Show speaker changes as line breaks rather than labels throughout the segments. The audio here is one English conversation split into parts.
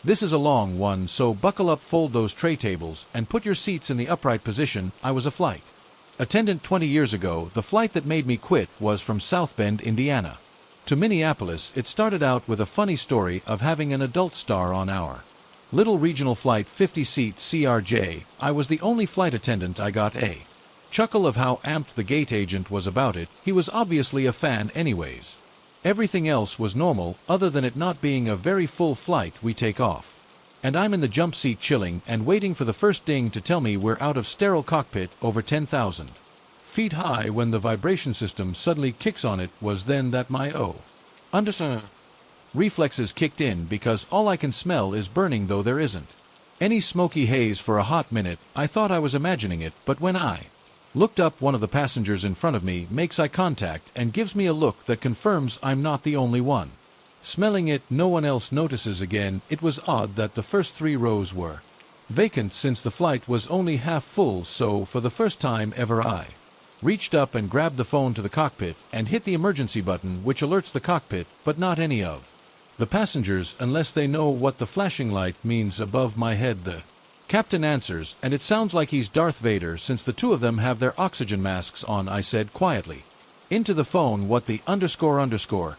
This is a long one, so buckle up, fold those tray tables, and put your seats in the upright position. I was a flight attendant 20 years ago. The flight that made me quit was from South Bend, Indiana, to Minneapolis. It started out with a funny story of having an adult star on our little regional flight, 50-seat CRJ. I was the only flight attendant. I got a chuckle of how amped the gate agent was about it. He was obviously a fan anyways. Everything else was normal, other than it not being a very full flight. We take off, and I'm in the jump seat chilling and waiting for the first ding to tell me we're out of sterile cockpit over 10,000 feet high. When the vibration system suddenly kicks on, it was then that my reflexes kicked in, because all I can smell is burning, though there isn't any smoky haze. For a hot minute I thought I was imagining it, but when I looked up, one of the passengers in front of me makes eye contact and gives me a look that confirms I'm not the only one smelling it. No one else notices. Again, it was odd that the first 3 rows were vacant since the flight was only half full, so for the first time ever I reached up and grabbed the phone to the cockpit and hit the emergency button, which alerts the cockpit, but not any of the passengers unless they know what the flashing light means above my head. The captain answers, and it sounds like he's Darth Vader since the 2 of them have their oxygen masks on. I said quietly into the phone, what the _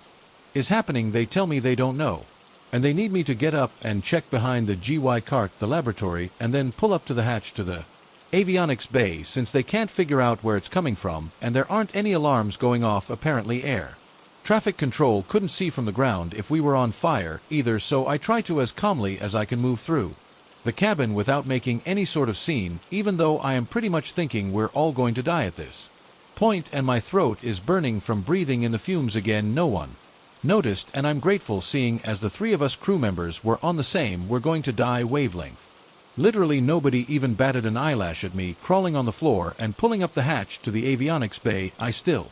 is happening. They tell me they don't know, and they need me to get up and check behind the GY cart, the laboratory, and then pull up to the hatch to the avionics bay, since they can't figure out where it's coming from, and there aren't any alarms going off. Apparently air traffic control couldn't see from the ground if we were on fire either, so I try to as calmly as I can move through the cabin without making any sort of scene, even though I am pretty much thinking we're all going to die at this point, and my throat is burning from breathing in the fumes. Again, no one noticed, and I'm grateful, seeing as the 3 of us crew members were on the same "we're going to die" wavelength. Literally nobody even batted an eyelash at me crawling on the floor and pulling up the hatch to the avionics bay. I still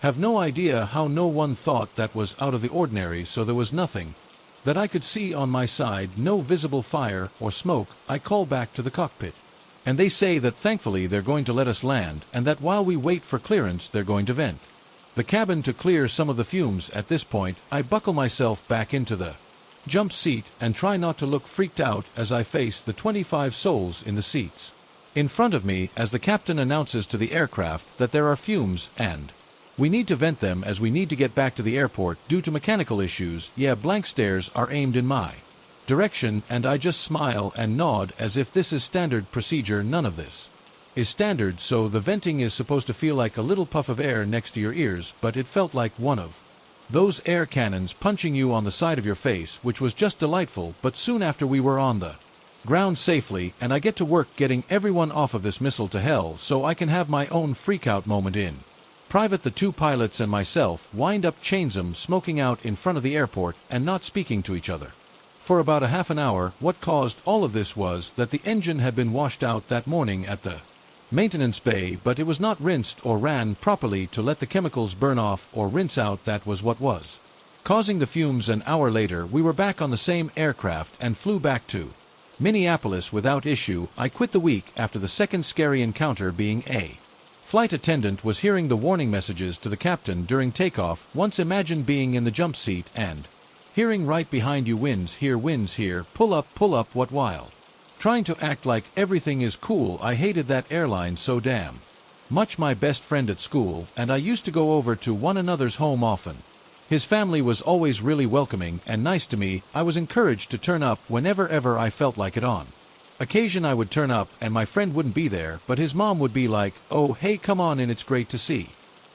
have no idea how no one thought that was out of the ordinary. So there was nothing that I could see on my side, no visible fire or smoke. I call back to the cockpit, and they say that thankfully they're going to let us land, and that while we wait for clearance they're going to vent the cabin to clear some of the fumes. At this point I buckle myself back into the jump seat and try not to look freaked out as I face the 25 souls in the seats in front of me, as the captain announces to the aircraft that there are fumes and we need to vent them as we need to get back to the airport due to mechanical issues. Yeah, blank stares are aimed in my direction, and I just smile and nod as if this is standard procedure. None of this is standard, so the venting is supposed to feel like a little puff of air next to your ears, but it felt like one of those air cannons punching you on the side of your face, which was just delightful. But soon after we were on the ground safely, and I get to work getting everyone off of this missile to hell so I can have my own freakout moment in private. The 2 pilots and myself wind up chainsum smoking out in front of the airport and not speaking to each other for about a half an hour. What caused all of this was that the engine had been washed out that morning at the maintenance bay, but it was not rinsed or ran properly to let the chemicals burn off or rinse out. That was what was causing the fumes. An hour later we were back on the same aircraft and flew back to Minneapolis without issue. I quit the week after the second scary encounter. Being a flight attendant was hearing the warning messages to the captain during takeoff. Once imagine being in the jump seat and hearing right behind you, winds here, pull up, what wild. Trying to act like everything is cool. I hated that airline so damn much. My best friend at school and I used to go over to one another's home often. His family was always really welcoming and nice to me. I was encouraged to turn up whenever ever I felt like it. On occasion I would turn up and my friend wouldn't be there, but his mom would be like, "Oh hey, come on in, it's great to see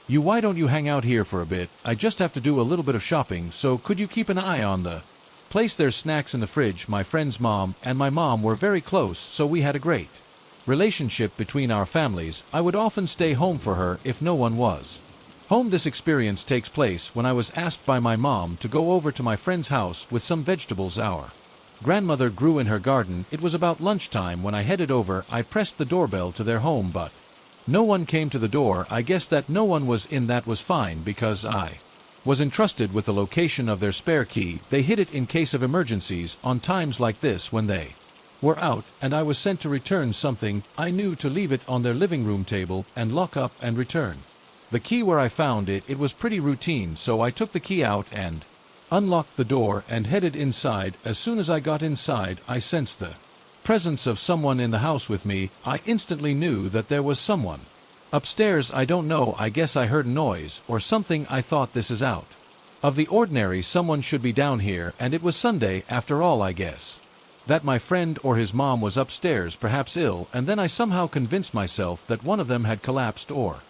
you. Why don't you hang out here for a bit? I just have to do a little bit of shopping, so could you keep an eye on the place? There's snacks in the fridge." My friend's mom and my mom were very close, so we had a great relationship between our families. I would often stay home for her if no one was home. This experience takes place when I was asked by my mom to go over to my friend's house with some vegetables our grandmother grew in her garden. It was about lunchtime when I headed over. I pressed the doorbell to their home, but no one came to the door. I guess that no one was in. That was fine, because I was entrusted with the location of their spare key. They hid it in case of emergencies on times like this when they were out, and I was sent to return something. I knew to leave it on their living room table and lock up and return the key where I found it. It was pretty routine, so I took the key out and unlocked the door and headed inside. As soon as I got inside, I sensed the presence of someone in the house with me. I instantly knew that there was someone upstairs. I don't know, I guess I heard a noise or something. I thought, this is out of the ordinary, someone should be down here, and it was Sunday after all. I guess that my friend or his mom was upstairs, perhaps ill, and then I somehow convinced myself that one of them had collapsed or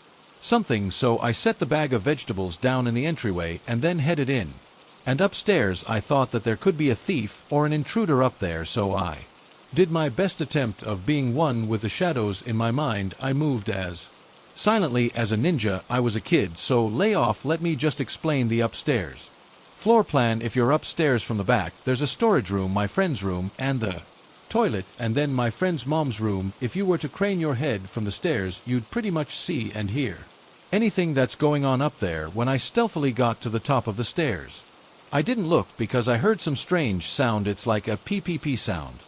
something, so I set the bag of vegetables down in the entryway and then headed in. And upstairs I thought that there could be a thief or an intruder up there, so I did my best attempt of being one with the shadows in my mind. I moved as silently as a ninja. I was a kid, so lay off. Let me just explain the upstairs floor plan. If you're upstairs from the back, there's a storage room, my friend's room, and the toilet, and then my friend's mom's room. If you were to crane your head from the stairs, you'd pretty much see and hear anything that's going on up there. When I stealthily got to the top of the stairs, I didn't look because I heard some strange sound. It's like a PPP sound.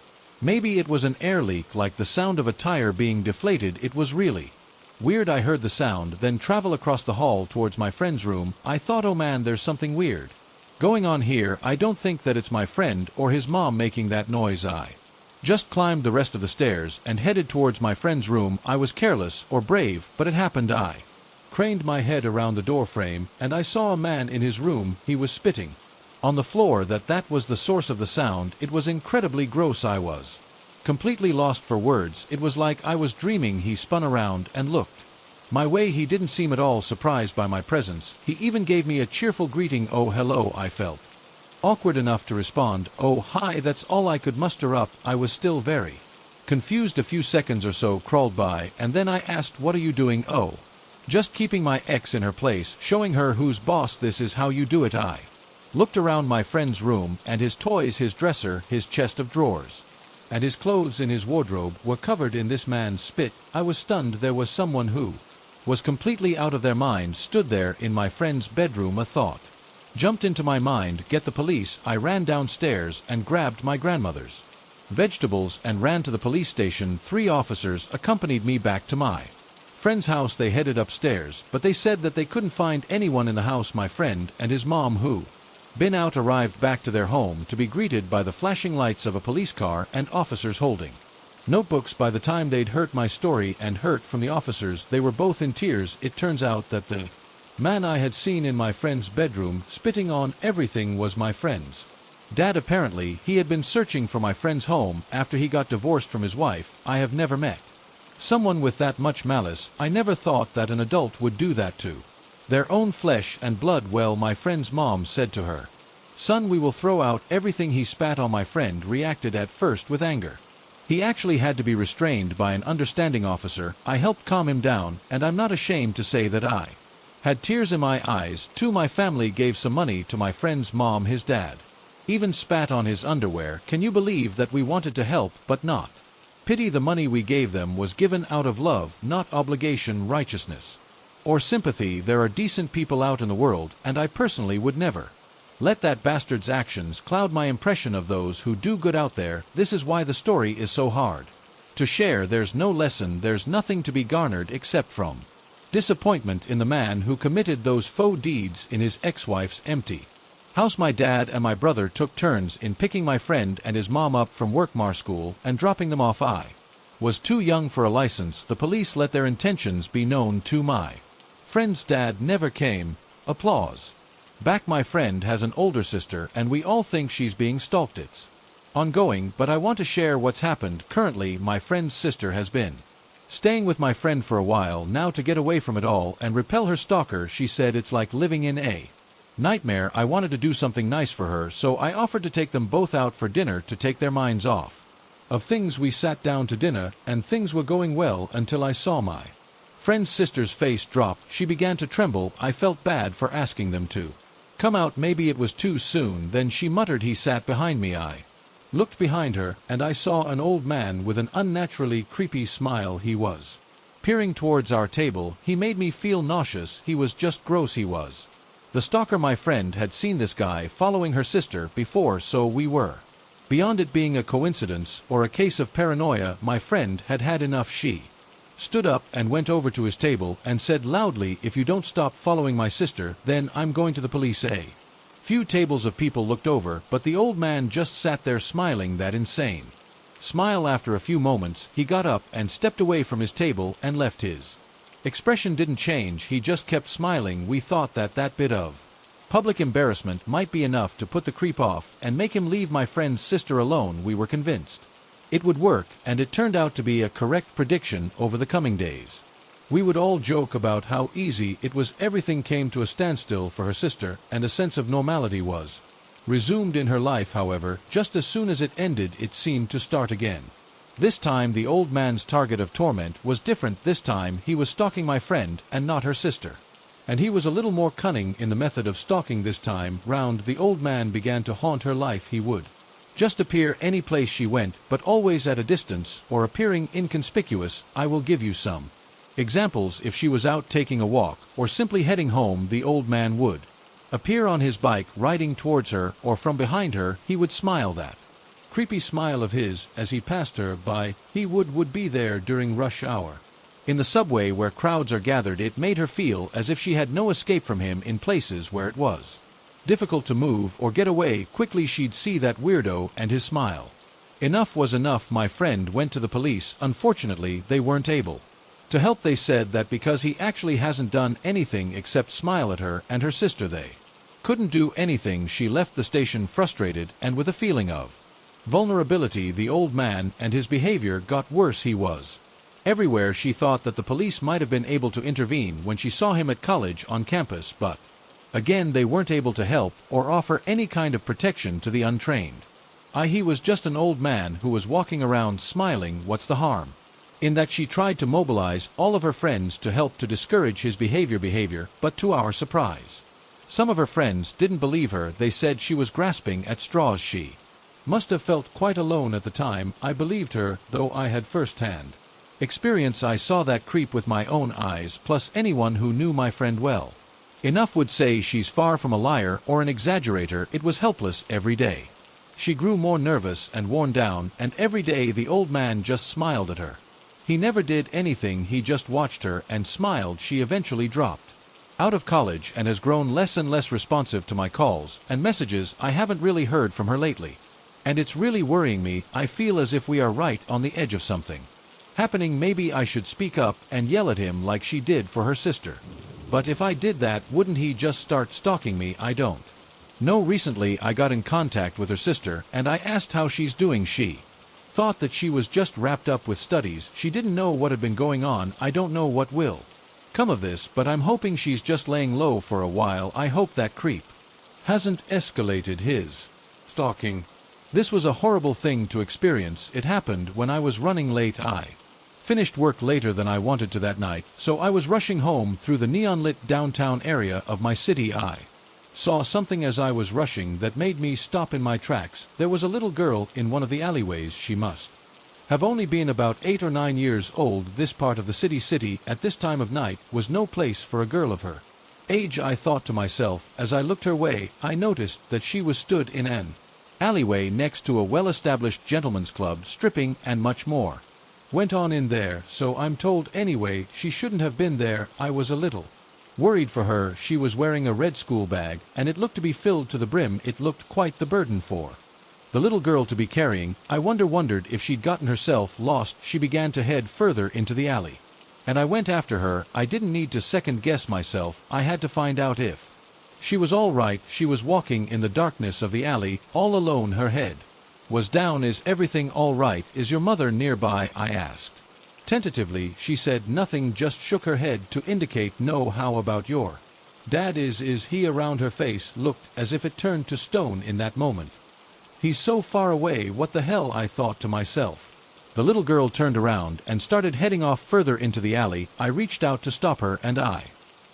Maybe it was an air leak, like the sound of a tire being deflated. It was really weird. I heard the sound, then travel across the hall towards my friend's room. I thought, oh man, there's something weird going on here. I don't think that it's my friend or his mom making that noise. I just climbed the rest of the stairs and headed towards my friend's room. I was careless or brave, but it happened. I craned my head around the doorframe, and I saw a man in his room. He was spitting on the floor. That was the source of the sound. It was incredibly gross. I was completely lost for words. It was like I was dreaming. He spun around and looked my way. He didn't seem at all surprised by my presence. He even gave me a cheerful greeting. Oh, hello. I felt awkward enough to respond, oh, hi. That's all I could muster up. I was still very confused. A few seconds or so crawled by, and then I asked, what are you doing? Oh, just keeping my ex in her place, showing her who's boss. This is how you do it. I looked around my friend's room, and his toys, his dresser, his chest of drawers, and his clothes in his wardrobe were covered in this man's spit. I was stunned. There was someone who was completely out of their mind stood there in my friend's bedroom. A thought jumped into my mind, get the police. I ran downstairs and grabbed my grandmother's vegetables and ran to the police station. 3 officers accompanied me back to my friend's house. They headed upstairs, but they said that they couldn't find anyone in the house. My friend and his mom, who been out, arrived back to their home to be greeted by the flashing lights of a police car and officers holding notebooks. By the time they'd heard my story and heard from the officers, they were both in tears. It turns out that the man I had seen in my friend's bedroom spitting on everything was my friend's dad. Apparently, he had been searching for my friend's home after he got divorced from his wife. I have never met someone with that much malice. I never thought that an adult would do that to their own flesh and blood. Well, my friend's mom said to her son, we will throw out everything. He spat on my friend, reacted at first with anger. He actually had to be restrained by an understanding officer. I helped calm him down, and I'm not ashamed to say that I had tears in my eyes too. My family gave some money to my friend's mom. His dad even spat on his underwear. Can you believe that? We wanted to help, but not pity. The money we gave them was given out of love, not obligation, righteousness, or sympathy. There are decent people out in the world, and I personally would never let that bastard's actions cloud my impression of those who do good out there. This is why the story is so hard to share. There's no lesson, there's nothing to be garnered except from disappointment in the man who committed those faux deeds in his ex-wife's empty house. My dad and my brother took turns in picking my friend and his mom up from workmar school and dropping them off. I was too young for a license. The police let their intentions be known to my friend's dad. Never came. Applause. Back. My friend has an older sister, and we all think she's being stalked. It's ongoing, but I want to share what's happened. Currently, my friend's sister has been staying with my friend for a while now to get away from it all and repel her stalker. She said it's like living in a nightmare. I wanted to do something nice for her, so I offered to take them both out for dinner to take their minds off of things. We sat down to dinner, and things were going well until I saw my friend's sister's face drop. She began to tremble. I felt bad for asking them to come out. Maybe it was too soon. Then she muttered. He sat behind me. I looked behind her, and I saw an old man with an unnaturally creepy smile. He was peering towards our table. He made me feel nauseous. He was just gross. He was the stalker. My friend had seen this guy following her sister before, so we were beyond it being a coincidence or a case of paranoia. My friend had had enough. She stood up and went over to his table and said loudly, if you don't stop following my sister, then I'm going to the police. A Few tables of people looked over, but the old man just sat there smiling that insane smile. After a few moments, he got up and stepped away from his table and left. His expression didn't change, he just kept smiling. We thought that bit of public embarrassment might be enough to put the creep off and make him leave my friend's sister alone. We were convinced it would work, and it turned out to be a correct prediction. Over the coming days, we would all joke about how easy it was. Everything came to a standstill for her sister, and a sense of normality was resumed in her life. However, just as soon as it ended, it seemed to start again. This time the old man's target of torment was different. This time he was stalking my friend and not her sister. And he was a little more cunning in the method of stalking this time round. The old man began to haunt her life. He would just appear any place she went, but always at a distance or appearing inconspicuous. I will give you some examples. If she was out taking a walk or simply heading home, the old man would appear on his bike riding towards her, or from behind her. He would smile that creepy smile of his as he passed her by. He would be there during rush hour in the subway where crowds are gathered. It made her feel as if she had no escape from him. In places where it was difficult to move or get away quickly, she'd see that weirdo and his smile. Enough was enough. My friend went to the police. Unfortunately, they weren't able to help. They said that because he actually hasn't done anything except smile at her and her sister, they couldn't do anything. She left the station frustrated and with a feeling of vulnerability. The old man and his behavior got worse. He was everywhere. She thought that the police might have been able to intervene when she saw him at college on campus, but again they weren't able to help or offer any kind of protection to the untrained. He was just an old man who was walking around smiling. What's the harm in that? She tried to mobilize all of her friends to help to discourage his behavior, but to our surprise, some of her friends didn't believe her. They said she was grasping at straws. She must have felt quite alone at the time. I believed her, though I had first-hand experience. I saw that creep with my own eyes, plus anyone who knew my friend well enough would say she's far from a liar or an exaggerator. It was helpless every day. She grew more nervous and worn down, and every day the old man just smiled at her. He never did anything, he just watched her and smiled. She eventually dropped out of college and has grown less and less responsive to my calls and messages. I haven't really heard from her lately, and it's really worrying me. I feel as if we are right on the edge of something happening. Maybe I should speak up and yell at him like she did for her sister. But if I did that, wouldn't he just start stalking me? I don't know. Recently I got in contact with her sister and I asked how she's doing. She thought that she was just wrapped up with studies. She didn't know what had been going on. I don't know what will come of this, but I'm hoping she's just laying low for a while. I hope that creep hasn't escalated his stalking. This was a horrible thing to experience. It happened when I was running late. I finished work later than I wanted to that night, so I was rushing home through the neon-lit downtown area of my city. I saw something as I was rushing that made me stop in my tracks. There was a little girl in one of the alleyways. She must have only been about 8 or 9 years old. This part of the city at this time of night was no place for a girl of her age, I thought to myself. As I looked her way, I noticed that she was stood in an alleyway next to a well-established gentleman's club, stripping and much more went on in there, so I'm told. Anyway, she shouldn't have been there. I was a little worried for her. She was wearing a red school bag, and it looked to be filled to the brim. It looked quite the burden for the little girl to be carrying. I wondered if she'd gotten herself lost. She began to head further into the alley, and I went after her. I didn't need to second-guess myself. I had to find out if she was all right. She was walking in the darkness of the alley, all alone. Her head was down. Is everything all right? Is your mother nearby? I asked. Tentatively, she said nothing, just shook her head to indicate no. How about your dad? Is he around? Her face looked as if it turned to stone in that moment. He's so far away. What the hell? I thought to myself. The little girl turned around and started heading off further into the alley. I reached out to stop her, and I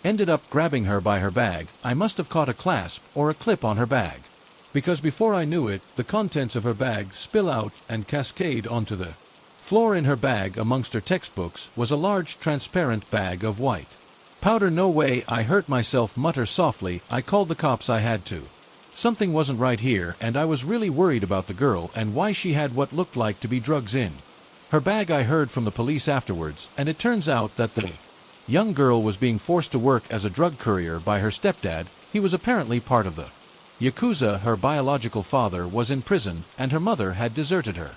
ended up grabbing her by her bag. I must have caught a clasp or a clip on her bag, because before I knew it, the contents of her bag spill out and cascade onto the floor. In her bag, amongst her textbooks, was a large transparent bag of white powder. No way. I hurt myself. Mutter softly. I called the cops. I had to. Something wasn't right here, and I was really worried about the girl and why she had what looked like to be drugs in her bag. I heard from the police afterwards, and it turns out that the young girl was being forced to work as a drug courier by her stepdad. He was apparently part of the Yakuza, her biological father, was in prison, and her mother had deserted her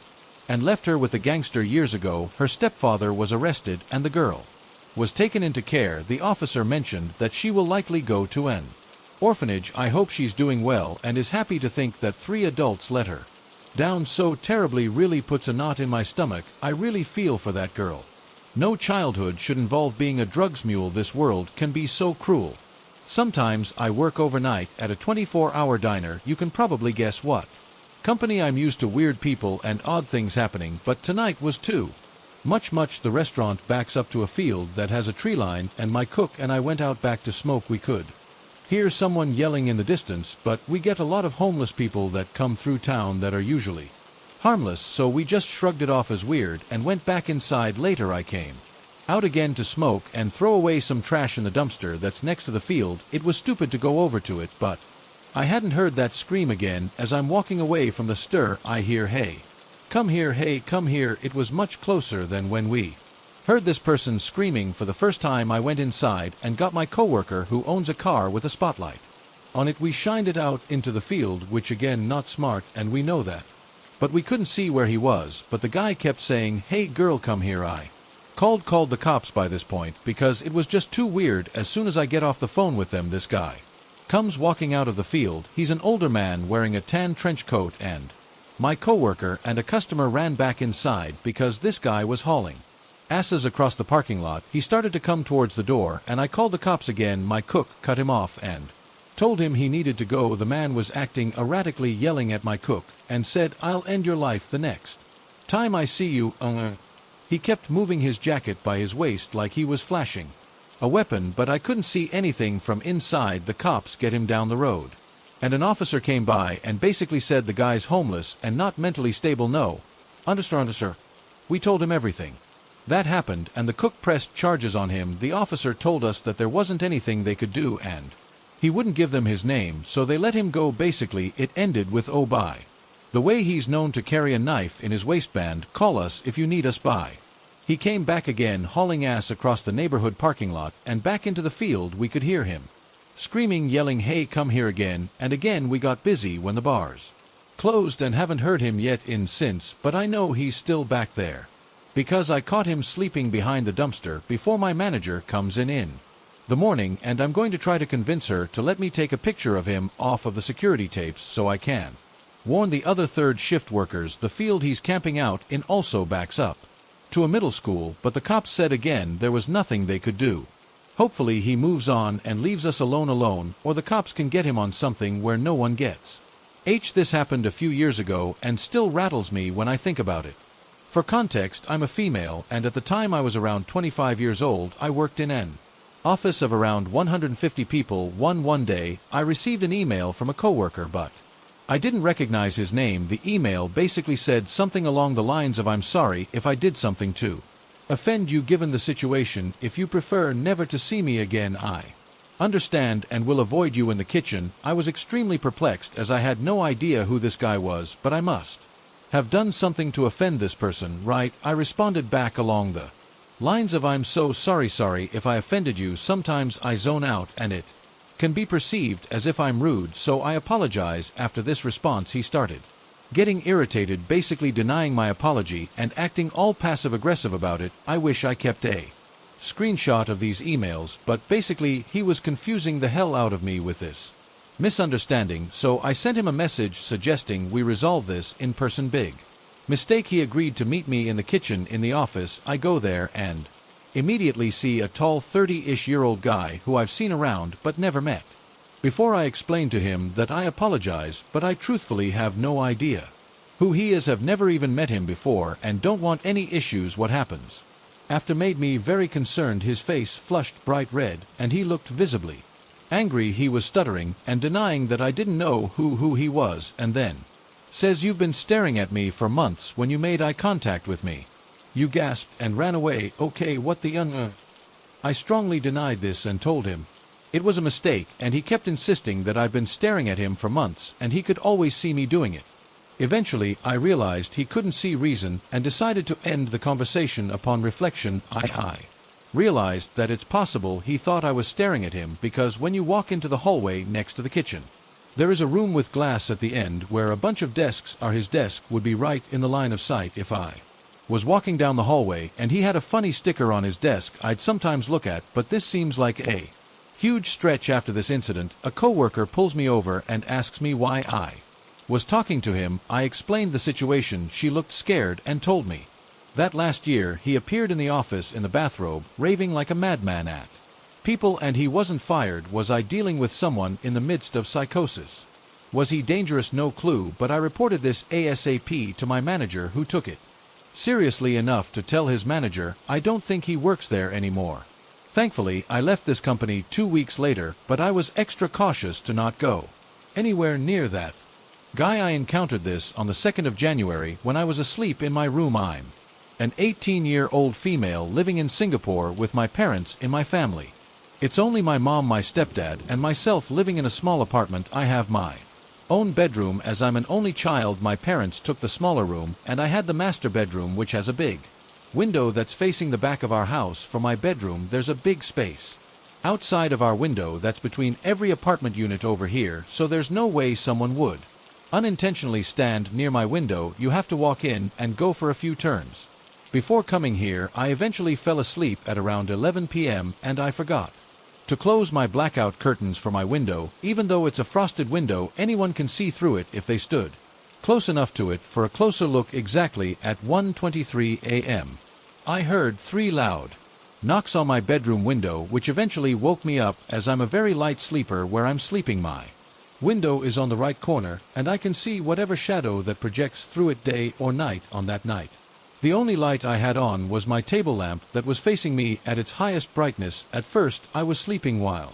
and left her with a gangster years ago. Her stepfather was arrested, and the girl was taken into care. The officer mentioned that she will likely go to an orphanage. I hope she's doing well and is happy to think that 3 adults let her down so terribly. Really puts a knot in my stomach. I really feel for that girl. No childhood should involve being a drugs mule. This world can be so cruel. Sometimes I work overnight at a 24-hour diner. You can probably guess what company. I'm used to weird people and odd things happening, but tonight was too much. The restaurant backs up to a field that has a tree line, and my cook and I went out back to smoke. We could hear someone yelling in the distance, but we get a lot of homeless people that come through town that are usually harmless, so we just shrugged it off as weird and went back inside. Later I came out again to smoke and throw away some trash in the dumpster that's next to the field. It was stupid to go over to it, but I hadn't heard that scream again. As I'm walking away from the stir, I hear, "Hey, come here, hey, come here." It was much closer than when we heard this person screaming for the first time. I went inside and got my coworker, who owns a car with a spotlight on it. We shined it out into the field, which again, not smart, and we know that. But we couldn't see where he was, but the guy kept saying, "Hey girl, come here." I called the cops by this point, because it was just too weird. As soon as I get off the phone with them, this guy comes walking out of the field. He's an older man wearing a tan trench coat, and my coworker and a customer ran back inside because this guy was hauling asses across the parking lot. He started to come towards the door, and I called the cops again. My cook cut him off and told him he needed to go. The man was acting erratically, yelling at my cook, and said, "I'll end your life the next time I see you." He kept moving his jacket by his waist like he was flashing a weapon, but I couldn't see anything from inside. The cops get him down the road, and an officer came by and basically said the guy's homeless and not mentally stable. No, understand, sir. We told him everything that happened, and the cook pressed charges on him. The officer told us that there wasn't anything they could do, and he wouldn't give them his name, so they let him go. Basically, it ended with, "Oh, bye. The way he's known to carry a knife in his waistband. Call us if you need us." Bye. He came back again, hauling ass across the neighborhood parking lot and back into the field. We could hear him screaming, yelling, "Hey, come here," again and again. We got busy when the bars closed and haven't heard him yet in since, but I know he's still back there because I caught him sleeping behind the dumpster before my manager comes in the morning, and I'm going to try to convince her to let me take a picture of him off of the security tapes so I can warn the other third shift workers. The field he's camping out in also backs up to a middle school, but the cops said again there was nothing they could do. Hopefully he moves on and leaves us alone, or the cops can get him on something where no one gets. This happened a few years ago and still rattles me when I think about it. For context, I'm a female, and at the time I was around 25 years old. I worked in an office of around 150 people. One day, I received an email from a coworker, but I didn't recognize his name. The email basically said something along the lines of, "I'm sorry if I did something to offend you. Given the situation, if you prefer never to see me again, I understand and will avoid you in the kitchen." I was extremely perplexed, as I had no idea who this guy was, but I must have done something to offend this person, right? I responded back along the lines of, "I'm so sorry if I offended you. Sometimes I zone out and it can be perceived as if I'm rude, so I apologize." After this response, he started getting irritated, basically denying my apology and acting all passive-aggressive about it. I wish I kept a screenshot of these emails, but basically he was confusing the hell out of me with this misunderstanding, so I sent him a message suggesting we resolve this in person. Big mistake. He agreed to meet me in the kitchen in the office. I go there and immediately see a tall 30-ish-year-old guy who I've seen around but never met before. I explained to him that I apologize, but I truthfully have no idea who he is, have never even met him before, and don't want any issues. What happens after made me very concerned. His face flushed bright red, and he looked visibly angry. He was stuttering and denying that I didn't know who he was, and then says, "You've been staring at me for months when you made eye contact with me. You gasped and ran away." Okay, what the I strongly denied this and told him it was a mistake, and he kept insisting that I've been staring at him for months and he could always see me doing it. Eventually, I realized he couldn't see reason and decided to end the conversation. Upon reflection, I realized that it's possible he thought I was staring at him, because when you walk into the hallway next to the kitchen There is a room with glass at the end where a bunch of desks are. His desk would be right in the line of sight if I was walking down the hallway, and he had a funny sticker on his desk I'd sometimes look at, but this seems like a huge stretch. After this incident, a coworker pulls me over and asks me why I was talking to him. I explained the situation. She looked scared and told me that last year he appeared in the office in the bathrobe, raving like a madman at people, and he wasn't fired. Was I dealing with someone in the midst of psychosis? Was he dangerous? No clue, but I reported this ASAP to my manager, who took it seriously enough to tell his manager. I don't think he works there anymore. Thankfully, I left this company 2 weeks later, but I was extra cautious to not go anywhere near that guy. I encountered this on the 2nd of January when I was asleep in my room. I'm an 18-year-old female living in Singapore with my parents in my family. It's only my mom, my stepdad, and myself living in a small apartment. I have my own bedroom as I'm an only child. My parents took the smaller room, and I had the master bedroom, which has a big window that's facing the back of our house. For my bedroom, there's a big space outside of our window that's between every apartment unit over here, so there's no way someone would unintentionally stand near my window. You have to walk in and go for a few turns before coming here. I eventually fell asleep at around 11 p.m. and I forgot to close my blackout curtains for my window. Even though it's a frosted window, anyone can see through it if they stood close enough to it for a closer look. Exactly at 1:23 a.m. I heard 3 loud knocks on my bedroom window, which eventually woke me up, as I'm a very light sleeper. Where I'm sleeping, my window is on the right corner, and I can see whatever shadow that projects through it day or night. On that night, the only light I had on was my table lamp that was facing me at its highest brightness. At first, I was sleeping while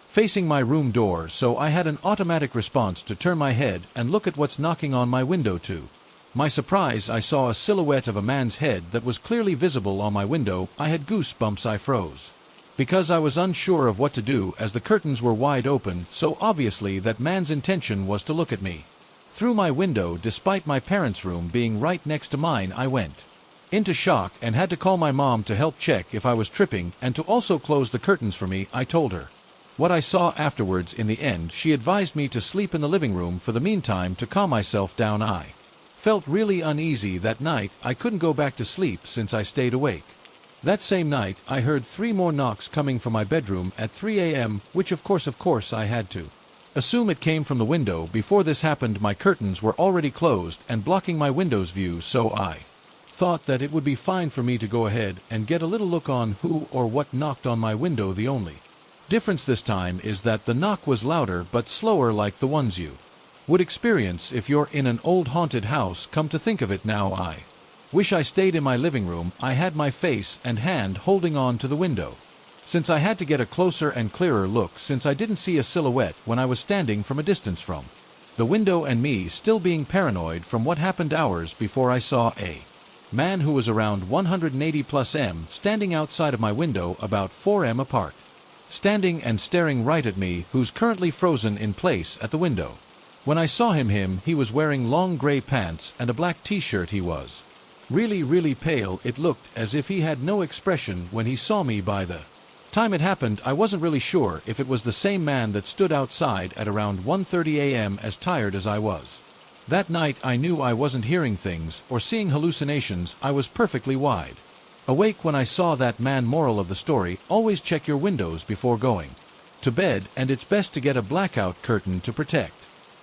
facing my room door, so I had an automatic response to turn my head and look at what's knocking on my window. To my surprise, I saw a silhouette of a man's head that was clearly visible on my window. I had goosebumps. I froze because I was unsure of what to do, as the curtains were wide open, so obviously that man's intention was to look at me through my window. Despite my parents' room being right next to mine, I went into shock and had to call my mom to help check if I was tripping and to also close the curtains for me. I told her what I saw afterwards. In the end, she advised me to sleep in the living room for the meantime to calm myself down. I felt really uneasy that night. I couldn't go back to sleep since I stayed awake. That same night, I heard 3 more knocks coming from my bedroom at 3 a.m., which of course I had to assume it came from the window. Before this happened, my curtains were already closed and blocking my window's view, so I thought that it would be fine for me to go ahead and get a little look on who or what knocked on my window. The only difference this time is that the knock was louder but slower, like the ones you would experience if you're in an old haunted house. Come to think of it now, I wish I stayed in my living room. I had my face and hand holding on to the window, since I had to get a closer and clearer look, since I didn't see a silhouette when I was standing from a distance from the window, and me still being paranoid from what happened hours before. I saw a man who was around 180 plus m standing outside of my window about 4 m apart, standing and staring right at me, who's currently frozen in place at the window. When I saw him, he was wearing long gray pants and a black t-shirt. He was really pale. It looked as if he had no expression when he saw me. By the time it happened, I wasn't really sure if it was the same man that stood outside at around 1:30 a.m. As tired as I was that night, I knew I wasn't hearing things or seeing hallucinations. I was perfectly wide awake when I saw that man. Moral of the story: always check your windows before going to bed, and it's best to get a blackout curtain to protect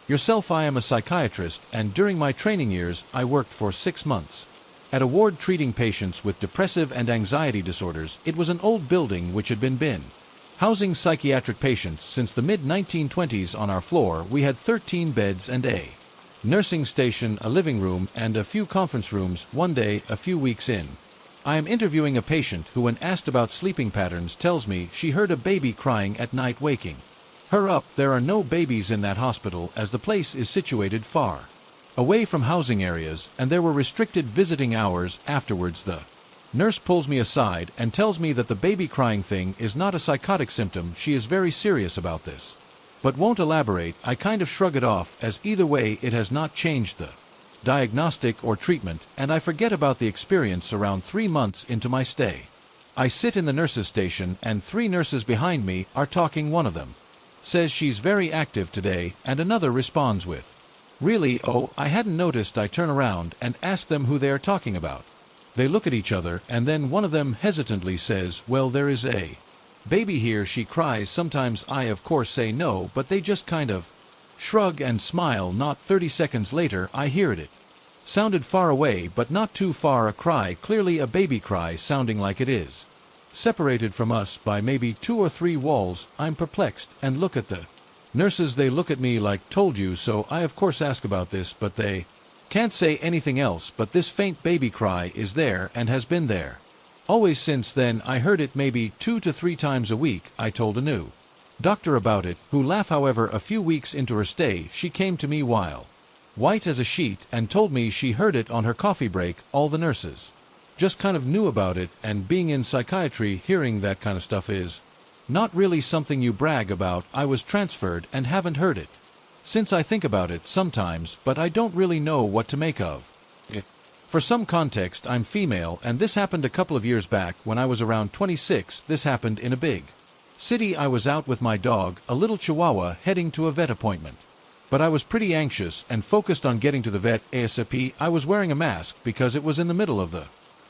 yourself. I am a psychiatrist, and during my training years, I worked for 6 months at a ward treating patients with depressive and anxiety disorders. It was an old building which had been housing psychiatric patients since the mid-1920s. On our floor, we had 13 beds and a nursing station, a living room, and a few conference rooms. One day, a few weeks in, I am interviewing a patient who, when asked about sleeping patterns, tells me she heard a baby crying at night, waking her up. There are no babies in that hospital, as the place is situated far away from housing areas, and there were restricted visiting hours. Afterwards, the nurse pulls me aside and tells me that the baby crying thing is not a psychotic symptom. She is very serious about this, but won't elaborate. I kind of shrug it off, as either way it has not changed the diagnostic or treatment, and I forget about the experience. Around 3 months into my stay, I sit in the nurses' station, and 3 nurses behind me are talking. One of them says she's very active today, and another responds with, "Really? Oh, I hadn't noticed." I turn around and ask them who they are talking about. They look at each other, and then one of them hesitantly says, "Well, there is a baby here," she cries. Sometimes I of course say no, but they just kind of shrug and smile. Not 30 seconds later I hear it. Sounded far away, but not too far. A cry, clearly a baby cry, sounding like it is separated from us by maybe 2 or 3 walls. I'm perplexed and look at the nurses. They look at me like, "Told you so." I of course ask about this, but they can't say anything else. But this faint baby cry is there and has been there always since then. I heard it maybe 2 to 3 times a week. I told a new doctor about it, who laughed. However, a few weeks into her stay, she came to me white as a sheet and told me she heard it on her coffee break. All the nurses just kind of knew about it, and being in psychiatry, hearing that kind of stuff is not really something you brag about. I was transferred and haven't heard it since. I think about it sometimes, but I don't really know what to make of it. For some context, I'm female, and this happened a couple of years back when I was around 26. This happened in a big city. I was out with my dog, a little Chihuahua, heading to a vet appointment. But I was pretty anxious and focused on getting to the vet ASAP. I was wearing a mask because it was in the middle of the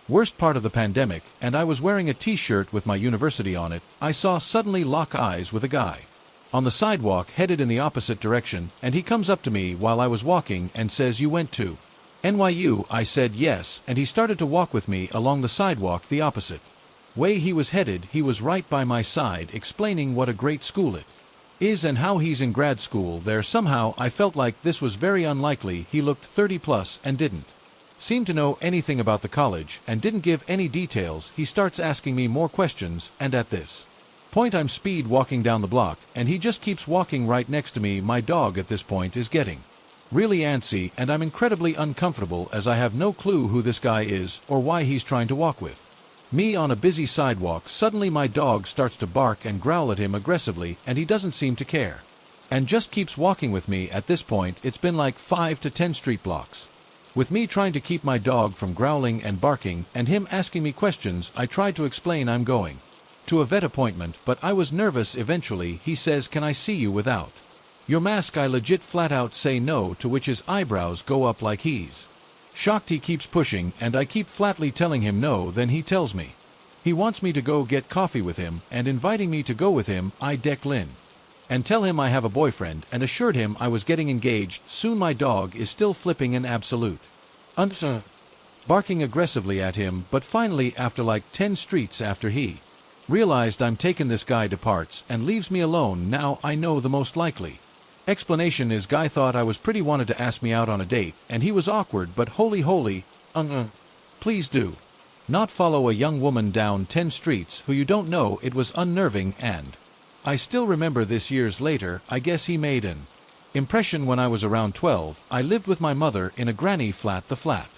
worst part of the pandemic, and I was wearing a t-shirt with my university on it. I saw suddenly lock eyes with a guy on the sidewalk headed in the opposite direction, and he comes up to me while I was walking and says, "You went to NYU?" I said yes, and he started to walk with me along the sidewalk the opposite way he was headed. He was right by my side, explaining what a great school it is and how he's in grad school there. Somehow I felt like this was very unlikely. He looked 30 plus and didn't seem to know anything about the college and didn't give any details. He starts asking me more questions, and at this point I'm speed walking down the block, and he just keeps walking right next to me. My dog at this point is getting really antsy, and I'm incredibly uncomfortable as I have no clue who this guy is or why he's trying to walk with me on a busy sidewalk. Suddenly my dog starts to bark and growl at him aggressively, and he doesn't seem to care and just keeps walking with me. At this point it's been like 5 to 10 street blocks with me trying to keep my dog from growling and barking, and him asking me questions. I tried to explain I'm going to a vet appointment, but I was nervous. Eventually he says, "Can I see you without your mask?" I legit flat out say no, to which his eyebrows go up like he's shocked. He keeps pushing, and I keep flatly telling him no. Then he tells me he wants me to go get coffee with him and inviting me to go with him. I decline and tell him I have a boyfriend and assured him I was getting engaged soon. My dog is still flipping an absolute barking aggressively at him, but finally after like 10 streets after he realized I'm taken, this guy departs and leaves me alone. Now I know the most likely explanation is guy thought I was pretty, wanted to ask me out on a date, and he was awkward. But holy please do not follow a young woman down 10 streets who you don't know. It was unnerving, and I still remember this years later. I guess he made an impression when I was around 12. I lived with my mother in a granny flat. The flat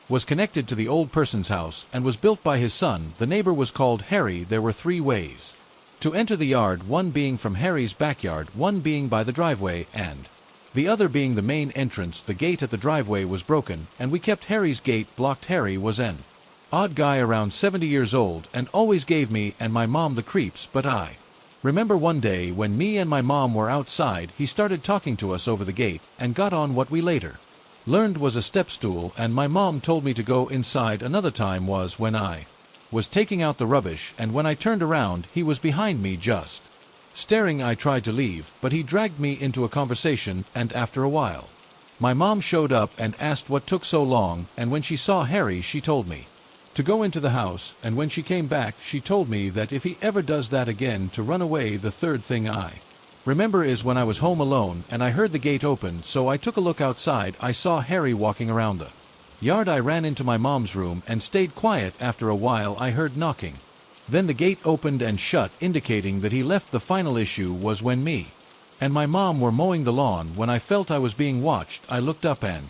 was connected to the old person's house and was built by his son. The neighbor was called Harry. There were 3 ways to enter the yard, one being from Harry's backyard, one being by the driveway, and the other being the main entrance. The gate at the driveway was broken, and we kept Harry's gate blocked. Harry was an odd guy around 70 years old and always gave me and my mom the creeps. But I remember one day when me and my mom were outside, he started talking to us over the gate and got on what we later learned was a step stool, and my mom told me to go inside. Another time was when I was taking out the rubbish, and when I turned around he was behind me just staring. I tried to leave, but he dragged me into a conversation, and after a while my mom showed up and asked what took so long, and when she saw Harry she told me to go into the house, and when she came back she told me that if he ever does that again to run away. The third thing I remember is when I was home alone and I heard the gate open, so I took a look outside. I saw Harry walking around the yard. I ran into my mom's room and stayed quiet. After a while I heard knocking. Then the gate opened and shut, indicating that he left. The final issue was when me and my mom were mowing the lawn. When I felt I was being watched, I looked up and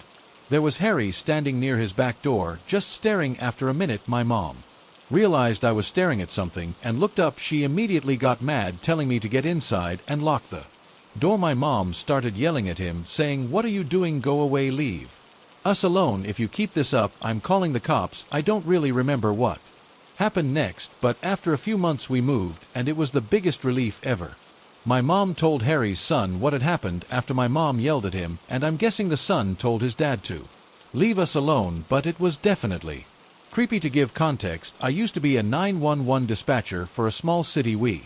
there was Harry standing near his back door, just staring. After a minute my mom realized I was staring at something and looked up. She immediately got mad, telling me to get inside and lock the door. My mom started yelling at him, saying, "What are you doing? Go away, leave us alone. If you keep this up, I'm calling the cops." I don't really remember what happened next, but after a few months we moved, and it was the biggest relief ever. My mom told Harry's son what had happened after my mom yelled at him, and I'm guessing the son told his dad to leave us alone, but it was definitely creepy. To give context, I used to be a 911 dispatcher for a small city. We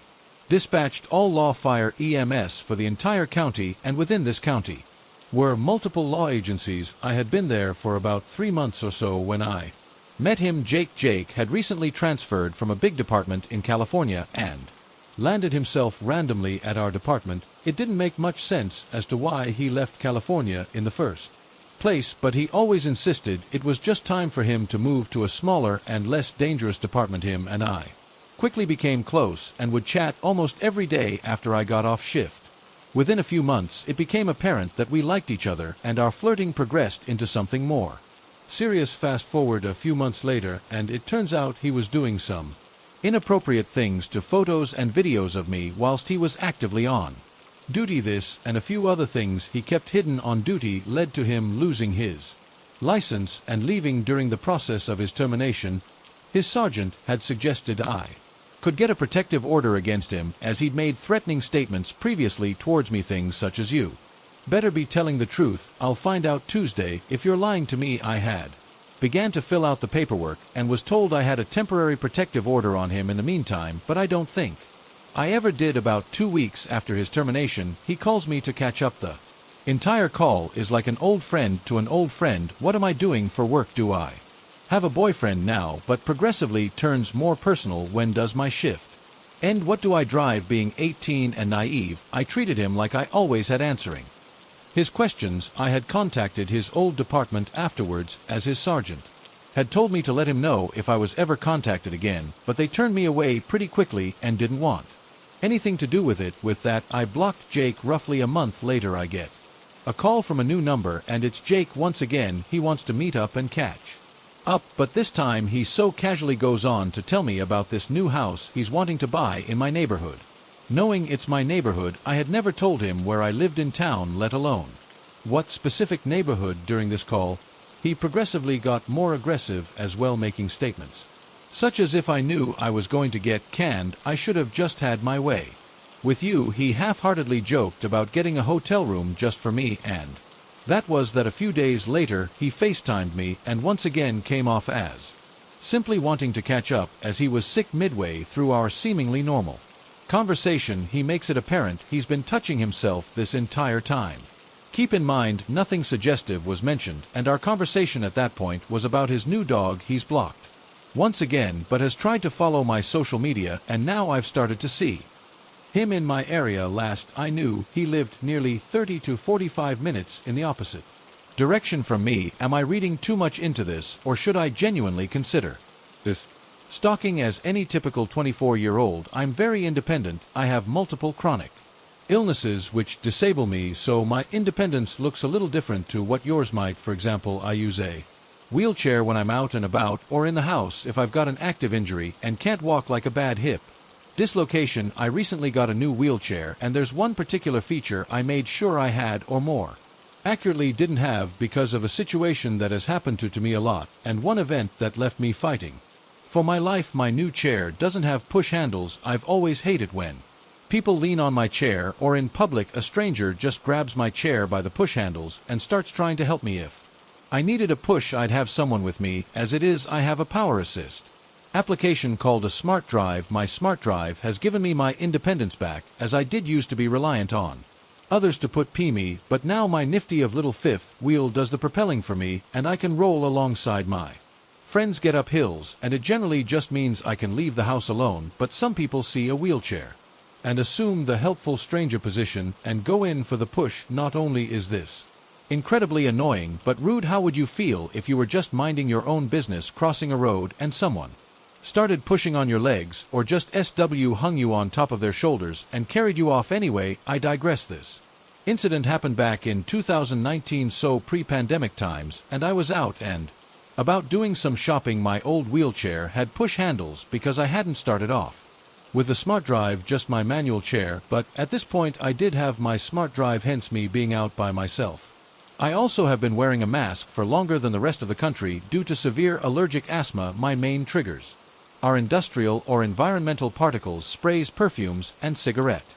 dispatched all law, fire, EMS for the entire county, and within this county were multiple law agencies. I had been there for about 3 months or so when I met him. Jake had recently transferred from a big department in California and landed himself randomly at our department. It didn't make much sense as to why he left California in the first place, but he always insisted it was just time for him to move to a smaller and less dangerous department. Him and I quickly became close and would chat almost every day after I got off shift. Within a few months, it became apparent that we liked each other, and our flirting progressed into something more serious. Fast forward a few months later, and it turns out he was doing some inappropriate things to photos and videos of me whilst he was actively on duty. This and a few other things he kept hidden on duty led to him losing his license and leaving. During the process of his termination, his sergeant had suggested I could get a protective order against him, as he'd made threatening statements previously towards me, things such as, "You better be telling the truth, I'll find out Tuesday if you're lying to me." I had began to fill out the paperwork and was told I had a temporary protective order on him in the meantime, but I don't think I ever did. About 2 weeks after his termination, he calls me to catch up. The entire call is like an old friend to an old friend. What am I doing for work? Do I have a boyfriend now? But progressively turns more personal. When does my shift end? What do I drive? Being 18 and naive, I treated him like I always had answering his questions. I had contacted his old department afterwards, as his sergeant had told me to let him know if I was ever contacted again, but they turned me away pretty quickly and didn't want anything to do with it. With that, I blocked Jake. Roughly a month later, I get a call from a new number, and it's Jake once again. He wants to meet up and catch up, but this time he so casually goes on to tell me about this new house he's wanting to buy in my neighborhood. Knowing it's my neighborhood, I had never told him where I lived in town, let alone what specific neighborhood. During this call, he progressively got more aggressive as well, making statements such as, "If I knew I was going to get canned, I should have just had my way with you." He half-heartedly joked about getting a hotel room just for me, and that was that. A few days later, he FaceTimed me and once again came off as simply wanting to catch up, as he was sick. Midway through our seemingly normal conversation, he makes it apparent he's been touching himself this entire time. Keep in mind, nothing suggestive was mentioned, and our conversation at that point was about his new dog he's blocked once again, but has tried to follow my social media, and now I've started to see him in my area. Last I knew, he lived nearly 30 to 45 minutes in the opposite direction from me. Am I reading too much into this, or should I genuinely consider this stalking? As any typical 24-year-old, I'm very independent. I have multiple chronic illnesses which disable me, so my independence looks a little different to what yours might. For example, I use a wheelchair when I'm out and about, or in the house if I've got an active injury and can't walk, like a bad hip dislocation. I recently got a new wheelchair, and there's one particular feature I made sure I had, or more accurately didn't have, because of a situation that has happened to me a lot, and one event that left me fighting for my life. My new chair doesn't have push handles. I've always hated when people lean on my chair, or in public a stranger just grabs my chair by the push handles and starts trying to help me. If I needed a push, I'd have someone with me. As it is, I have a power assist application called a smart drive. My smart drive has given me my independence back, as I did used to be reliant on others to put me, but now my nifty of little fifth wheel does the propelling for me, and I can roll alongside my friends, get up hills, and it generally just means I can leave the house alone. But some people see a wheelchair and assume the helpful stranger position and go in for the push. Not only is this incredibly annoying, but rude. How would you feel if you were just minding your own business, crossing a road, and someone started pushing on your legs, or just hung you on top of their shoulders and carried you off anyway? I digress. This incident happened back in 2019, so pre-pandemic times, and I was out and about doing some shopping. My old wheelchair had push handles because I hadn't started off with the smart drive, just my manual chair, but at this point I did have my smart drive, hence me being out by myself. I also have been wearing a mask for longer than the rest of the country due to severe allergic asthma. My main triggers are industrial or environmental particles, sprays, perfumes, and cigarette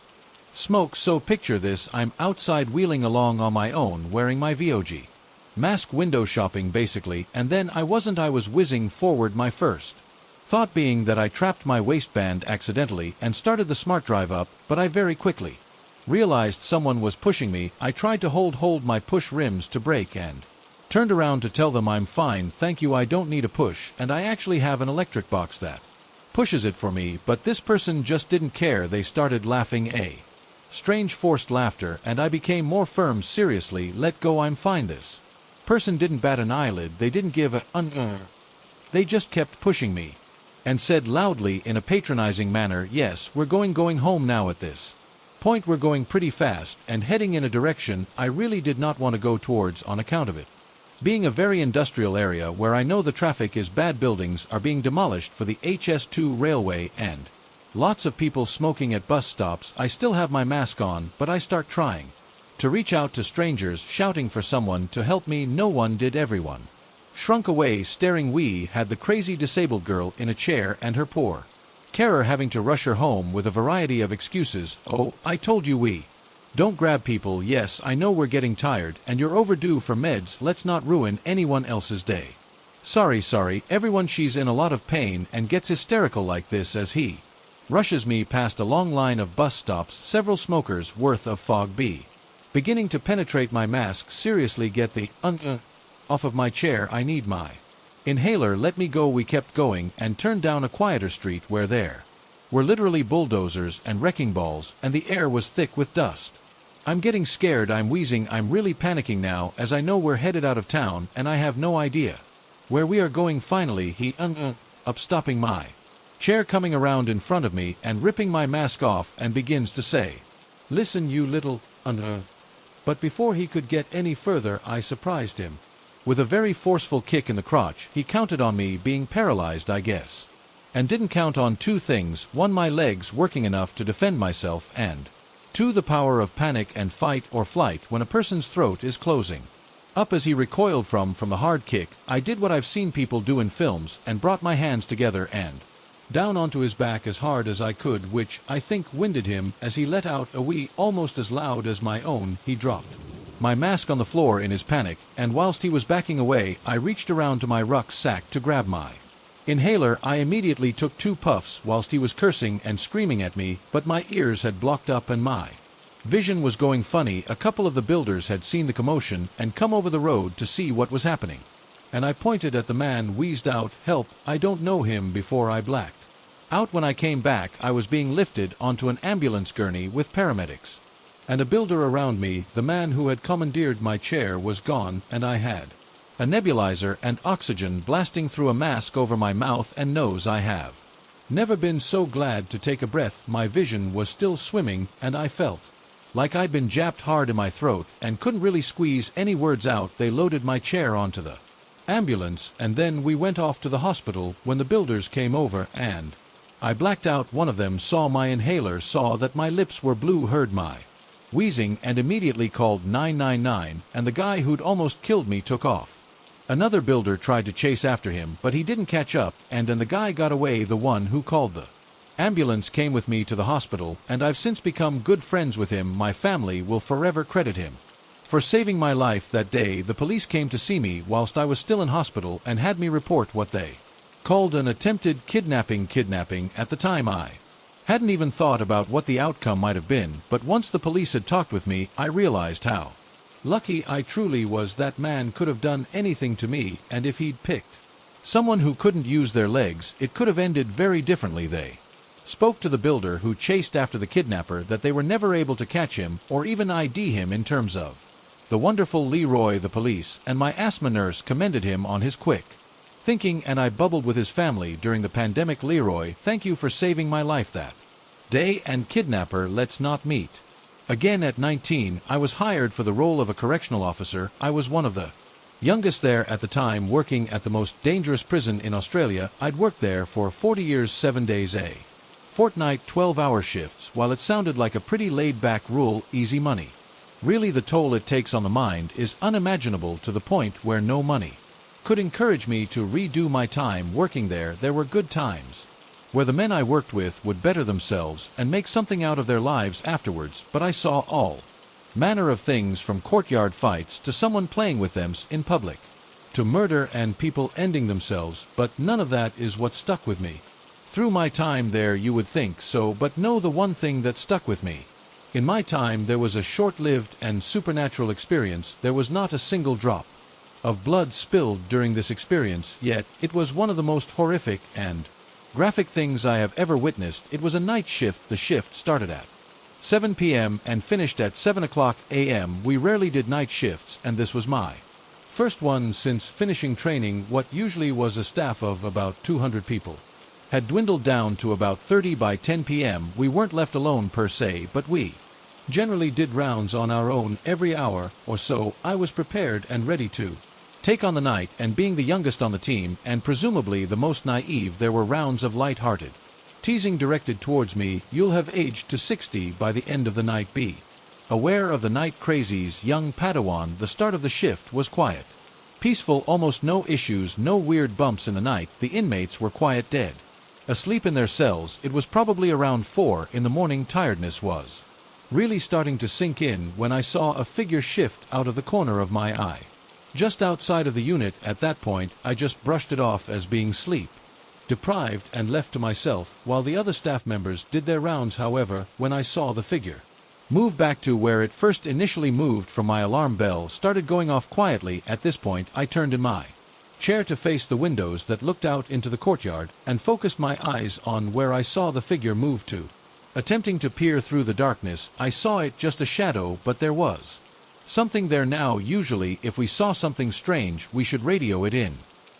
smoke. So picture this, I'm outside wheeling along on my own wearing my VOG mask, window shopping basically, and then I was whizzing forward, my first thought being that I trapped my waistband accidentally and started the smart drive up, but I very quickly realized someone was pushing me. I tried to hold my push rims to brake and turned around to tell them I'm fine, thank you, I don't need a push, and I actually have an electric box that pushes it for me. But this person just didn't care. They started laughing, a strange forced laughter, and I became more firm. Seriously, let go, I'm fine. This person didn't bat an eyelid. They didn't give a they just kept pushing me and said loudly in a patronizing manner, yes, we're going home now. At this point we're going pretty fast and heading in a direction I really did not want to go towards on account of it being a very industrial area where I know the traffic is bad. Buildings are being demolished for the HS2 railway and lots of people smoking at bus stops. I still have my mask on, but I start trying to reach out to strangers, shouting for someone to help me. No one did. Everyone shrunk away, staring. We had the crazy disabled girl in a chair and her poor carer having to rush her home with a variety of excuses. Oh, I told you we don't grab people. Yes, I know we're getting tired and you're overdue for meds. Let's not ruin anyone else's day. Sorry, everyone. She's in a lot of pain and gets hysterical like this as he rushes me past a long line of bus stops, several smokers worth of fog beginning to penetrate my mask. Seriously, get the off of my chair. I need my inhaler. Let me go. We kept going and turned down a quieter street where there were literally bulldozers and wrecking balls, and the air was thick with dust. I'm getting scared. I'm wheezing. I'm really panicking now as I know we're headed out of town and I have no idea where we are going. Finally he up, stopping my chair, coming around in front of me and ripping my mask off, and begins to say, listen, you little But before he could get any further, I surprised him with a very forceful kick in the crotch. He counted on me being paralyzed, I guess, and didn't count on two things: one, my legs working enough to defend myself, and two, the power of panic and fight or flight when a person's throat is closing up. As he recoiled from the hard kick, I did what I've seen people do in films and brought my hands together and down onto his back as hard as I could, which I think winded him as he let out a wee almost as loud as my own. He dropped my mask on the floor in his panic, and whilst he was backing away, I reached around to my rucksack to grab my inhaler. I immediately took 2 puffs whilst he was cursing and screaming at me, but my ears had blocked up and my vision was going funny. A couple of the builders had seen the commotion and come over the road to see what was happening, and I pointed at the man, wheezed out, help, I don't know him, before I blacked out. When I came back, I was being lifted onto an ambulance gurney with paramedics and a builder around me. The man who had commandeered my chair was gone, and I had a nebulizer and oxygen blasting through a mask over my mouth and nose. I have never been so glad to take a breath. My vision was still swimming, and I felt like I'd been jabbed hard in my throat and couldn't really squeeze any words out. They loaded my chair onto the ambulance, and then we went off to the hospital when the builders came over, and I blacked out. One of them saw my inhaler, saw that my lips were blue, heard my wheezing, and immediately called 999, and the guy who'd almost killed me took off. Another builder tried to chase after him, but he didn't catch up, and the guy got away. The one who called the ambulance came with me to the hospital, and I've since become good friends with him. My family will forever credit him for saving my life that day. The police came to see me whilst I was still in hospital and had me report what they called an attempted kidnapping. At the time I hadn't even thought about what the outcome might have been, but once the police had talked with me, I realized how lucky I truly was. That man could have done anything to me, and if he'd picked someone who couldn't use their legs, it could have ended very differently. They spoke to the builder who chased after the kidnapper that they were never able to catch him or even ID him. In terms of the wonderful Leroy, the police and my asthma nurse commended him on his quick thinking, and I bubbled with his family during the pandemic. Leroy, thank you for saving my life that day. And kidnapper, let's not meet again. At 19, I was hired for the role of a correctional officer. I was one of the youngest there at the time, working at the most dangerous prison in Australia. I'd worked there for 40 years, 7 days a fortnight, 12-hour shifts. While it sounded like a pretty laid-back rule, easy money, really the toll it takes on the mind is unimaginable, to the point where no money could encourage me to redo my time working there. There were good times, where the men I worked with would better themselves and make something out of their lives afterwards, but I saw all manner of things, from courtyard fights to someone playing with them in public, to murder and people ending themselves, but none of that is what stuck with me. Through my time there you would think so, but no, the one thing that stuck with me. In my time there was a short-lived and supernatural experience. There was not a single drop of blood spilled during this experience, yet it was one of the most horrific and graphic things I have ever witnessed. It was a night shift. The shift started at 7 p.m. and finished at 7 o'clock a.m. We rarely did night shifts, and this was my first one since finishing training. What usually was a staff of about 200 people had dwindled down to about 30 by 10 p.m. We weren't left alone per se, but we generally did rounds on our own every hour or so. I was prepared and ready to take on the night, and being the youngest on the team and presumably the most naive, there were rounds of light-hearted teasing directed towards me. You'll have aged to 60 by the end of the night. Be aware of the night crazies, young Padawan. The start of the shift was quiet, peaceful, almost no issues, no weird bumps in the night. The inmates were quiet, dead asleep in their cells. It was probably around 4 in the morning. Tiredness was really starting to sink in when I saw a figure shift out of the corner of my eye, just outside of the unit. At that point, I just brushed it off as being sleep deprived and left to myself while the other staff members did their rounds. However, when I saw the figure move back to where it first initially moved from, my alarm bell started going off quietly. At this point, I turned in my chair to face the windows that looked out into the courtyard and focused my eyes on where I saw the figure move to. Attempting to peer through the darkness, I saw it just a shadow, but there was something there now. Usually, if we saw something strange, we should radio it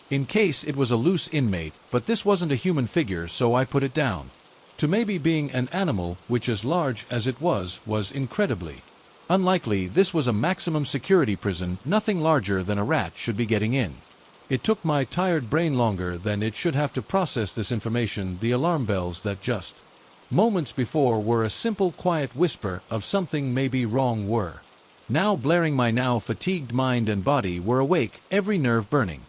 in case it was a loose inmate, but this wasn't a human figure, so I put it down to maybe being an animal, which, as large as it was incredibly unlikely. This was a maximum security prison. Nothing larger than a rat should be getting in. It took my tired brain longer than it should have to process this information. The alarm bells that just moments before were a simple quiet whisper of something may be wrong were now blaring. My now fatigued mind and body were awake, every nerve burning,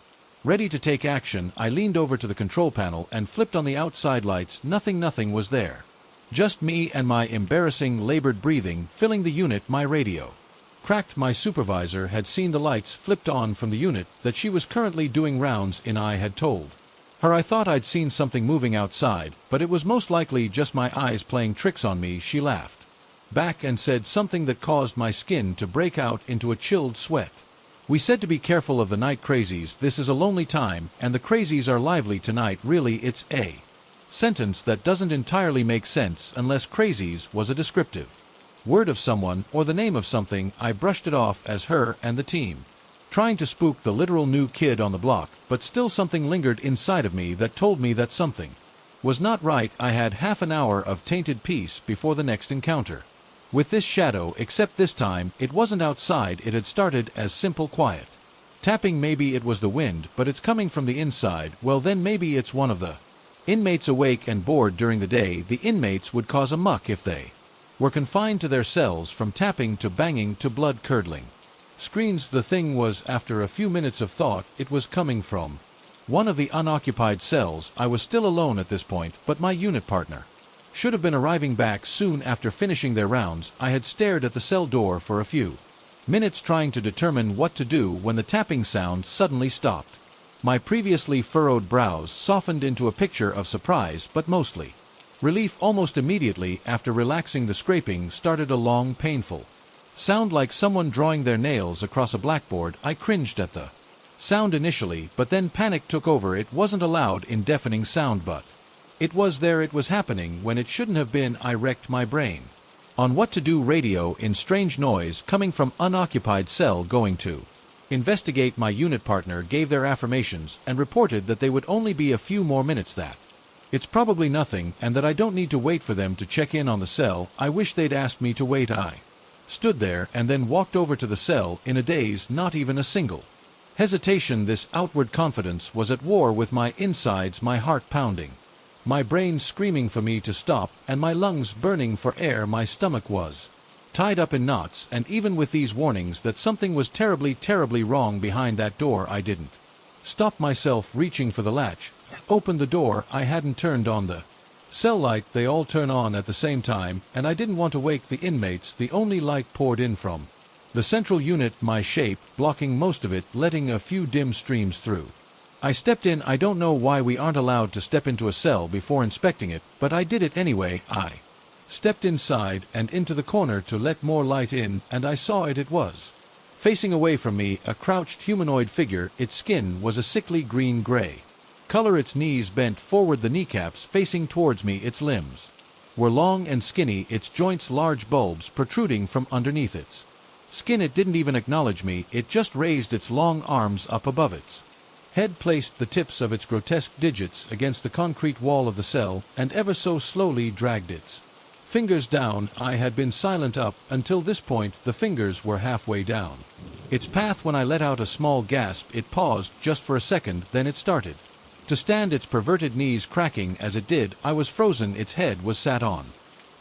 ready to take action. I leaned over to the control panel and flipped on the outside lights. Nothing was there. Just me and my embarrassing labored breathing filling the unit. My radio cracked. My supervisor had seen the lights flipped on from the unit that she was currently doing rounds in. I had told her I thought I'd seen something moving outside, but it was most likely just my eyes playing tricks on me. She laughed back and said something that caused my skin to break out into a chilled sweat. We said to be careful of the night crazies. This is a lonely time, and the crazies are lively tonight. Really, it's a sentence that doesn't entirely make sense unless crazies was a descriptive word of someone or the name of something. I brushed it off as her and the team trying to spook the literal new kid on the block, but still something lingered inside of me that told me that something was not right. I had half an hour of tainted peace before the next encounter with this shadow, except this time it wasn't outside. It had started as simple quiet tapping. Maybe it was the wind, but it's coming from the inside. Well, then maybe it's one of the inmates awake and bored during the day. The inmates would cause a muck if they were confined to their cells, from tapping to banging to blood-curdling screams. The thing was, after a few minutes of thought, it was coming from one of the unoccupied cells. I was still alone at this point, but my unit partner should have been arriving back soon after finishing their rounds. I had stared at the cell door for a few minutes trying to determine what to do when the tapping sound suddenly stopped. My previously furrowed brows softened into a picture of surprise, but mostly relief. Almost immediately after relaxing, the scraping started, a long, painful sound like someone drawing their nails across a blackboard. I cringed at the sound initially, but then panic took over. It wasn't a loud, deafening sound, but it was there. It was happening when it shouldn't have been. I wrecked my brain on what to do. Radio in, strange noise coming from unoccupied cell. Going to investigate. My unit partner gave their affirmations and reported that they would only be a few more minutes, that it's probably nothing, and that I don't need to wait for them to check in on the cell. I wish they'd asked me to wait. I stood there and then walked over to the cell in a daze, not even a single hesitation. This outward confidence was at war with my insides, my heart pounding, my brain screaming for me to stop, and my lungs burning for air. My stomach was tied up in knots, and even with these warnings that something was terribly, terribly wrong behind that door, I didn't Stopped myself reaching for the latch, opened the door. I hadn't turned on the cell light. They all turn on at the same time, and I didn't want to wake the inmates. The only light poured in from the central unit, my shape, blocking most of it, letting a few dim streams through. I stepped in. I don't know why we aren't allowed to step into a cell before inspecting it, but I did it anyway. I stepped inside and into the corner to let more light in, and I saw it. It was facing away from me, a crouched humanoid figure. Its skin was a sickly green-gray color, its knees bent forward, the kneecaps facing towards me. Its limbs were long and skinny, its joints large bulbs protruding from underneath its skin. It didn't even acknowledge me, it just raised its long arms up above its head, placed the tips of its grotesque digits against the concrete wall of the cell, and ever so slowly dragged its fingers down. I had been silent up until this point. The fingers were halfway down its path when I let out a small gasp. It paused just for a second, then it started to stand, its perverted knees cracking as it did. I was frozen. Its head was sat on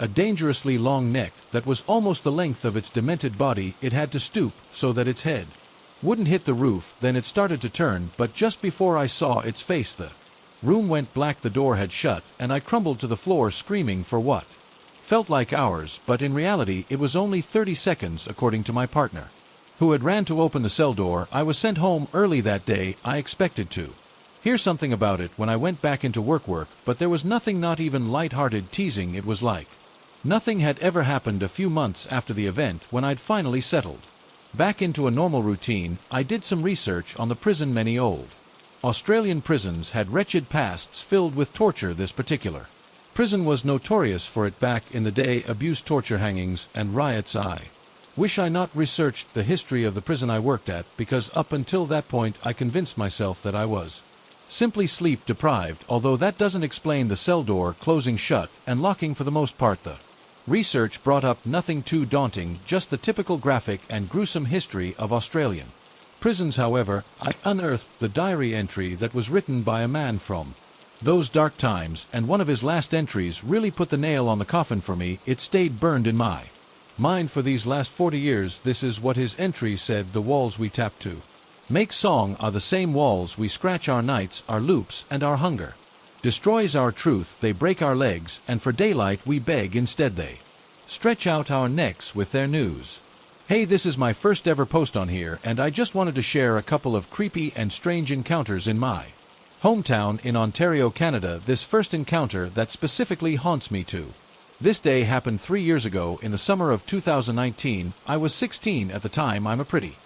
a dangerously long neck that was almost the length of its demented body. It had to stoop so that its head wouldn't hit the roof. Then it started to turn, but just before I saw its face the room went black. The door had shut, and I crumbled to the floor screaming for what felt like hours, but in reality it was only 30 seconds according to my partner, who had ran to open the cell door. I was sent home early that day. I expected to hear something about it when I went back into work, but there was nothing, not even light-hearted teasing. It was like nothing had ever happened. A few months after the event, when I'd finally settled back into a normal routine, I did some research on the prison. Many old Australian prisons had wretched pasts filled with torture. This particular prison was notorious for it back in the day: abuse, torture, hangings, and riots. I wish I not researched the history of the prison I worked at, because up until that point I convinced myself that I was simply sleep deprived, although that doesn't explain the cell door closing shut and locking. For the most part, the research brought up nothing too daunting, just the typical graphic and gruesome history of Australian prisons. However, I unearthed the diary entry that was written by a man from those dark times, and one of his last entries really put the nail on the coffin for me. It stayed burned in my mind for these last 40 years. This is what his entry said: the walls we tap to make song are the same walls we scratch. Our nights, our loops, and our hunger destroys our truth. They break our legs, and for daylight we beg. Instead they stretch out our necks with their news. Hey, this is my first ever post on here, and I just wanted to share a couple of creepy and strange encounters in my hometown in Ontario, Canada. This first encounter that specifically haunts me to this day happened 3 years ago in the summer of 2019. I was 16 at the time. I'm a pretty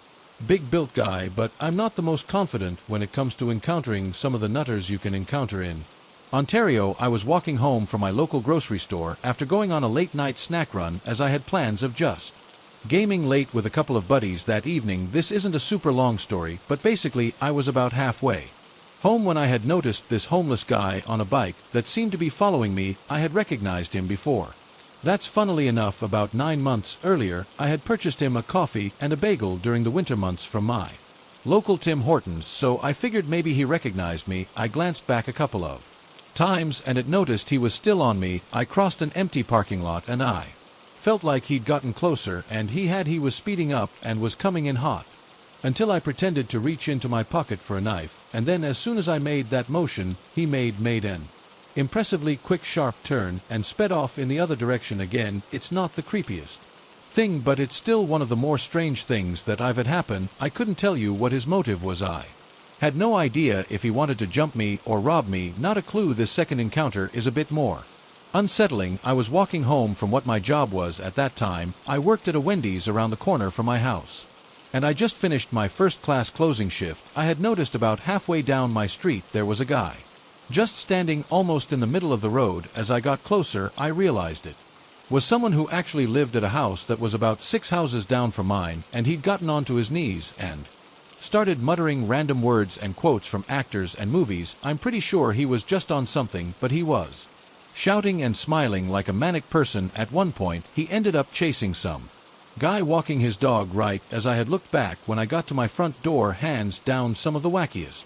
big-built guy, but I'm not the most confident when it comes to encountering some of the nutters you can encounter in Ontario. I was walking home from my local grocery store after going on a late-night snack run, as I had plans of just gaming late with a couple of buddies that evening. This isn't a super long story, but basically I was about halfway home when I had noticed this homeless guy on a bike that seemed to be following me. I had recognized him before. That's funnily enough, about 9 months earlier, I had purchased him a coffee and a bagel during the winter months from my local Tim Hortons, so I figured maybe he recognized me. I glanced back a couple of times and had noticed he was still on me. I crossed an empty parking lot and I felt like he'd gotten closer, and he was speeding up and was coming in hot, until I pretended to reach into my pocket for a knife, and then as soon as I made that motion, he made an impressively quick sharp turn and sped off in the other direction. Again, it's not the creepiest thing, but it's still one of the more strange things that I've had happen. I couldn't tell you what his motive was. I had no idea if he wanted to jump me or rob me. Not a clue. This second encounter is a bit more unsettling. I was walking home from what my job was at that time. I worked at a Wendy's around the corner from my house, and I just finished my first-class closing shift. I had noticed about halfway down my street there was a guy just standing almost in the middle of the road. As I got closer, I realized it was someone who actually lived at a house that was about 6 houses down from mine, and he'd gotten onto his knees and started muttering random words and quotes from actors and movies. I'm pretty sure he was just on something, but he was shouting and smiling like a manic person. At one point, he ended up chasing some guy walking his dog. Right as I had looked back when I got to my front door, hands down, some of the wackiest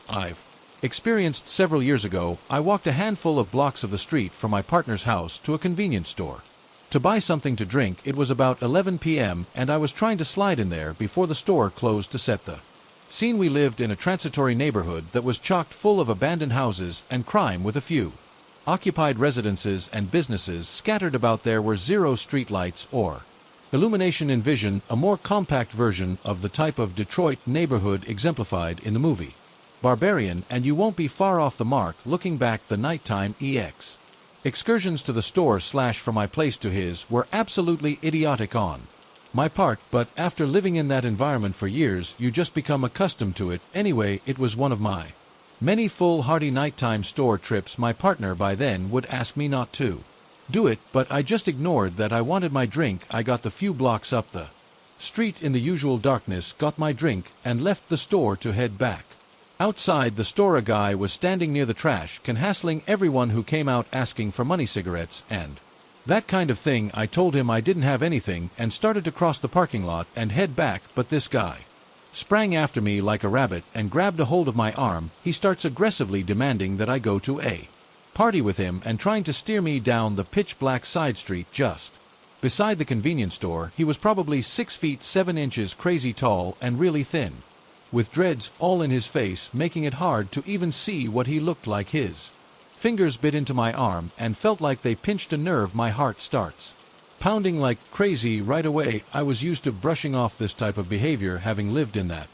I've experienced. Several years ago, I walked a handful of blocks of the street from my partner's house to a convenience store to buy something to drink. It was about 11 p.m., and I was trying to slide in there before the store closed to set the Scene: we lived in a transitory neighborhood that was chocked full of abandoned houses and crime, with a few occupied residences and businesses scattered about. There were zero streetlights or illumination. Envision a more compact version of the type of Detroit neighborhood exemplified in the movie Barbarian, and you won't be far off the mark. Looking back, the nighttime excursions to the store / from my place to his were absolutely idiotic on my part, but after living in that environment for years, you just become accustomed to it. Anyway, it was one of my many foolhardy nighttime store trips. My partner by then would ask me not to do it, but I just ignored that. I wanted my drink. I got the few blocks up the street in the usual darkness, got my drink, and left the store to head back. Outside the store, a guy was standing near the trash can, hassling everyone who came out, asking for money, cigarettes, and that kind of thing. I told him I didn't have anything and started to cross the parking lot and head back, but this guy sprang after me like a rabbit and grabbed a hold of my arm. He starts aggressively demanding that I go to a party with him and trying to steer me down the pitch-black side street just beside the convenience store. He was probably 6 feet 7 inches, crazy tall and really thin, with dreads all in his face, making it hard to even see what he looked like. His fingers bit into my arm and felt like they pinched a nerve. My heart starts pounding like crazy right away. I was used to brushing off this type of behavior, having lived in that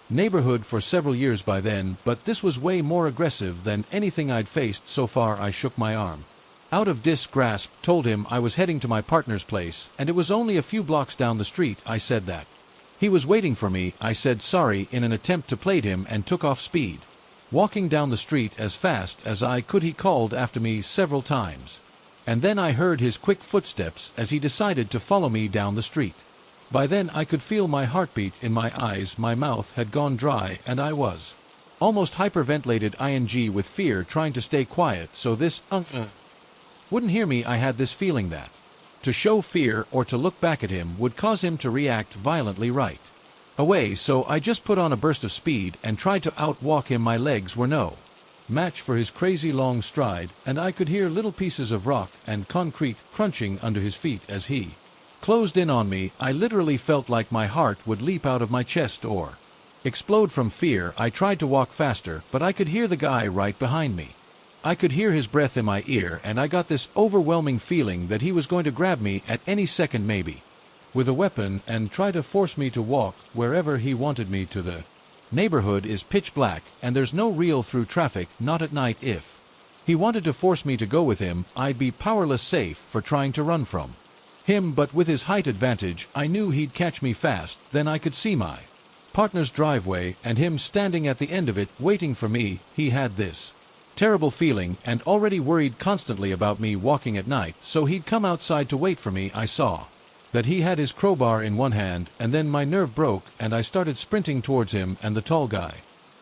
neighborhood for several years by then, but this was way more aggressive than anything I'd faced so far. I shook my arm out of Dis's grasp, told him I was heading to my partner's place and it was only a few blocks down the street. I said that he was waiting for me. I said sorry in an attempt to play him and took off speed, walking down the street as fast as I could. He called after me several times, and then I heard his quick footsteps as he decided to follow me down the street. By then I could feel my heartbeat in my eyes, my mouth had gone dry, and I was almost hyperventilated with fear, trying to stay quiet so this wouldn't hear me. I had this feeling that to show fear or to look back at him would cause him to react violently right away, so I just put on a burst of speed and tried to outwalk him. My legs were no match for his crazy long stride, and I could hear little pieces of rock and concrete crunching under his feet as he closed in on me. I literally felt like my heart would leap out of my chest or explode from fear. I tried to walk faster, but I could hear the guy right behind me. I could hear his breath in my ear, and I got this overwhelming feeling that he was going to grab me at any second, maybe with a weapon, and try to force me to walk wherever he wanted me to. The neighborhood is pitch black, and there's no real through traffic, not at night. If he wanted to force me to go with him, I'd be powerless safe for trying to run from him, but with his height advantage, I knew he'd catch me fast. Then I could see my partner's driveway and him standing at the end of it, waiting for me. He had this terrible feeling and already worried constantly about me walking at night, so he'd come outside to wait for me. I saw that he had his crowbar in one hand, and then my nerve broke and I started sprinting towards him, and the tall guy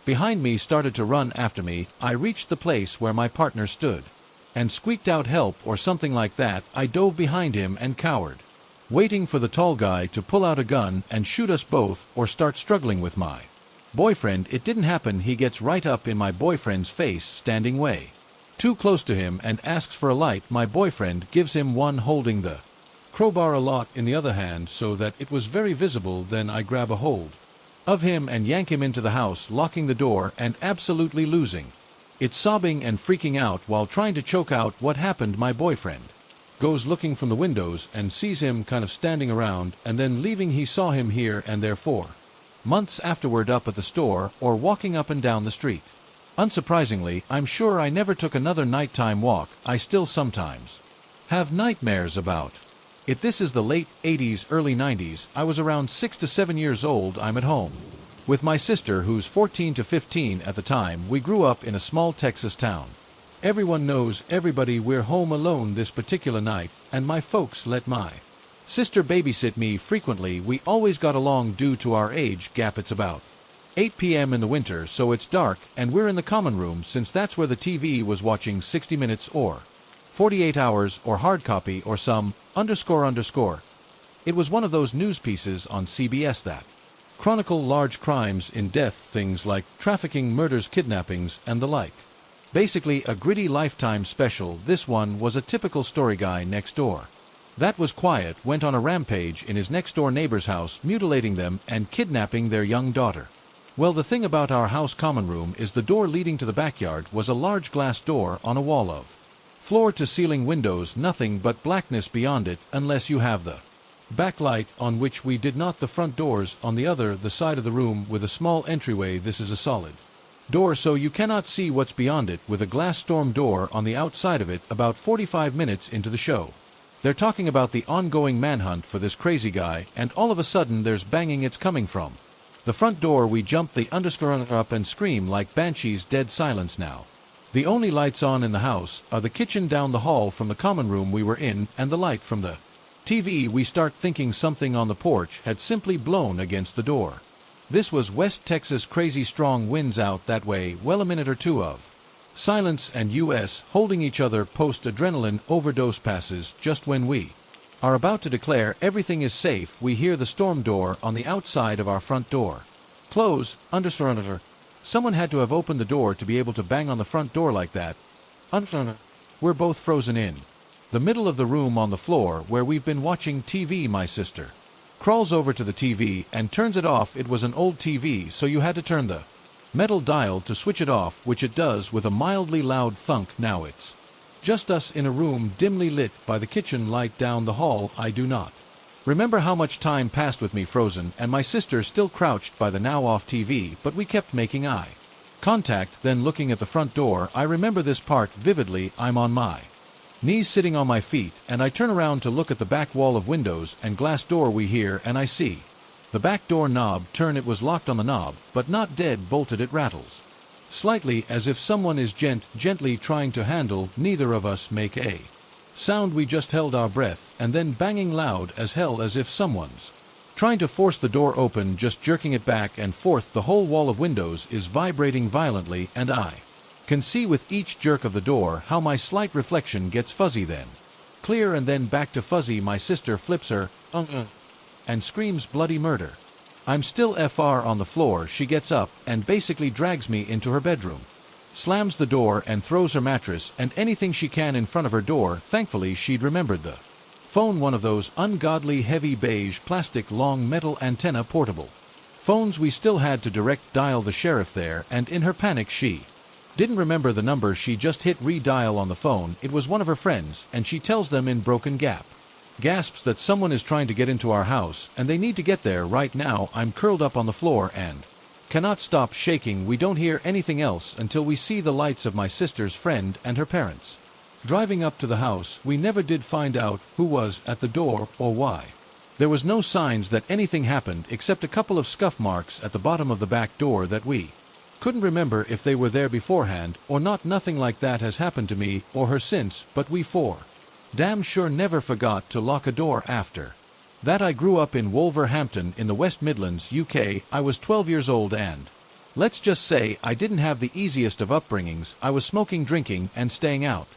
behind me started to run after me. I reached the place where my partner stood and squeaked out help or something like that. I dove behind him and cowered, waiting for the tall guy to pull out a gun and shoot us both or start struggling with my boyfriend. It didn't happen. He gets right up in my boyfriend's face, standing way too close to him, and asks for a light. My boyfriend gives him one, holding the crowbar a lot in the other hand so that it was very visible. Then I grab a hold of him and yank him into the house, locking the door and absolutely losing it, sobbing and freaking out while trying to choke out what happened. My boyfriend goes looking from the windows and sees him kind of standing around and then leaving. He saw him here and there for months afterward, up at the store or walking up and down the street. Unsurprisingly, I'm sure I never took another nighttime walk. I still sometimes have nightmares about it. This is the late 80s, early 90s. I was around 6 to 7 years old. I'm at home with my sister, who's 14 to 15 at the time. We grew up in a small Texas town. Everyone knows everybody. We're home alone this particular night, and my folks let my sister babysit me frequently. We always got along due to our age gap. It's about 8 p.m. in the winter, so it's dark, and we're in the common room since that's where the TV was watching 60 Minutes or 48 Hours or hard copy or some __. It was one of those news pieces on CBS that chronicle large crimes in death, things like trafficking, murders, kidnappings, and the like. Basically a gritty Lifetime special. This one was a typical story. Guy next door that was quiet went on a rampage in his next door neighbor's house, mutilating them and kidnapping their young daughter. Well, the thing about our house common room is the door leading to the backyard was a large glass door on a wall of floor-to-ceiling windows, nothing but blackness beyond it unless you have the backlight, on which we did not. The front doors on the side of the room with a small entryway. This is a solid door, so you cannot see what's beyond it, with a glass storm door on the outside of it. About 45 minutes into the show, they're talking about the ongoing manhunt for this crazy guy, and all of a sudden there's banging. It's coming from the front door. We jump the underscore up and scream like banshees. Dead silence now. The only lights on in the house are the kitchen down the hall from the common room we were in, and the light from the TV. We start thinking something on the porch had simply blown against the door. This was West Texas. Crazy strong winds out that way. Well, a minute or two of silence and us holding each other. Post-adrenaline overdose passes. Just when we are about to declare everything is safe, we hear the storm door on the outside of our front door close. Underscore. Someone had to have opened the door to be able to bang on the front door like that. We're both frozen in the middle of the room on the floor where we've been watching TV. My sister crawls over to the TV and turns it off. It was an old TV, so you had to turn the metal dial to switch it off, which it does with a mildly loud thunk. Now it's just us in a room dimly lit by the kitchen light down the hall. I do not remember how much time passed with me frozen and my sister still crouched by the now off TV, but we kept making eye contact, then looking at the front door. I remember this part vividly. I'm on my knees sitting on my feet, and I turn around to look at the back wall of windows and glass door we hear, and I see the back door knob turn. It was locked on the knob, but not dead bolted. It rattles slightly as if someone is gently trying to handle. Neither of us make a sound. We just held our breath, and then banging loud as hell as if someone's trying to force the door open, just jerking it back and forth. The whole wall of windows is vibrating violently, and I can see with each jerk of the door how my slight reflection gets fuzzy, then clear, and then back to fuzzy. My sister flips her and screams bloody murder. I'm still FR on the floor. She gets up and basically drags me into her bedroom, slams the door and throws her mattress and anything she can in front of her door. Thankfully she'd remembered the phone, one of those ungodly heavy beige plastic long metal antenna portable phones. We still had to direct dial the sheriff there, and in her panic she didn't remember the number. She just hit redial on the phone. It was one of her friends, and she tells them in broken gasps that someone is trying to get into our house and they need to get there right now. I'm curled up on the floor and cannot stop shaking. We don't hear anything else until we see the lights of my sister's friend and her parents driving up to the house. We never did find out who was at the door or why. There was no signs that anything happened except a couple of scuff marks at the bottom of the back door that we couldn't remember if they were there beforehand or not. Nothing like that has happened to me or her since, but we for damn sure never forgot to lock a door after that. I grew up in Wolverhampton in the West Midlands, UK. I was 12 years old, and let's just say I didn't have the easiest of upbringings. I was smoking, drinking, and staying out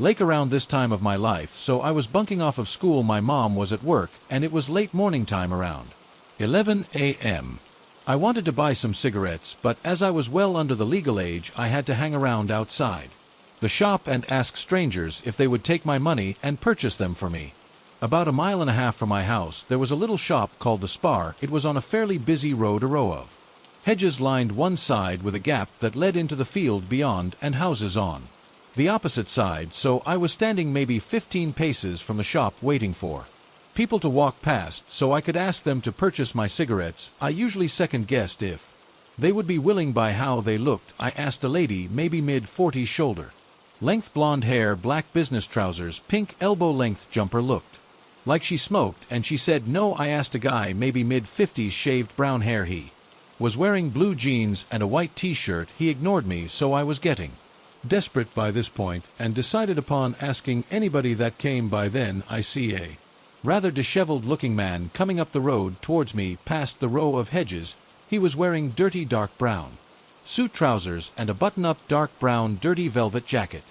late around this time of my life, so I was bunking off of school. My mom was at work, and it was late morning time, around 11 a.m. I wanted to buy some cigarettes, but as I was well under the legal age, I had to hang around outside the shop and ask strangers if they would take my money and purchase them for me. About a mile and a half from my house, there was a little shop called the Spar. It was on a fairly busy road. A row of hedges lined one side with a gap that led into the field beyond, and houses on the opposite side, so I was standing maybe 15 paces from the shop waiting for people to walk past so I could ask them to purchase my cigarettes. I usually second-guessed if they would be willing by how they looked. I asked a lady, maybe mid-40s, shoulder-length blonde hair, black business trousers, pink elbow-length jumper, looked like she smoked, and she said no. I asked a guy, maybe mid-50s, shaved brown hair. He was wearing blue jeans and a white t-shirt. He ignored me, so I was getting desperate by this point and decided upon asking anybody that came by. Then I see a rather disheveled-looking man coming up the road towards me past the row of hedges. He was wearing dirty dark brown suit trousers and a button-up dark brown dirty velvet jacket.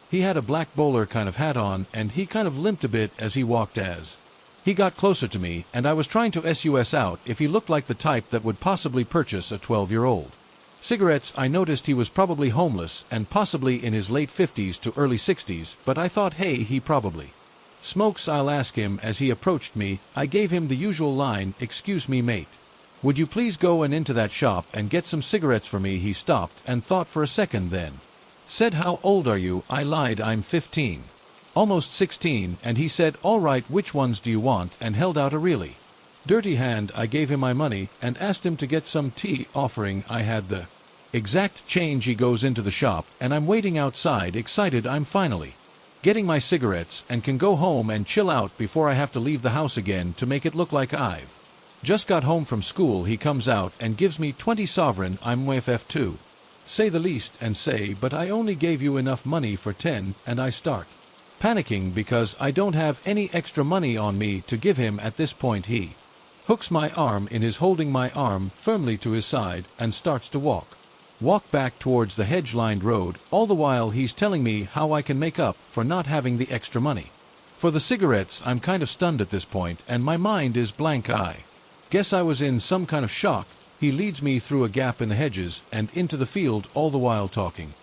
He had a black bowler kind of hat on, and he kind of limped a bit as he walked. As he got closer to me, and I was trying to suss out if he looked like the type that would possibly purchase a 12-year-old cigarettes, I noticed he was probably homeless and possibly in his late 50s to early 60s, but I thought, hey, he probably smokes. I'll ask him. As he approached me, I gave him the usual line, "Excuse me, mate. Would you please go and into that shop and get some cigarettes for me? He stopped and thought for a second, then said, how old are you? I lied, I'm 15. Almost 16, and he said, all right, which ones do you want, and held out a really dirty hand. I gave him my money and asked him to get some tea, offering I had the exact change. He goes into the shop, and I'm waiting outside, excited. I'm finally getting my cigarettes and can go home and chill out before I have to leave the house again to make it look like I've just got home from school. He comes out and gives me 20 sovereign. I'm WFF to say the least, and say, but I only gave you enough money for 10, and I start panicking because I don't have any extra money on me to give him. At this point he hooks my arm in his, holding my arm firmly to his side, and starts to walk back towards the hedge-lined road. All the while he's telling me how I can make up for not having the extra money for the cigarettes. I'm kind of stunned at this point, and my mind is blank. I guess I was in some kind of shock. He leads me through a gap in the hedges and into the field, all the while talking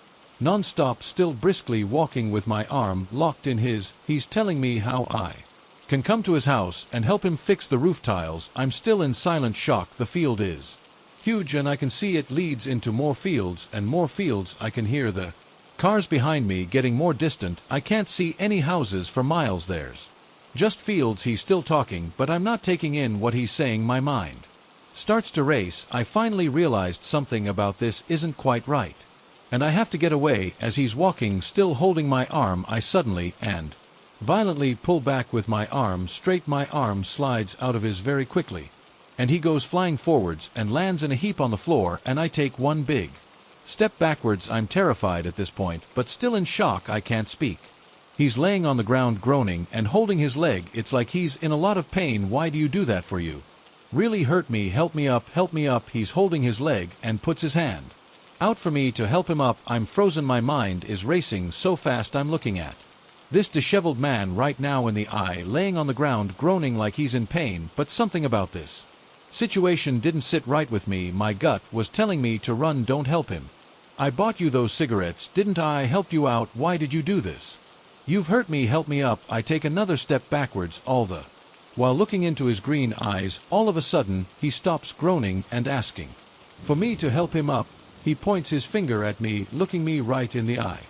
non-stop, still briskly walking with my arm locked in his. He's telling me how I can come to his house and help him fix the roof tiles. I'm still in silent shock. The field is huge, and I can see it leads into more fields and more fields. I can hear the cars behind me getting more distant. I can't see any houses for miles. There's just fields. He's still talking, but I'm not taking in what he's saying. My mind starts to race. I finally realized something about this isn't quite right, and I have to get away. As he's walking, still holding my arm, I suddenly and violently pull back with my arm straight. My arm slides out of his very quickly, and he goes flying forwards and lands in a heap on the floor, and I take one big step backwards. I'm terrified at this point, but still in shock. I can't speak. He's laying on the ground groaning and holding his leg. It's like he's in a lot of pain. Why do you do that? For you really hurt me. Help me up, help me up. He's holding his leg and puts his hand out for me to help him up. I'm frozen. My mind is racing so fast. I'm looking at this disheveled man right now in the eye, laying on the ground groaning like he's in pain, but something about this situation didn't sit right with me. My gut was telling me to run. Don't help him. I bought you those cigarettes, didn't I? Helped you out. Why did you do this? You've hurt me. Help me up. I take another step backwards, all the while looking into his green eyes. All of a sudden, he stops groaning and asking for me to help him up. He points his finger at me, looking me right in the eye,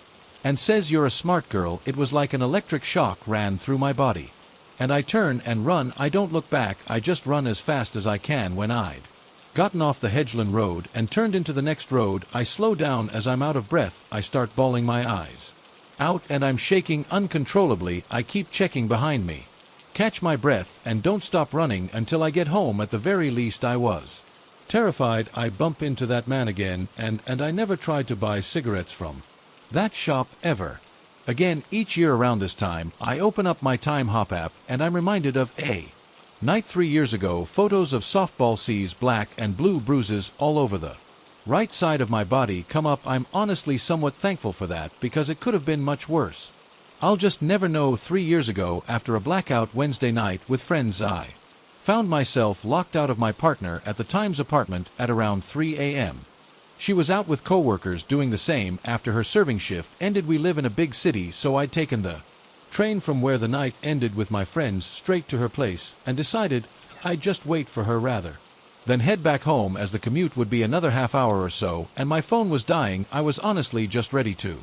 and says, you're a smart girl. It was like an electric shock ran through my body, and I turn and run. I don't look back. I just run as fast as I can. When I'd gotten off the Hedgeland Road and turned into the next road, I slow down. As I'm out of breath, I start bawling my eyes out, and I'm shaking uncontrollably. I keep checking behind me, catch my breath, and don't stop running until I get home. At the very least, I was terrified. I bump into that man again, and I never tried to buy cigarettes from that shop ever again. Each year around this time, I open up my Time Hop app, and I'm reminded of a night 3 years ago. Photos of softball C's, black and blue bruises all over the right side of my body come up. I'm honestly somewhat thankful for that, because it could have been much worse. I'll just never know. 3 years ago, after a blackout Wednesday night with friends, I found myself locked out of my partner at the Times apartment at around 3 a.m. She was out with coworkers doing the same after her serving shift ended. We live in a big city, so I'd taken the train from where the night ended with my friends straight to her place, and decided I'd just wait for her rather than head back home, as the commute would be another half hour or so, and my phone was dying. I was honestly just ready to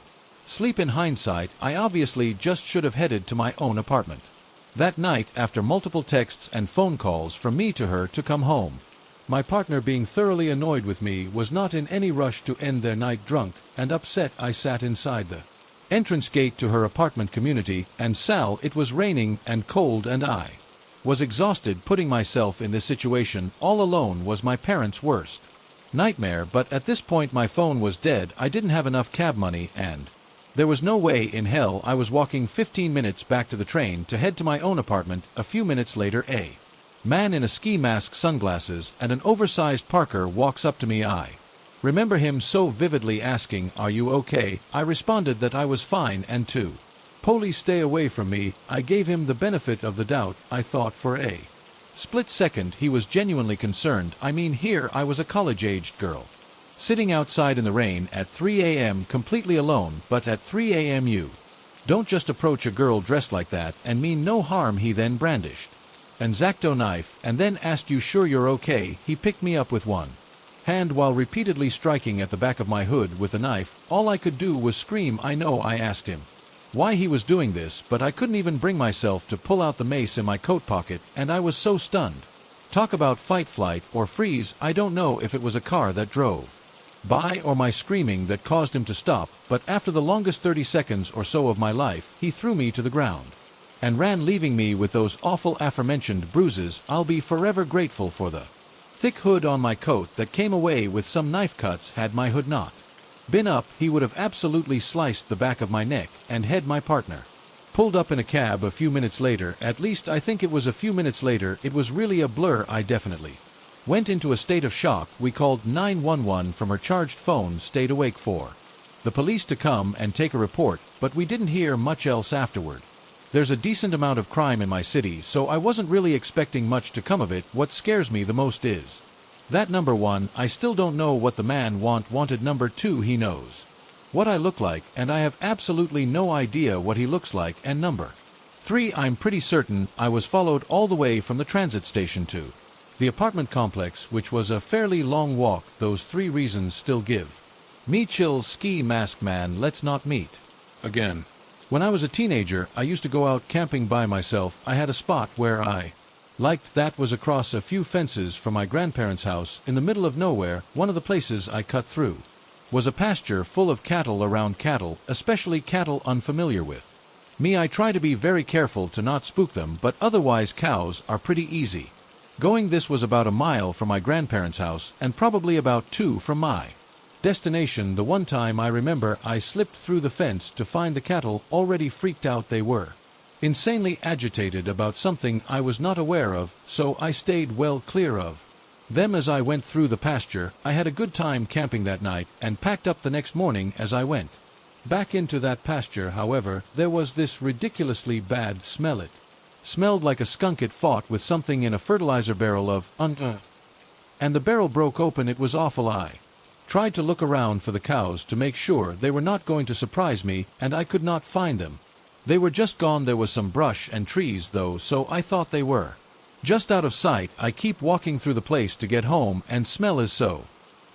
sleep. In hindsight, I obviously just should have headed to my own apartment that night, after multiple texts and phone calls from me to her to come home. My partner, being thoroughly annoyed with me, was not in any rush to end their night drunk and upset. I sat inside the entrance gate to her apartment community, and Sal, it was raining and cold, and I was exhausted. Putting myself in this situation all alone was my parents' worst nightmare. But at this point my phone was dead. I didn't have enough cab money, and there was no way in hell I was walking 15 minutes back to the train to head to my own apartment. A few minutes later, a man in a ski mask, sunglasses, and an oversized parka walks up to me. I remember him so vividly, asking, "Are you okay?" I responded that I was fine, and to "Police, stay away from me." I gave him the benefit of the doubt. I thought for a split second he was genuinely concerned. I mean, here I was, a college-aged girl, sitting outside in the rain at 3 a.m. completely alone. But at 3 a.m. you don't just approach a girl dressed like that and mean no harm. He then brandished an X-Acto knife, and then asked you sure you're okay. He picked me up with one hand while repeatedly striking at the back of my hood with the knife. All I could do was scream. I know I asked him why he was doing this, but I couldn't even bring myself to pull out the mace in my coat pocket, and I was so stunned. Talk about fight, flight, or freeze. I don't know if it was a car that drove by or my screaming that caused him to stop, but after the longest 30 seconds or so of my life, he threw me to the ground and ran, leaving me with those awful aforementioned bruises. I'll be forever grateful for the thick hood on my coat that came away with some knife cuts. Had my hood not been up, he would have absolutely sliced the back of my neck and head. My partner pulled up in a cab a few minutes later. At least I think it was a few minutes later. It was really a blur. I definitely went into a state of shock. We called 911 from her charged phone, stayed awake for the police to come and take a report, but we didn't hear much else afterward. There's a decent amount of crime in my city, so I wasn't really expecting much to come of it. What scares me the most is that number one, I still don't know what the man wanted. Number two, he knows what I look like, and I have absolutely no idea what he looks like. And number three, I'm pretty certain I was followed all the way from the transit station to the apartment complex, which was a fairly long walk. Those three reasons still give me chills. Ski mask man, let's not meet again. When I was a teenager, I used to go out camping by myself. I had a spot where I liked. That was across a few fences from my grandparents' house in the middle of nowhere. One of the places I cut through was a pasture full of cattle. Around cattle, especially cattle unfamiliar with me, I try to be very careful to not spook them, but otherwise cows are pretty easy going. This was about a mile from my grandparents' house and probably about 2 from my destination. The one time I remember, I slipped through the fence to find the cattle already freaked out. They were insanely agitated about something I was not aware of, so I stayed well clear of them as I went through the pasture. I had a good time camping that night and packed up the next morning. As I went back into that pasture, however, there was this ridiculously bad smell. It smelled like a skunk. It fought with something in a fertilizer barrel of and the barrel broke open. It was awful. I tried to look around for the cows to make sure they were not going to surprise me, and I could not find them. They were just gone. There was some brush and trees though, so I thought they were just out of sight. I keep walking through the place to get home, and smell is so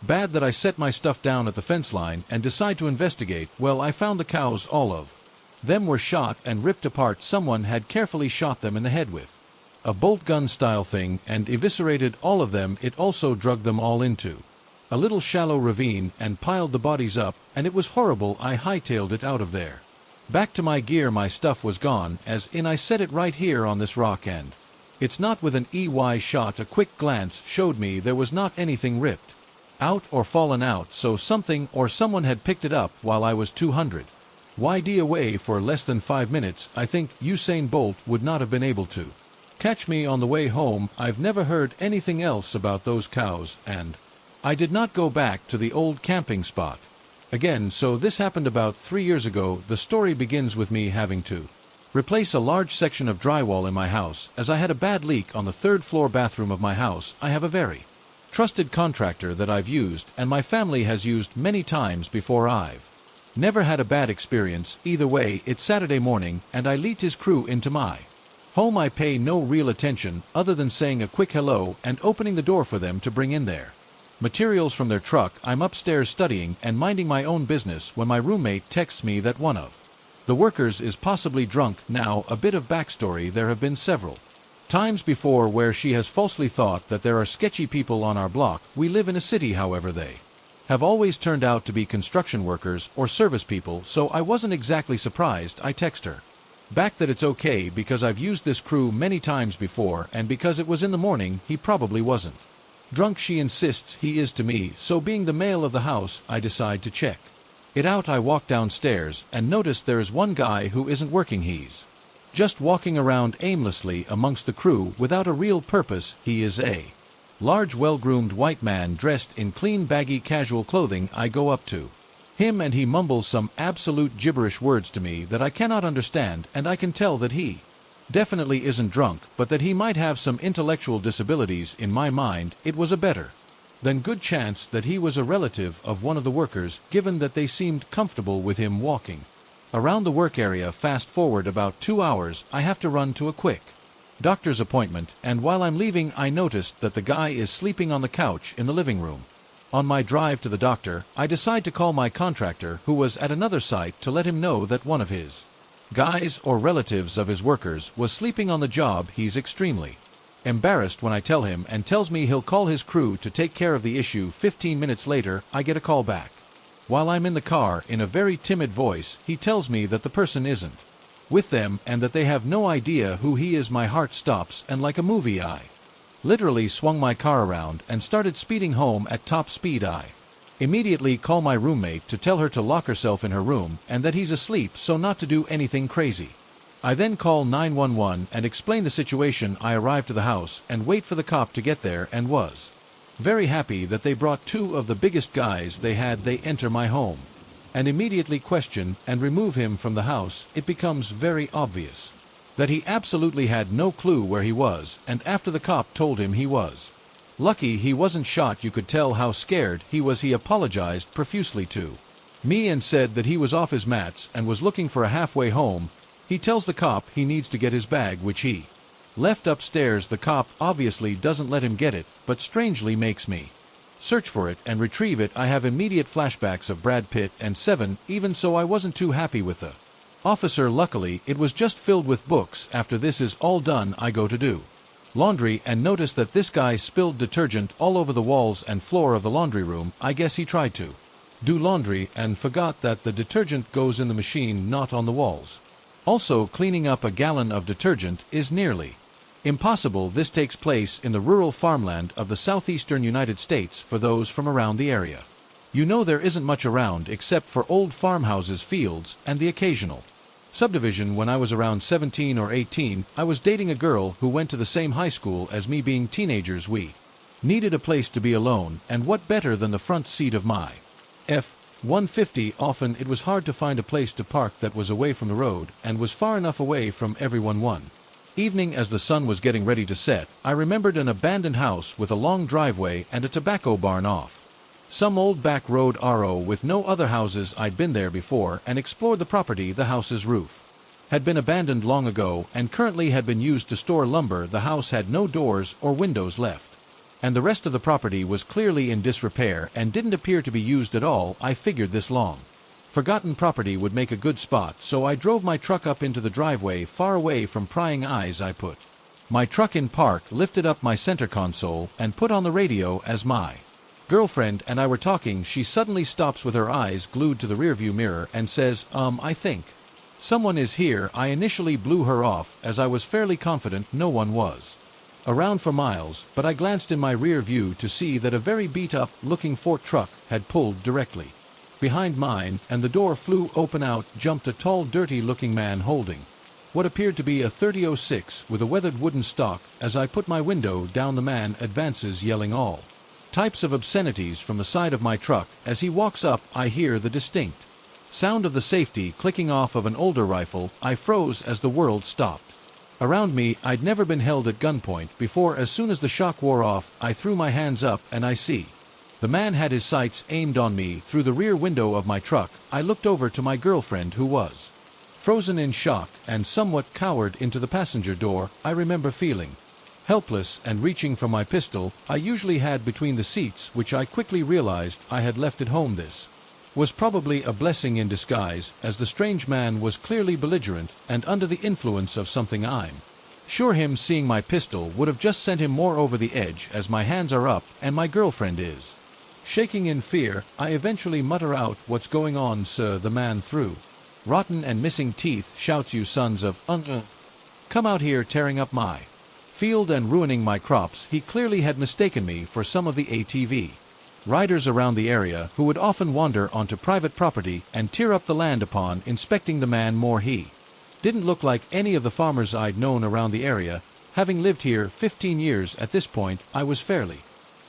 bad that I set my stuff down at the fence line and decide to investigate. Well, I found the cows. All of them were shot and ripped apart. Someone had carefully shot them in the head with a bolt gun style thing and eviscerated all of them. It also dragged them all into a little shallow ravine and piled the bodies up, and it was horrible. I hightailed it out of there back to my gear. My stuff was gone, as in I set it right here on this rock, and it's not with an EY shot. A quick glance showed me there was not anything ripped out or fallen out, so something or someone had picked it up while I was 200 YD away for less than 5 minutes. I think Usain Bolt would not have been able to catch me on the way home. I've never heard anything else about those cows, and I did not go back to the old camping spot again. So this happened about 3 years ago. The story begins with me having to replace a large section of drywall in my house, as I had a bad leak on the 3rd floor bathroom of my house. I have a very trusted contractor that I've used and my family has used many times before. I've never had a bad experience either way. It's Saturday morning and I lead his crew into my home. I pay no real attention other than saying a quick hello and opening the door for them to bring in their materials from their truck. I'm upstairs studying and minding my own business when my roommate texts me that one of the workers is possibly drunk. Now, a bit of backstory: there have been several times before where she has falsely thought that there are sketchy people on our block. We live in a city, however, they have always turned out to be construction workers or service people, so I wasn't exactly surprised. I text her back that it's okay because I've used this crew many times before, and because it was in the morning, he probably wasn't drunk. She insists he is to me, so being the male of the house, I decide to check it out. I walk downstairs and notice there is one guy who isn't working. He's just walking around aimlessly amongst the crew without a real purpose. He is a large, well-groomed white man dressed in clean, baggy, casual clothing. I go up to him and he mumbles some absolute gibberish words to me that I cannot understand, and I can tell that he definitely isn't drunk, but that he might have some intellectual disabilities. In my mind, it was a better than good chance that he was a relative of one of the workers, given that they seemed comfortable with him walking around the work area. Fast forward about 2 hours, I have to run to a quick doctor's appointment, and while I'm leaving I noticed that the guy is sleeping on the couch in the living room. On my drive to the doctor, I decide to call my contractor who was at another site to let him know that one of his guys or relatives of his workers was sleeping on the job. He's extremely embarrassed when I tell him and tells me he'll call his crew to take care of the issue. 15 minutes later, I get a call back. While I'm in the car, in a very timid voice, he tells me that the person isn't with them and that they have no idea who he is. My heart stops, and like a movie I literally swung my car around and started speeding home at top speed. I immediately call my roommate to tell her to lock herself in her room and that he's asleep, so not to do anything crazy. I then call 911 and explain the situation. I arrive to the house and wait for the cop to get there, and was very happy that they brought two of the biggest guys they had. They enter my home and immediately question and remove him from the house. It becomes very obvious that he absolutely had no clue where he was, and after the cop told him he was lucky he wasn't shot, you could tell how scared he was. He apologized profusely to me and said that he was off his mats and was looking for a halfway home. He tells the cop he needs to get his bag, which he left upstairs. The cop obviously doesn't let him get it, but strangely makes me search for it and retrieve it. I have immediate flashbacks of Brad Pitt and Seven, even so I wasn't too happy with the officer. Luckily, it was just filled with books. After this is all done, I go to do laundry and notice that this guy spilled detergent all over the walls and floor of the laundry room. I guess he tried to do laundry and forgot that the detergent goes in the machine, not on the walls. Also, cleaning up a gallon of detergent is nearly impossible. This takes place in the rural farmland of the southeastern United States. For those from around the area, you know there isn't much around except for old farmhouses, fields, and the occasional subdivision. When I was around 17 or 18, I was dating a girl who went to the same high school as me. Being teenagers, we needed a place to be alone, and what better than the front seat of my F-150. Often it was hard to find a place to park that was away from the road and was far enough away from everyone. One evening, as the sun was getting ready to set, I remembered an abandoned house with a long driveway and a tobacco barn off some old back road. With no other houses. I'd been there before and explored the property. The house's roof had been abandoned long ago and currently had been used to store lumber. The house had no doors or windows left, and the rest of the property was clearly in disrepair and didn't appear to be used at all. I figured this long forgotten property would make a good spot, so I drove my truck up into the driveway, far away from prying eyes. I put my truck in park, lifted up my center console, and put on the radio. As my girlfriend and I were talking, she suddenly stops with her eyes glued to the rearview mirror and says, I think someone is here." I initially blew her off, as I was fairly confident no one was around for miles, but I glanced in my rear view to see that a very beat-up looking Ford truck had pulled directly behind mine, and the door flew open. Out jumped a tall, dirty-looking man holding what appeared to be a .30-06 with a weathered wooden stock. As I put my window down, the man advances, yelling all types of obscenities from the side of my truck. As he walks up, I hear the distinct sound of the safety clicking off of an older rifle. I froze as the world stopped around me. I'd never been held at gunpoint before. As soon as the shock wore off, I threw my hands up and I see the man had his sights aimed on me through the rear window of my truck. I looked over to my girlfriend, who was frozen in shock and somewhat cowered into the passenger door. I remember feeling helpless and reaching for my pistol I usually had between the seats, which I quickly realized I had left at home. This was probably a blessing in disguise, as the strange man was clearly belligerent and under the influence of something. I'm sure him seeing my pistol would have just sent him more over the edge. As my hands are up and my girlfriend is shaking in fear, I eventually mutter out, "What's going on, sir?" The man, through rotten and missing teeth, shouts, "You sons of come out here, tearing up my field and ruining my crops." He clearly had mistaken me for some of the ATV riders around the area who would often wander onto private property and tear up the land. Upon inspecting the man more, he didn't look like any of the farmers I'd known around the area. Having lived here 15 years at this point, I was fairly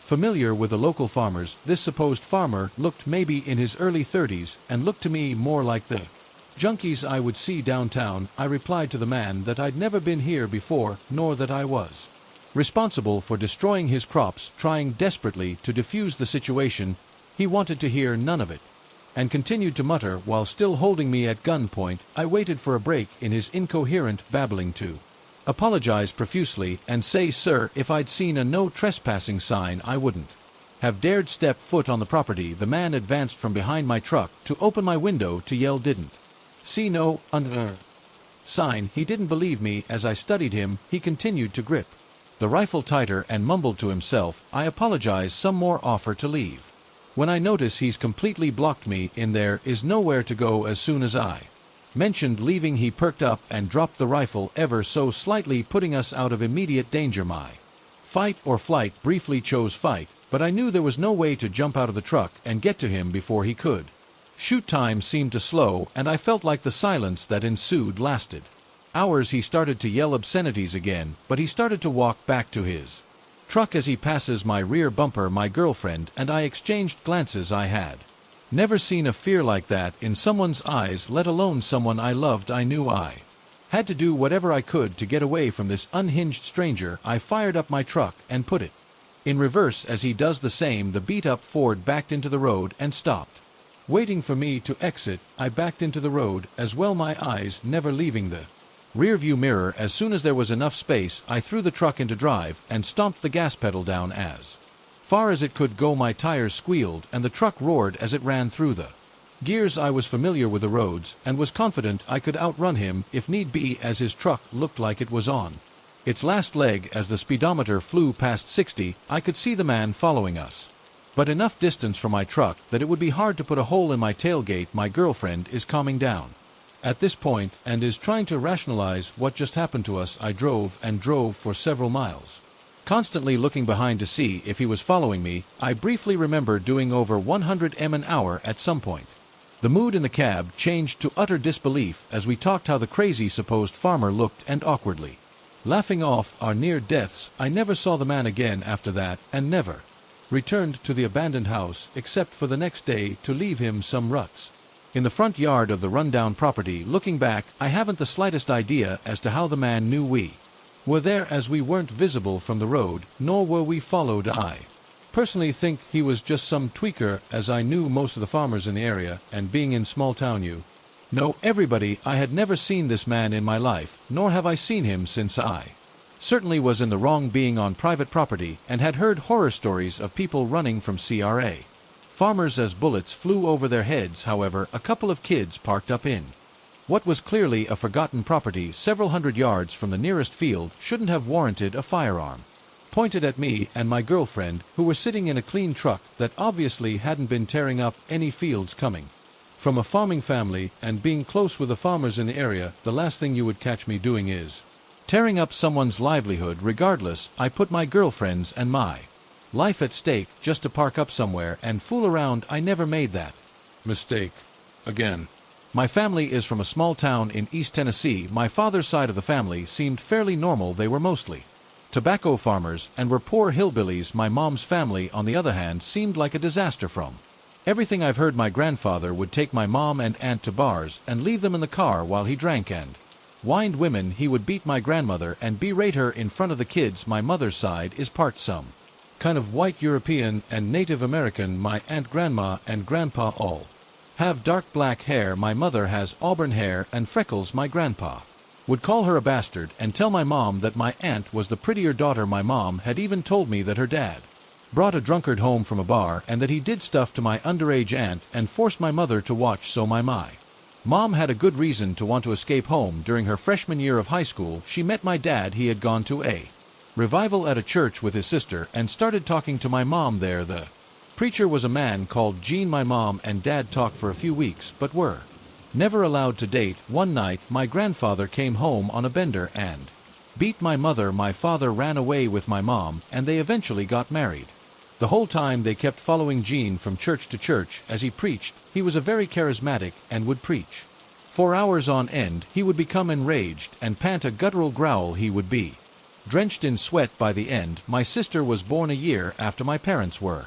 familiar with the local farmers. This supposed farmer looked maybe in his early 30s and looked to me more like the junkies I would see downtown. I replied to the man that I'd never been here before, nor that I was responsible for destroying his crops. Trying desperately to defuse the situation, he wanted to hear none of it and continued to mutter while still holding me at gunpoint. I waited for a break in his incoherent babbling to apologize profusely, and say, "Sir, if I'd seen a no trespassing sign I wouldn't have dared step foot on the property." The man advanced from behind my truck to open my window to yell, "Didn't see no sign." He didn't believe me. As I studied him, he continued to grip the rifle tighter and mumbled to himself, "I apologize, some more, offer to leave." When I notice he's completely blocked me in, there is nowhere to go. As soon as I mentioned leaving, he perked up and dropped the rifle ever so slightly, putting us out of immediate danger. My fight or flight, briefly chose fight, but I knew there was no way to jump out of the truck and get to him before he could shoot. Time seemed to slow, and I felt like the silence that ensued lasted hours. He started to yell obscenities again, but he started to walk back to his truck. As he passes my rear bumper, my girlfriend and I exchanged glances. I had never seen a fear like that in someone's eyes, let alone someone I loved. I knew I had to do whatever I could to get away from this unhinged stranger. I fired up my truck and put it in reverse. As he does the same, the beat-up Ford backed into the road and stopped waiting for me to exit. I backed into the road as well, my eyes never leaving the rear-view mirror. As soon as there was enough space, I threw the truck into drive and stomped the gas pedal down as far as it could go. My tires squealed and the truck roared as it ran through the gears. I was familiar with the roads and was confident I could outrun him if need be, as his truck looked like it was on its last leg. As the speedometer flew past 60, I could see the man following us, but enough distance from my truck that it would be hard to put a hole in my tailgate. My girlfriend is calming down at this point and is trying to rationalize what just happened to us. I drove and drove for several miles, constantly looking behind to see if he was following me. I briefly remember doing over 100 mph an hour at some point. The mood in the cab changed to utter disbelief as we talked how the crazy supposed farmer looked and awkwardly laughing off our near deaths. I never saw the man again after that and never returned to the abandoned house except for the next day to leave him some ruts in the front yard of the rundown property. Looking back, I haven't the slightest idea as to how the man knew we were there, as we weren't visible from the road, nor were we followed. I personally think he was just some tweaker, as I knew most of the farmers in the area, and being in small town you know everybody. I had never seen this man in my life, nor have I seen him since. I certainly was in the wrong being on private property and had heard horror stories of people running from CRA farmers as bullets flew over their heads. However, a couple of kids parked up in what was clearly a forgotten property several hundred yards from the nearest field shouldn't have warranted a firearm pointed at me and my girlfriend, who were sitting in a clean truck that obviously hadn't been tearing up any fields. Coming from a farming family and being close with the farmers in the area, the last thing you would catch me doing is tearing up someone's livelihood. Regardless, I put my girlfriend's and my life at stake just to park up somewhere and fool around. I never made that mistake again. My family is from a small town in East Tennessee. My father's side of the family seemed fairly normal. They were mostly tobacco farmers and were poor hillbillies. My mom's family, on the other hand, seemed like a disaster. From everything I've heard, my grandfather would take my mom and aunt to bars and leave them in the car while he drank and wined women. He would beat my grandmother and berate her in front of the kids. My mother's side is part some kind of white European and Native American. My aunt, grandma, and grandpa all have dark black hair. My mother has auburn hair and freckles. My grandpa would call her a bastard and tell my mom that my aunt was the prettier daughter. My mom had even told me that her dad brought a drunkard home from a bar and that he did stuff to my underage aunt and forced my mother to watch. So my mom had a good reason to want to escape home. During her freshman year of high school, she met my dad. He had gone to a revival at a church with his sister and started talking to my mom there. The preacher was a man called Gene. My mom and dad talked for a few weeks but were never allowed to date. One night, my grandfather came home on a bender and beat my mother. My father ran away with my mom and they eventually got married. The whole time they kept following Gene from church to church as he preached. He was a very charismatic and would preach for hours on end. He would become enraged and pant a guttural growl. He would be drenched in sweat by the end. My sister was born a year after my parents were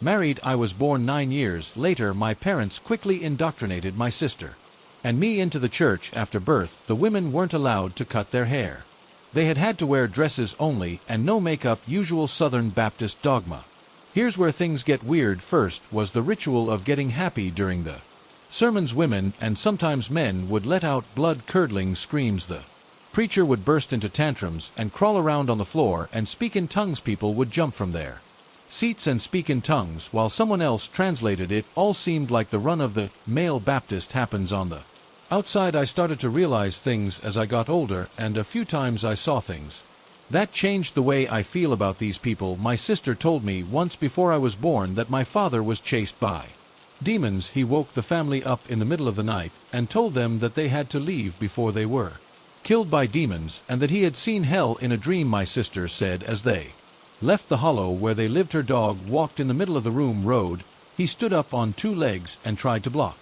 married. I was born 9 years later. My parents quickly indoctrinated my sister and me into the church. After birth, the women weren't allowed to cut their hair. They had to wear dresses only and no makeup, usual Southern Baptist dogma. Here's where things get weird. First was the ritual of getting happy during the sermons. Women and sometimes men would let out blood-curdling screams. The Preacher would burst into tantrums and crawl around on the floor and speak in tongues. People would jump from their seats and speak in tongues while someone else translated it. All seemed like the run of the male Baptist happens on the outside. I started to realize things as I got older, and a few times I saw things that changed the way I feel about these people. My sister told me once before I was born that my father was chased by demons. He woke the family up in the middle of the night and told them that they had to leave before they were killed by demons, and that he had seen hell in a dream. My sister said as they left the hollow where they lived, her dog walked in the middle of the room. Road. He stood up on two legs and tried to block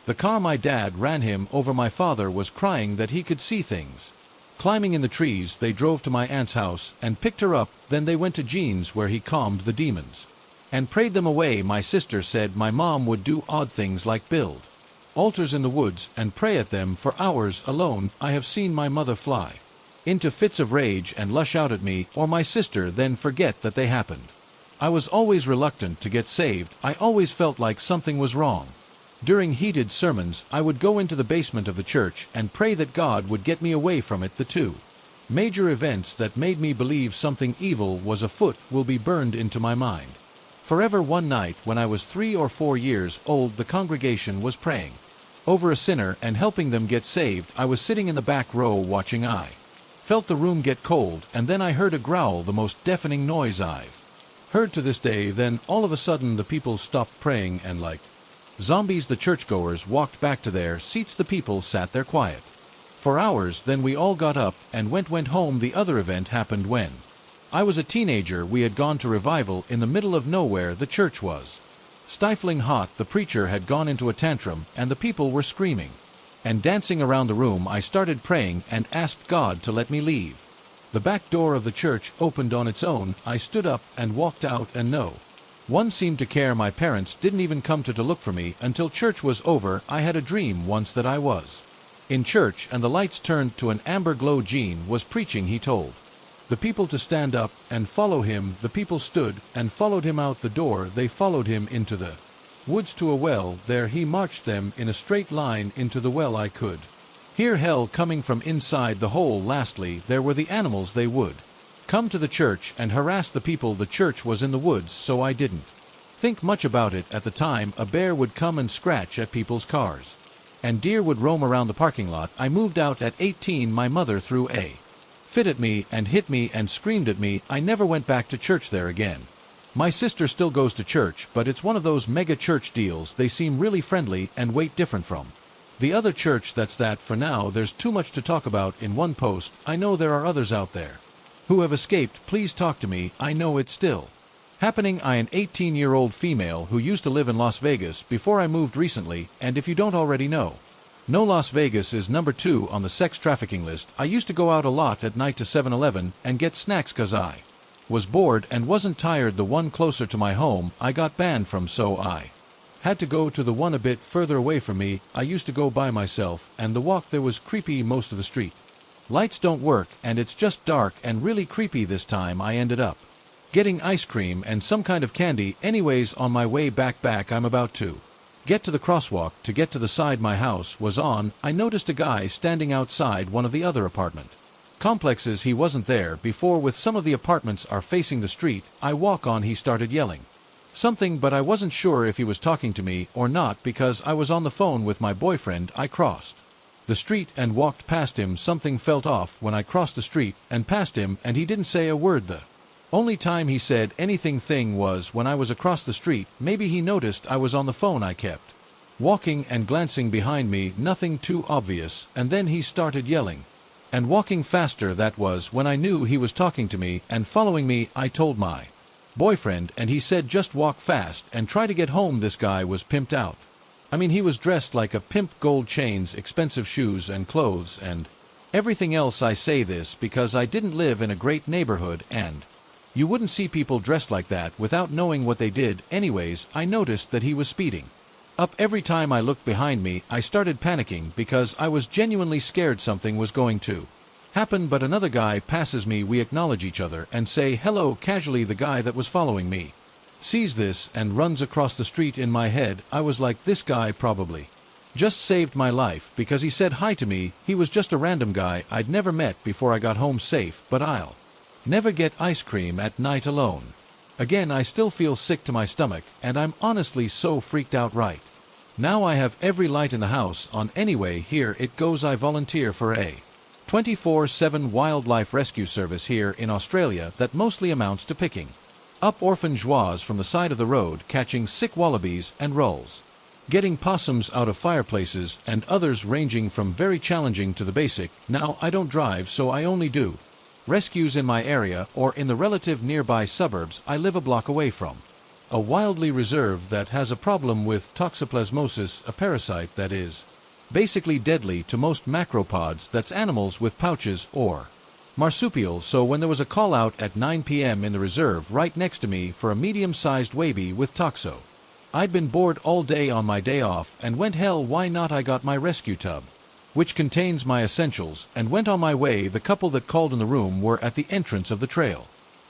the car. My dad ran him over. My father was crying that he could see things climbing in the trees. They drove to my aunt's house and picked her up. Then they went to Jean's where he calmed the demons and prayed them away. My sister said my mom would do odd things like build altars in the woods and pray at them for hours alone. I have seen my mother fly into fits of rage and lash out at me or my sister, then forget that they happened. I was always reluctant to get saved. I always felt like something was wrong. During heated sermons, I would go into the basement of the church and pray that God would get me away from it. The two major events that made me believe something evil was afoot will be burned into my mind forever. One night when I was 3 or 4 years old, the congregation was praying over a sinner and helping them get saved. I was sitting in the back row watching. I felt the room get cold, and then I heard a growl, the most deafening noise I've heard to this day. Then all of a sudden the people stopped praying, and like zombies the churchgoers walked back to their seats. The people sat there quiet for hours. Then we all got up and went home. The other event happened when I was a teenager. We had gone to revival in the middle of nowhere. The church was stifling hot. The preacher had gone into a tantrum, and the people were screaming and dancing around the room. I started praying and asked God to let me leave. The back door of the church opened on its own. I stood up and walked out, and no one seemed to care. My parents didn't even come to look for me until church was over. I had a dream once that I was in church and the lights turned to an amber glow. Gene was preaching. He told the people to stand up and follow him. The people stood and followed him out the door. They followed him into the woods to a well. There he marched them in a straight line into the well. I could hear hell coming from inside the hole. Lastly, there were the animals. They would come to the church and harass the people. The church was in the woods, so I didn't think much about it at the time. A bear would come and scratch at people's cars, and deer would roam around the parking lot. I moved out at 18. My mother threw a fit at me and hit me and screamed at me. I never went back to church there again. My sister still goes to church, but it's one of those mega church deals. They seem really friendly and way different from the other church. That's that for now. There's too much to talk about in one post. I know there are others out there who have escaped. Please talk to me. I know it's still happening. I am an 18-year-old female who used to live in Las Vegas before I moved recently, and if you don't already know, Las Vegas is number 2 on the sex trafficking list. I used to go out a lot at night to 7-Eleven and get snacks 'cause I was bored and wasn't tired. The one closer to my home I got banned from, so I had to go to the one a bit further away from me. I used to go by myself, and the walk there was creepy. Most of the street lights don't work, and it's just dark and really creepy. This time I ended up getting ice cream and some kind of candy. Anyways, on my way back, I'm about to get to the crosswalk to get to the side my house was on. I noticed a guy standing outside one of the other apartment complexes. He wasn't there before. With some of the apartments are facing the street I walk on. He started yelling something, but I wasn't sure if he was talking to me or not because I was on the phone with my boyfriend. I crossed the street and walked past him. Something felt off when I crossed the street and passed him, and he didn't say a word. The only time he said anything was when I was across the street. Maybe he noticed I was on the phone. I kept walking and glancing behind me, nothing too obvious, and then he started yelling and walking faster. That was when I knew he was talking to me and following me. I told my boyfriend, and he said just walk fast and try to get home. This guy was pimped out. I mean, he was dressed like a pimp, gold chains, expensive shoes and clothes and everything else. I say this because I didn't live in a great neighborhood, and you wouldn't see people dressed like that without knowing what they did. Anyways, I noticed that he was speeding up. Every time I looked behind me, I started panicking because I was genuinely scared something was going to happen. But another guy passes me. We acknowledge each other and say hello casually. The guy that was following me sees this and runs across the street. In my head, I was like, this guy probably Just saved my life because he said hi to me. He was just a random guy I'd never met before I got home safe, but I'll never get ice cream at night alone. Again, I still feel sick to my stomach, and I'm honestly so freaked out right now. I have every light in the house on anyway. Here it goes. I volunteer for a 24/7 wildlife rescue service here in Australia that mostly amounts to picking up orphan joies from the side of the road, catching sick wallabies and rulls, getting possums out of fireplaces, and others ranging from very challenging to the basic. Now, I don't drive, so I only do rescues in my area or in the relative nearby suburbs I live a block away from. A wildly reserve that has a problem with toxoplasmosis, a parasite that is basically deadly to most macropods. That's animals with pouches or marsupials. So when there was a call out at 9 p.m. in the reserve right next to me for a medium-sized waby with toxo, I'd been bored all day on my day off and went, hell, why not? I got my rescue tub, which contains my essentials, and went on my way. The couple that called in the room were at the entrance of the trail,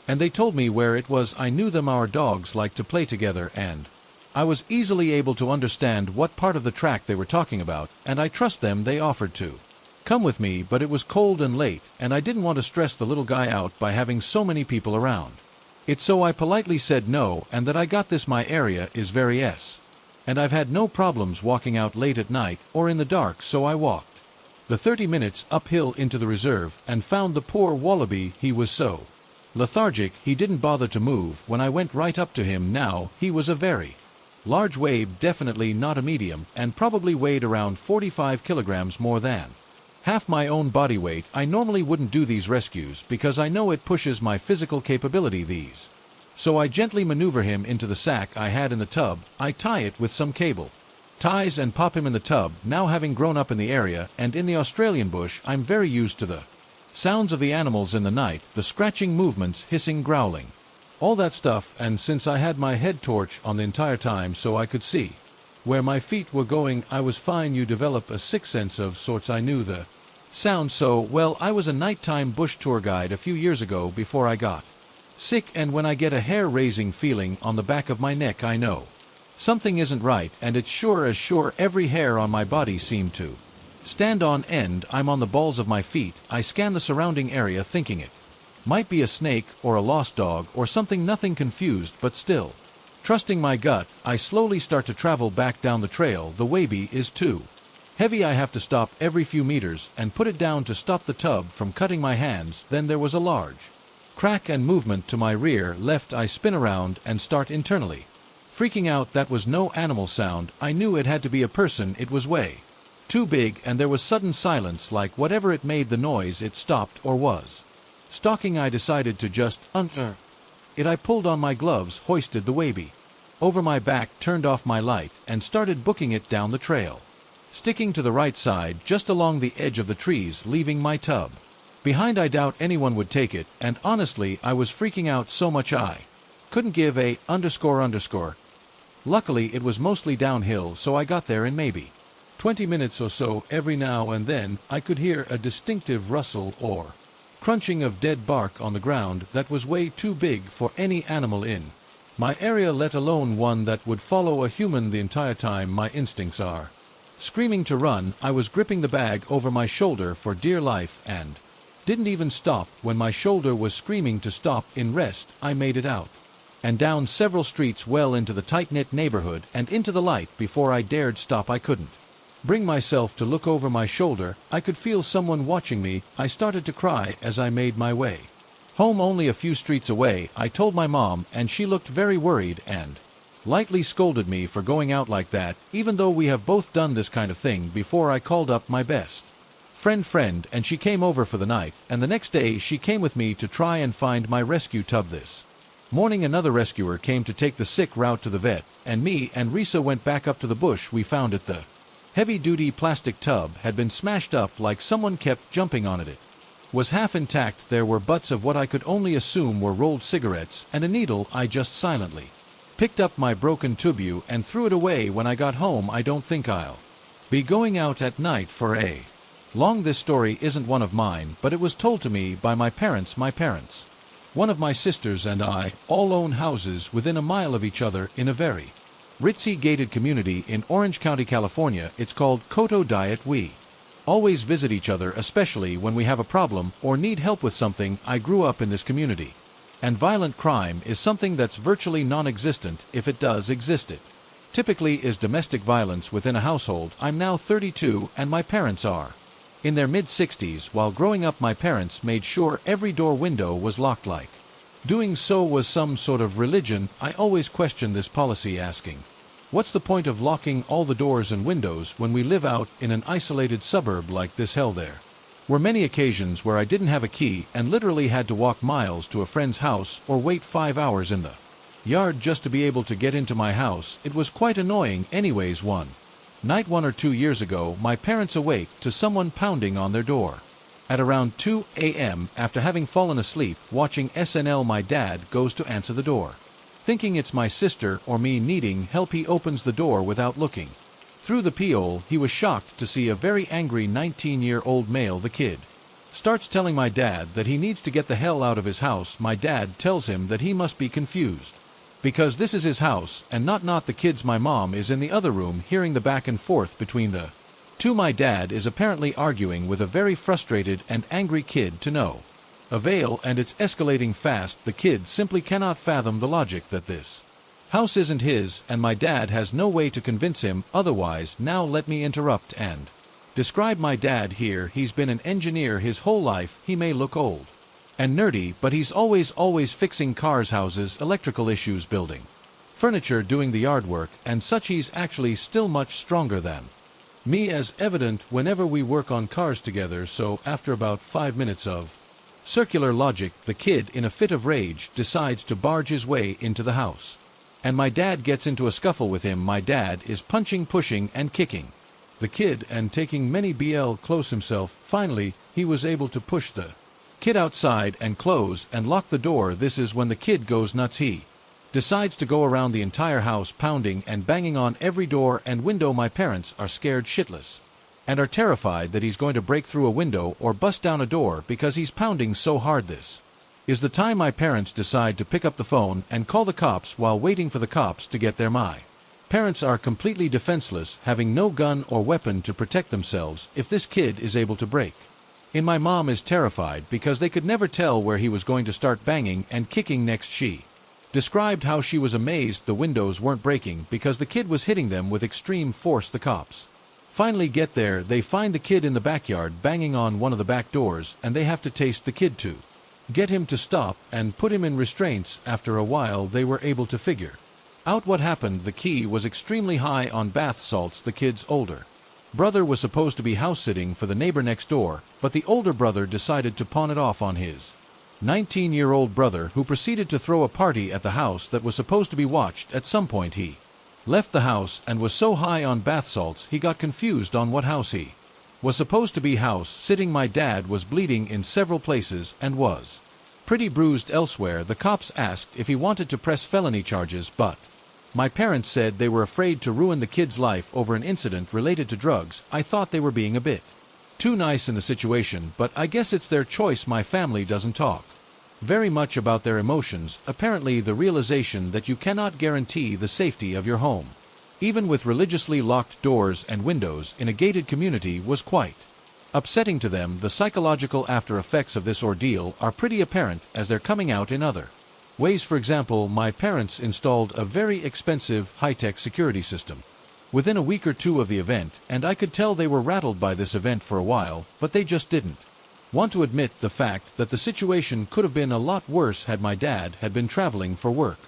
and they told me where it was. I knew them. Our dogs like to play together, and I was easily able to understand what part of the track they were talking about, and I trust them. They offered to come with me, but it was cold and late, and I didn't want to stress the little guy out by having so many people around it, so I politely said no, and that I got this. My area is very and I've had no problems walking out late at night or in the dark, so I walked the 30 minutes uphill into the reserve and found the poor wallaby. He was so lethargic he didn't bother to move when I went right up to him. Now, he was a very large wabe, definitely not a medium, and probably weighed around 45 kilograms, more than half my own body weight. I normally wouldn't do these rescues because I know it pushes my physical capability. So I gently maneuver him into the sack I had in the tub. I tie it with some cable ties and pop him in the tub. Now, having grown up in the area and in the Australian bush, I'm very used to the sounds of the animals in the night, the scratching movements, hissing, growling, all that stuff. And since I had my head torch on the entire time so I could see where my feet were going, I was fine. You develop a sixth sense of sorts. I knew the sound so well. I was a nighttime bush tour guide a few years ago before I got sick, and when I get a hair-raising feeling on the back of my neck, I know something isn't right, and it's sure as sure every hair on my body seemed to stand on end. I'm on the balls of my feet. I scan the surrounding area thinking it might be a snake or a lost dog or something. Nothing, confused, but still trusting my gut, I slowly start to travel back down the trail. The waby is too heavy. I have to stop every few meters and put it down to stop the tub from cutting my hands. Then there was a large crack and movement to my rear left. I spin around and start internally freaking out. That was no animal sound. I knew it had to be a person. It was way too big, and there was sudden silence. Like whatever it made the noise, it stopped or was stalking. I decided to just unter it. I pulled on my gloves, hoisted the waby over my back, turned off my light, and started booking it down the trail, sticking to the right side just along the edge of the trees, leaving my tub behind. I doubt anyone would take it, and honestly I was freaking out so much I couldn't give a __. Luckily it was mostly downhill, so I got there in maybe 20 minutes or so. Every now and then I could hear a distinctive rustle or crunching of dead bark on the ground that was way too big for any animal in my area, let alone one that would follow a human the entire time. My instincts are screaming to run. I was gripping the bag over my shoulder for dear life and didn't even stop when my shoulder was screaming to stop. In rest, I made it out and down several streets, well into the tight-knit neighborhood and into the light before I dared stop. I couldn't bring myself to look over my shoulder. I could feel someone watching me. I started to cry as I made my way home, only a few streets away. I told my mom, and she looked very worried and lightly scolded me for going out like that, even though we have both done this kind of thing before. I called up my best friend, and she came over for the night, and the next day she came with me to try and find my rescue tub. This morning another rescuer came to take the sick route to the vet, and me and Risa went back up to the bush. We found it. The heavy-duty plastic tub had been smashed up, like someone kept jumping on it. It was half intact. There were butts of what I could only assume were rolled cigarettes and a needle. I just silently picked up my broken tube and threw it away when I got home. I don't think I'll be going out at night for a long. This story isn't one of mine, but it was told to me by my parents. My parents, one of my sisters, and I all own houses within a mile of each other in a very ritzy gated community in Orange County, California. It's called Koto Diet. We always visit each other, especially when we have a problem or need help with something. I grew up in this community. And violent crime is something that's virtually non-existent, if it does exist. It typically is domestic violence within a household. I'm now 32 and my parents are in their mid-60s. While growing up, my parents made sure every door window was locked. Like doing so was some sort of religion. I always question this policy, asking, what's the point of locking all the doors and windows when we live out in an isolated suburb like this? Hell, there were many occasions where I didn't have a key and literally had to walk miles to a friend's house or wait 5 hours in the yard just to be able to get into my house. It was quite annoying. Anyways, one night 1 or 2 years ago, my parents awake to someone pounding on their door. At around 2 a.m., after having fallen asleep watching SNL, my dad goes to answer the door. Thinking it's my sister or me needing help, he opens the door without looking through the peephole. He was shocked to see a very angry 19-year-old male. The kid starts telling my dad that he needs to get the hell out of his house. My dad tells him that he must be confused because this is his house and not the kid's. My mom is in the other room hearing the back and forth between the two. My dad is apparently arguing with a very frustrated and angry kid to no avail, and it's escalating fast. The kid simply cannot fathom the logic that this house isn't his, and my dad has no way to convince him otherwise. Now let me interrupt and describe my dad here. He's been an engineer his whole life. He may look old and nerdy, but he's always fixing cars, houses, electrical issues, building furniture, doing the yard work and such. He's actually still much stronger than me, as evident whenever we work on cars together. So after about 5 minutes of circular logic, the kid, in a fit of rage, decides to barge his way into the house, and my dad gets into a scuffle with him. My dad is punching, pushing and kicking the kid and taking many BL close himself. Finally, he was able to push the kid outside and close and lock the door. This is when the kid goes nuts. He decides to go around the entire house, pounding and banging on every door and window. My parents are scared shitless and are terrified that he's going to break through a window or bust down a door because he's pounding so hard. This is the time my parents decide to pick up the phone and call the cops. While waiting for the cops to get there, my parents are completely defenseless, having no gun or weapon to protect themselves if this kid is able to break in. My mom is terrified because they could never tell where he was going to start banging and kicking next. She described how she was amazed the windows weren't breaking because the kid was hitting them with extreme force. The cops finally get there. They find the kid in the backyard banging on one of the back doors, and they have to taste the kid to get him to stop and put him in restraints. After a while, they were able to figure out what happened. The key was extremely high on bath salts. The kid's older brother was supposed to be house-sitting for the neighbor next door, but the older brother decided to pawn it off on his 19-year-old brother, who proceeded to throw a party at the house that was supposed to be watched. At some point, he left the house and was so high on bath salts he got confused on what house he was supposed to be house-sitting. My dad was bleeding in several places and was pretty bruised elsewhere. The cops asked if he wanted to press felony charges, but my parents said they were afraid to ruin the kid's life over an incident related to drugs. I thought they were being a bit too nice in the situation, but I guess it's their choice. My family doesn't talk very much about their emotions. Apparently, the realization that you cannot guarantee the safety of your home, even with religiously locked doors and windows in a gated community, was quite upsetting to them. The psychological after effects of this ordeal are pretty apparent as they're coming out in other ways. For example, my parents installed a very expensive high-tech security system within a week or two of the event, and I could tell they were rattled by this event for a while, but they just didn't want to admit the fact that the situation could have been a lot worse had my dad had been traveling for work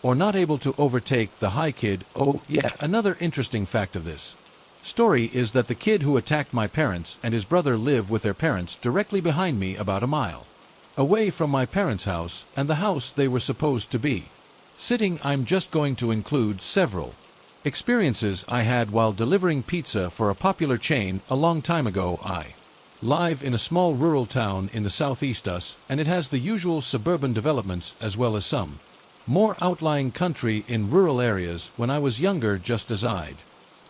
or not able to overtake the high kid. Oh yeah, another interesting fact of this story is that the kid who attacked my parents and his brother live with their parents directly behind me, about a mile away from my parents' house and the house they were supposed to be sitting. I'm just going to include several experiences I had while delivering pizza for a popular chain a long time ago. I live in a small rural town in the southeast us, and it has the usual suburban developments as well as some more outlying country in rural areas. When I was younger, just as I'd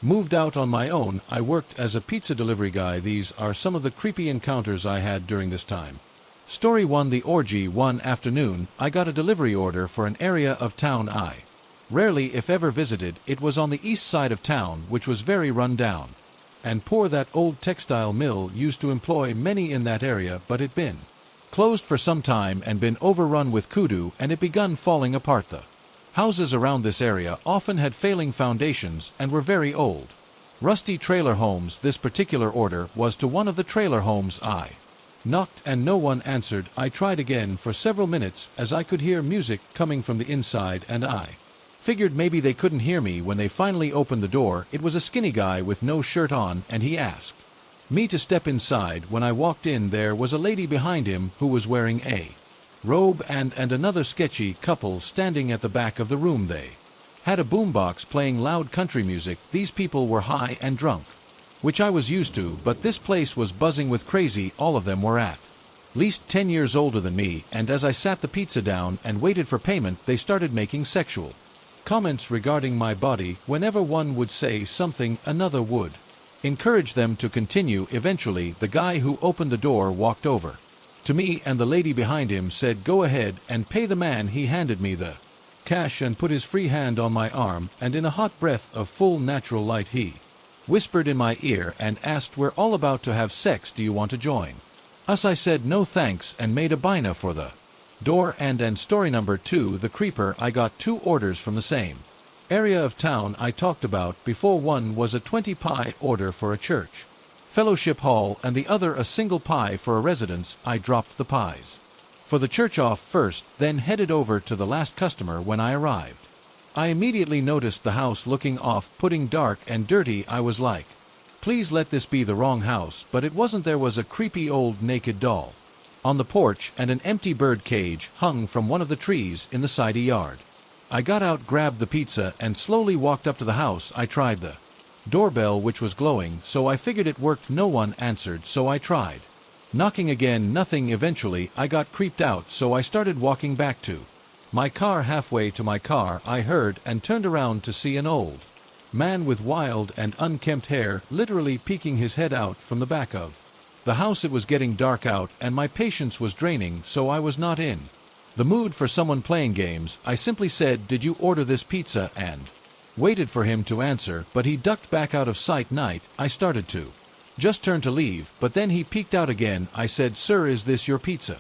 moved out on my own, I worked as a pizza delivery guy. These are some of the creepy encounters I had during this time. Story 1: The orgy. One afternoon, I got a delivery order for an area of town I Rarely, if ever visited, it was on the east side of town, which was very run down. And poor that old textile mill used to employ many in that area, but it been closed for some time and been overrun with kudu, and it begun falling apart. The houses around this area often had failing foundations and were very old. Rusty trailer homes. This particular order was to one of the trailer homes. I knocked and no one answered. I tried again for several minutes as I could hear music coming from the inside, and I figured maybe they couldn't hear me. When they finally opened the door, it was a skinny guy with no shirt on, and he asked me to step inside. When I walked in, there was a lady behind him who was wearing a robe and another sketchy couple standing at the back of the room. They had a boombox playing loud country music. These people were high and drunk, which I was used to, but this place was buzzing with crazy. All of them were at least 10 years older than me, and as I sat the pizza down and waited for payment, they started making sexual comments regarding my body. Whenever one would say something, another would encourage them to continue. Eventually, the guy who opened the door walked over to me, and the lady behind him said, "Go ahead and pay the man." He handed me the cash and put his free hand on my arm, and in a hot breath of full natural light he whispered in my ear and asked, "We're all about to have sex. Do you want to join us?" I said no thanks and made a bina for the door. And story number 2, The Creeper. I got 2 orders from the same area of town I talked about before. One was a 20 pie order for a church fellowship hall, and the other a single pie for a residence. I dropped the pies for the church off first, then headed over to the last customer. When I arrived, I immediately noticed the house looking off-putting, dark and dirty. I was like, please let this be the wrong house, but it wasn't. There was a creepy old naked doll on the porch, and an empty bird cage hung from one of the trees in the side yard. I got out, grabbed the pizza, and slowly walked up to the house. I tried the doorbell, which was glowing, so I figured it worked. No one answered, so I tried knocking again. Nothing. Eventually, I got creeped out, so I started walking back to my car. Halfway to my car, I heard and turned around to see an old man with wild and unkempt hair literally peeking his head out from the back of the house. It was getting dark out, and my patience was draining, so I was not in the mood for someone playing games. I simply said, "Did you order this pizza?" and waited for him to answer, but he ducked back out of sight. Night. I started to just turn to leave, but then he peeked out again. I said, "Sir, is this your pizza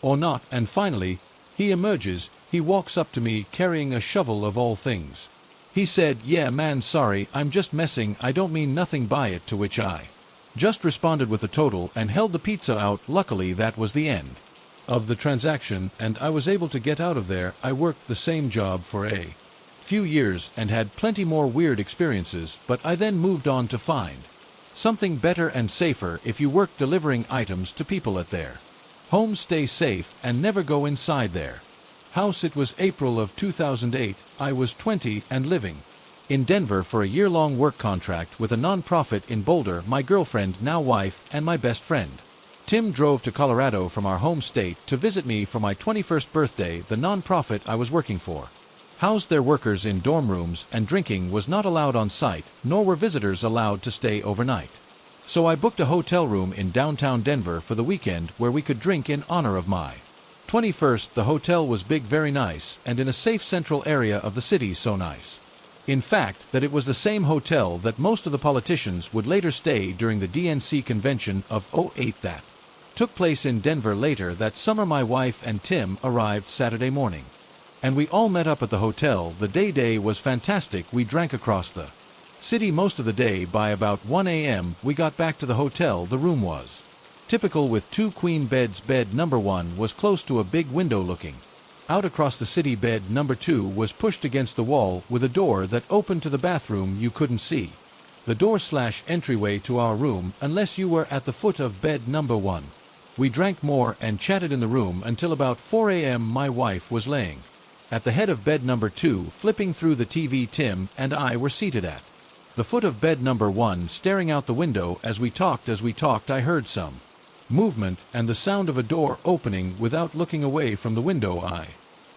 or not?" And finally, he emerges. He walks up to me carrying a shovel of all things. He said, "Yeah man, sorry, I'm just messing, I don't mean nothing by it," to which I just responded with a total and held the pizza out. Luckily, that was the end of the transaction, and I was able to get out of there. I worked the same job for a few years and had plenty more weird experiences, but I then moved on to find something better and safer. If you work delivering items to people at their home, stay safe and never go inside their house. It was April of 2008. I was 20 and living in Denver for a year-long work contract with a non-profit in Boulder. My girlfriend, now wife, and my best friend Tim drove to Colorado from our home state to visit me for my 21st birthday. The non-profit I was working for housed their workers in dorm rooms, and drinking was not allowed on site, nor were visitors allowed to stay overnight. So I booked a hotel room in downtown Denver for the weekend where we could drink in honor of my 21st. The hotel was big, very nice, and in a safe central area of the city. So nice, in fact, that it was the same hotel that most of the politicians would later stay during the DNC convention of '08 that took place in Denver later that summer. My wife and Tim arrived Saturday morning, and we all met up at the hotel. The day was fantastic. We drank across the city most of the day. By about 1 a.m., we got back to the hotel. The room was typical with 2 queen beds. Bed number 1 was close to a big window looking out across the city. Bed number 2 was pushed against the wall with a door that opened to the bathroom. You couldn't see the door/entryway to our room unless you were at the foot of bed number 1. We drank more and chatted in the room until about 4 a.m. My wife was laying at the head of bed number 2, flipping through the TV. Tim and I were seated at the foot of bed number 1, staring out the window. As we talked, I heard some movement and the sound of a door opening. Without looking away from the window, I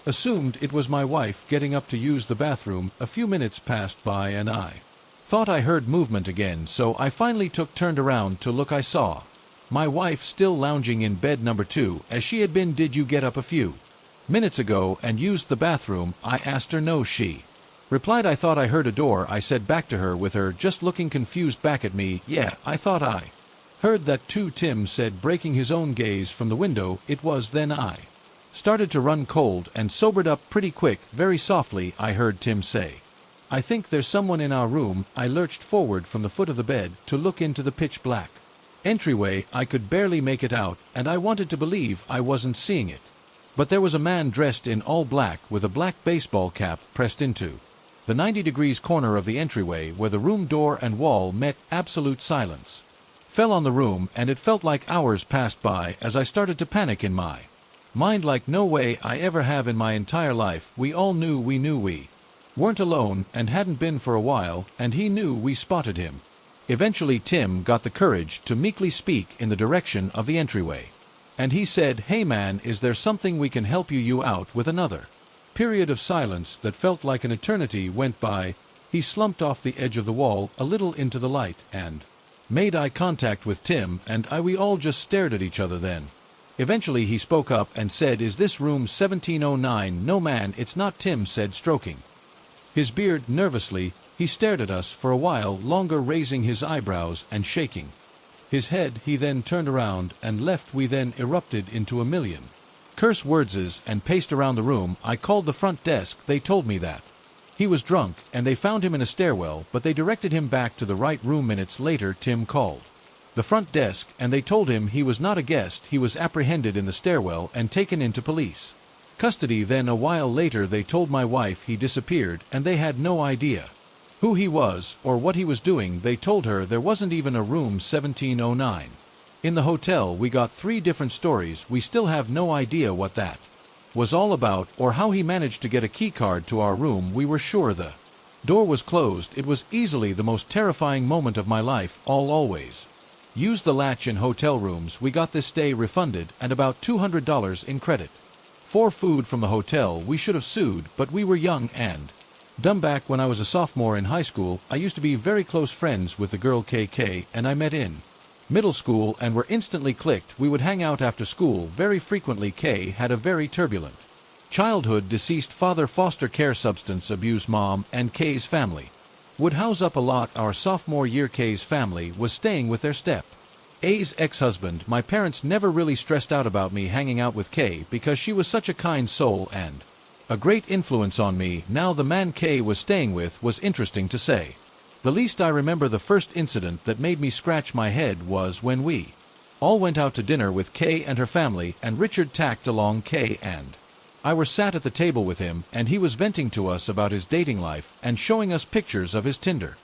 assumed it was my wife getting up to use the bathroom. A few minutes passed by and I thought I heard movement again, so I finally turned around to look. I saw my wife still lounging in bed number 2, as she had been. "Did you get up a few minutes ago and used the bathroom?" I asked her. "No," she Replied I thought I heard a door. I said back to her with her just looking confused back at me, yeah, I thought I heard that too. Tim said, breaking his own gaze from the window. It was then I started to run cold and sobered up pretty quick. Very softly I heard Tim say, I think there's someone in our room. I lurched forward from the foot of the bed to look into the pitch black entryway. I could barely make it out, and I wanted to believe I wasn't seeing it. But there was a man dressed in all black with a black baseball cap pressed into the 90 degrees corner of the entryway where the room door and wall met. Absolute silence fell on the room, and it felt like hours passed by as I started to panic in my mind like no way I ever have in my entire life. We all knew we weren't alone and hadn't been for a while, and he knew we spotted him. Eventually Tim got the courage to meekly speak in the direction of the entryway. And he said, hey man, is there something we can help you out with? Another period of silence that felt like an eternity went by. He slumped off the edge of the wall a little into the light and made eye contact with Tim and I. We all just stared at each other then. Eventually he spoke up and said, is this room 1709? No man, it's not. Tim said, stroking his beard nervously. He stared at us for a while longer, raising his eyebrows and shaking his head. He then turned around and left. We then erupted into a million curse words and paced around the room. I called the front desk. They told me that he was drunk and they found him in a stairwell, but they directed him back to the right room. Minutes later Tim called the front desk and they told him he was not a guest. He was apprehended in the stairwell and taken into police custody. Then a while later they told my wife he disappeared and they had no idea who he was or what he was doing. They told her there wasn't even a room 1709 in the hotel. We got 3 different stories. We still have no idea what that was all about or how he managed to get a key card to our room. We were sure the door was closed. It was easily the most terrifying moment of my life. Always use the latch in hotel rooms. We got this stay refunded and about $200 in credit for food from the hotel. We should have sued, but we were young and dumb. Back when I was a sophomore in high school, I used to be very close friends with the girl KK, and I met in middle school and were instantly clicked. We would hang out after school very frequently. K had a very turbulent childhood. Deceased father, foster care, substance abuse mom, and K's family would house up a lot. Our sophomore year K's family was staying with their step A's ex-husband. My parents never really stressed out about me hanging out with K because she was such a kind soul and a great influence on me. Now the man K was staying with was interesting to say the least. I remember the first incident that made me scratch my head was when we all went out to dinner with K and her family, and Richard tacked along. K and I were sat at the table with him, and he was venting to us about his dating life and showing us pictures of his Tinder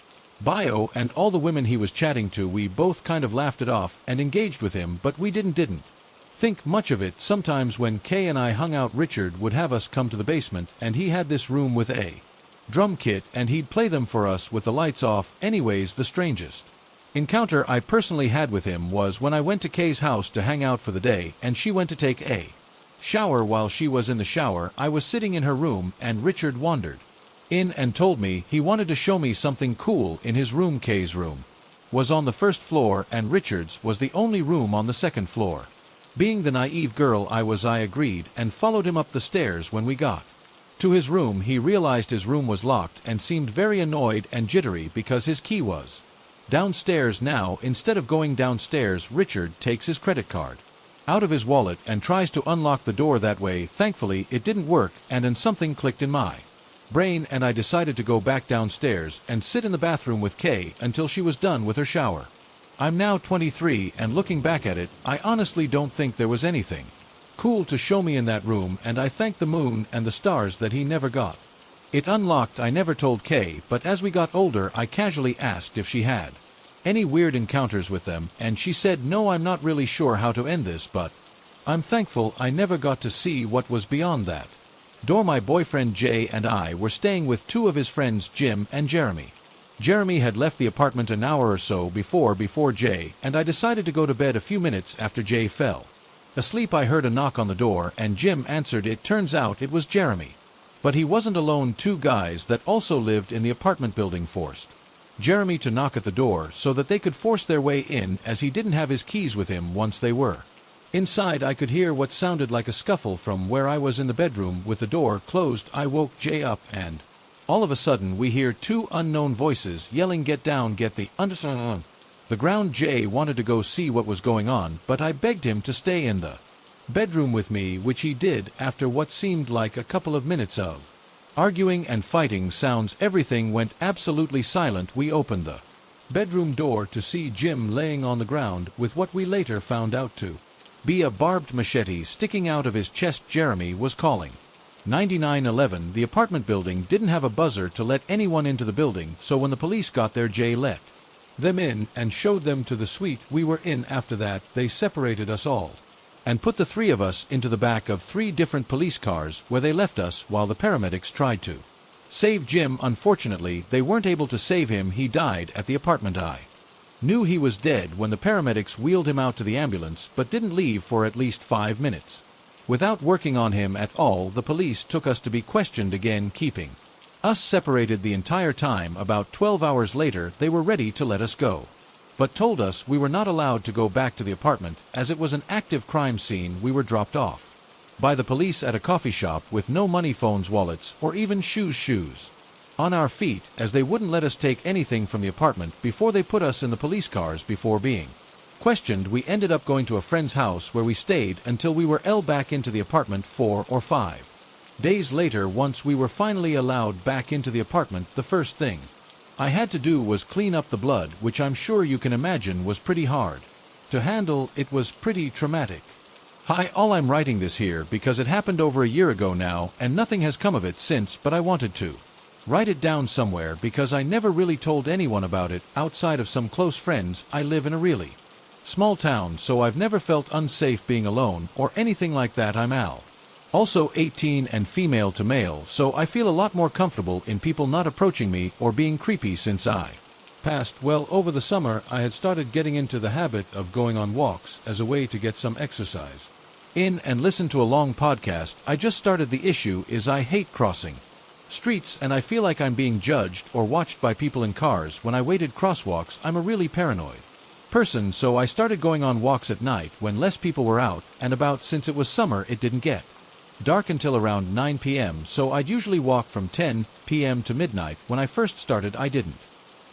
bio and all the women he was chatting to. We both kind of laughed it off and engaged with him, but we didn't think much of it. Sometimes when Kay and I hung out, Richard would have us come to the basement, and he had this room with a drum kit, and he'd play them for us with the lights off. Anyways, the strangest encounter I personally had with him was when I went to Kay's house to hang out for the day, and she went to take a shower. While she was in the shower, I was sitting in her room, and Richard wandered in and told me he wanted to show me something cool in his room. Kay's room was on the first floor, and Richard's was the only room on the second floor. Being the naive girl I was, I agreed and followed him up the stairs. When we got to his room, he realized his room was locked and seemed very annoyed and jittery because his key was downstairs. Now, instead of going downstairs, Richard takes his credit card out of his wallet and tries to unlock the door that way. Thankfully, it didn't work, and then something clicked in my brain, and I decided to go back downstairs and sit in the bathroom with Kay until she was done with her shower. I'm now 23, and looking back at it, I honestly don't think there was anything cool to show me in that room, and I thank the moon and the stars that he never got it unlocked. I never told Kay, but as we got older, I casually asked if she had any weird encounters with them, and she said, no, I'm not really sure how to end this, but I'm thankful I never got to see what was beyond that door. My boyfriend Jay and I were staying with 2 of his friends, Jim and Jeremy. Jeremy had left the apartment an hour or so before Jay, and I decided to go to bed. A few minutes after Jay fell asleep, I heard a knock on the door, and Jim answered. It turns out it was Jeremy. But he wasn't alone. 2 guys that also lived in the apartment building forced Jeremy to knock at the door so that they could force their way in, as he didn't have his keys with him. Once they were inside, I could hear what sounded like a scuffle from where I was in the bedroom with the door closed. I woke Jay up and All of a sudden we hear two unknown voices yelling, "Get down, get the understand." The ground Jay wanted to go see what was going on, but I begged him to stay in the bedroom with me, which he did after what seemed like a couple of minutes of arguing and fighting sounds. Everything went absolutely silent. We opened the bedroom door to see Jim laying on the ground with what we later found out to be a barbed machete sticking out of his chest. Jeremy was calling 9911. The apartment building didn't have a buzzer to let anyone into the building, so when the police got there, Jay let them in and showed them to the suite we were in. After that, they separated us all and put the three of us into the back of 3 different police cars, where they left us while the paramedics tried to save Jim. Unfortunately, they weren't able to save him. He died at the apartment. I knew he was dead when the paramedics wheeled him out to the ambulance, but didn't leave for at least 5 minutes. Without working on him at all, the police took us to be questioned again, keeping us separated the entire time. About 12 hours later, they were ready to let us go, but told us we were not allowed to go back to the apartment as it was an active crime scene. We were dropped off by the police at a coffee shop with no money, phones, wallets, or even shoes on our feet, as they wouldn't let us take anything from the apartment before they put us in the police cars. Before being questioned, we ended up going to a friend's house where we stayed until we were back into the apartment 4 or 5 days later. Once we were finally allowed back into the apartment, the first thing I had to do was clean up the blood, which I'm sure you can imagine was pretty hard to handle. It was pretty traumatic. I'm writing this here because it happened over a year ago now, and nothing has come of it since, but I wanted to write it down somewhere because I never really told anyone about it outside of some close friends. I live in a really small town, so I've never felt unsafe being alone or anything like that. I'm also 18 and female to male, so I feel a lot more comfortable in people not approaching me or being creepy since I passed. Well, over the summer I had started getting into the habit of going on walks as a way to get some exercise in and listen to a long podcast. I just started. The issue is I hate crossing streets, and I feel like I'm being judged or watched by people in cars when I waited crosswalks. I'm a really paranoid person, so I started going on walks at night when less people were out and about. Since it was summer, it didn't get dark until around 9 p.m., so I'd usually walk from 10 p.m. to midnight. When I first started, I didn't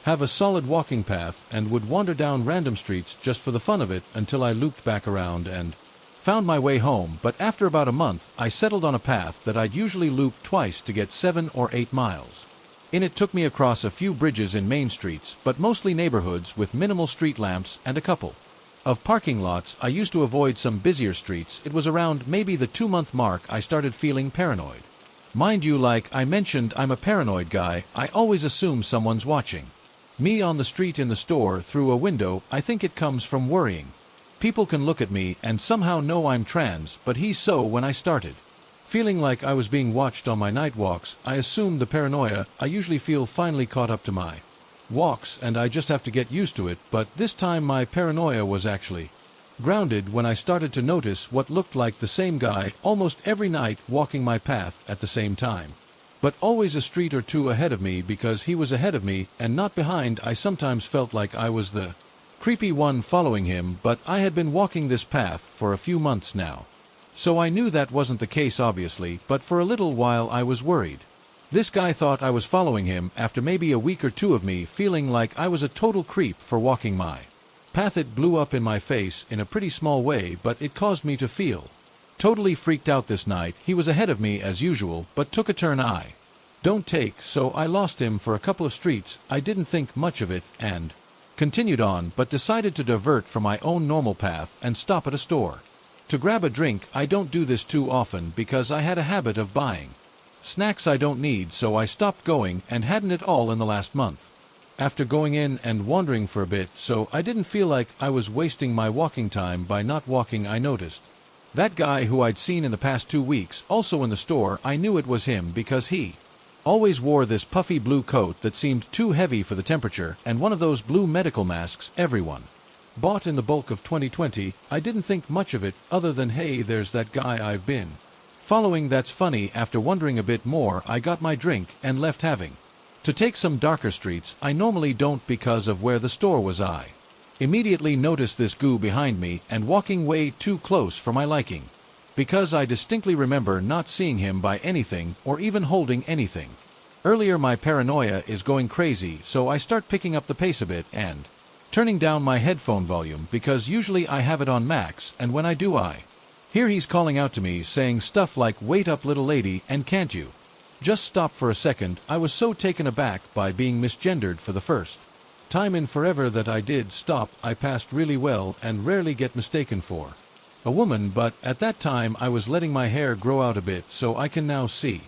have a solid walking path and would wander down random streets just for the fun of it until I looped back around and found my way home. But after about a month, I settled on a path that I'd usually loop twice to get 7 or 8 miles. It took me across a few bridges in main streets, but mostly neighborhoods with minimal street lamps and a couple of parking lots. I used to avoid some busier streets. It was around maybe the 2-month mark I started feeling paranoid. Mind you, like I mentioned, I'm a paranoid guy. I always assume someone's watching me on the street, in the store, through a window. I think it comes from worrying people can look at me and somehow know I'm trans, but when I started feeling like I was being watched on my night walks, I assumed the paranoia I usually feel finally caught up to my walks, and I just have to get used to it. But this time my paranoia was actually grounded when I started to notice what looked like the same guy almost every night walking my path at the same time, but always a street or two ahead of me because he was ahead of me and not behind. I sometimes felt like I was the creepy one following him, but I had been walking this path for a few months now, so I knew that wasn't the case, obviously. But for a little while I was worried this guy thought I was following him. After maybe a week or two of me feeling like I was a total creep for walking my path, it blew up in my face in a pretty small way, but it caused me to feel totally freaked out. This night he was ahead of me as usual, but took a turn I don't take, so I lost him for a couple of streets. I didn't think much of it and continued on, but decided to divert from my own normal path and stop at a store to grab a drink. I don't do this too often because I had a habit of buying snacks I don't need, so I stopped going and hadn't at all in the last month. After going in and wandering for a bit, so I didn't feel like I was wasting my walking time by not walking, I noticed that guy who I'd seen in the past 2 weeks also in the store. I knew it was him because he always wore this puffy blue coat that seemed too heavy for the temperature, and one of those blue medical masks everyone bought in the bulk of 2020. I didn't think much of it other than, hey, there's that guy I've been following. That's funny. After wondering a bit more, I got my drink and left, having to take some darker streets I normally don't because of where the store was. I immediately noticed this goo behind me and walking way too close for my liking, because I distinctly remember not seeing him buy anything or even holding anything. Earlier my paranoia is going crazy, so I start picking up the pace a bit and turning down my headphone volume because usually I have it on max, and when I do I hear he's calling out to me saying stuff like, "Wait up little lady, and can't you just stop for a second?" I was so taken aback by being misgendered for the first time in forever that I did stop. I passed really well and rarely get mistaken for a woman, but at that time I was letting my hair grow out a bit, so I can now see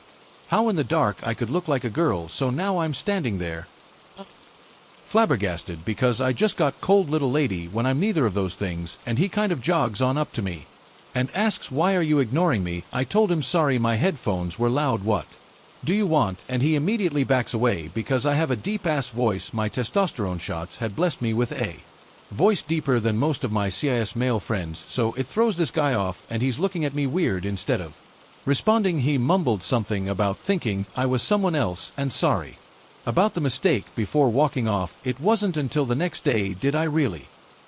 how in the dark I could look like a girl. So now I'm standing there flabbergasted because I just got cold little lady when I'm neither of those things, and he kind of jogs on up to me and asks, "Why are you ignoring me?" I told him sorry, my headphones were loud. "What do you want?" And he immediately backs away because I have a deep-ass voice. My testosterone shots had blessed me with a voice deeper than most of my CIS male friends, so it throws this guy off, and he's looking at me weird. Instead of responding, he mumbled something about thinking I was someone else and sorry about the mistake before walking off. It wasn't until the next day did I really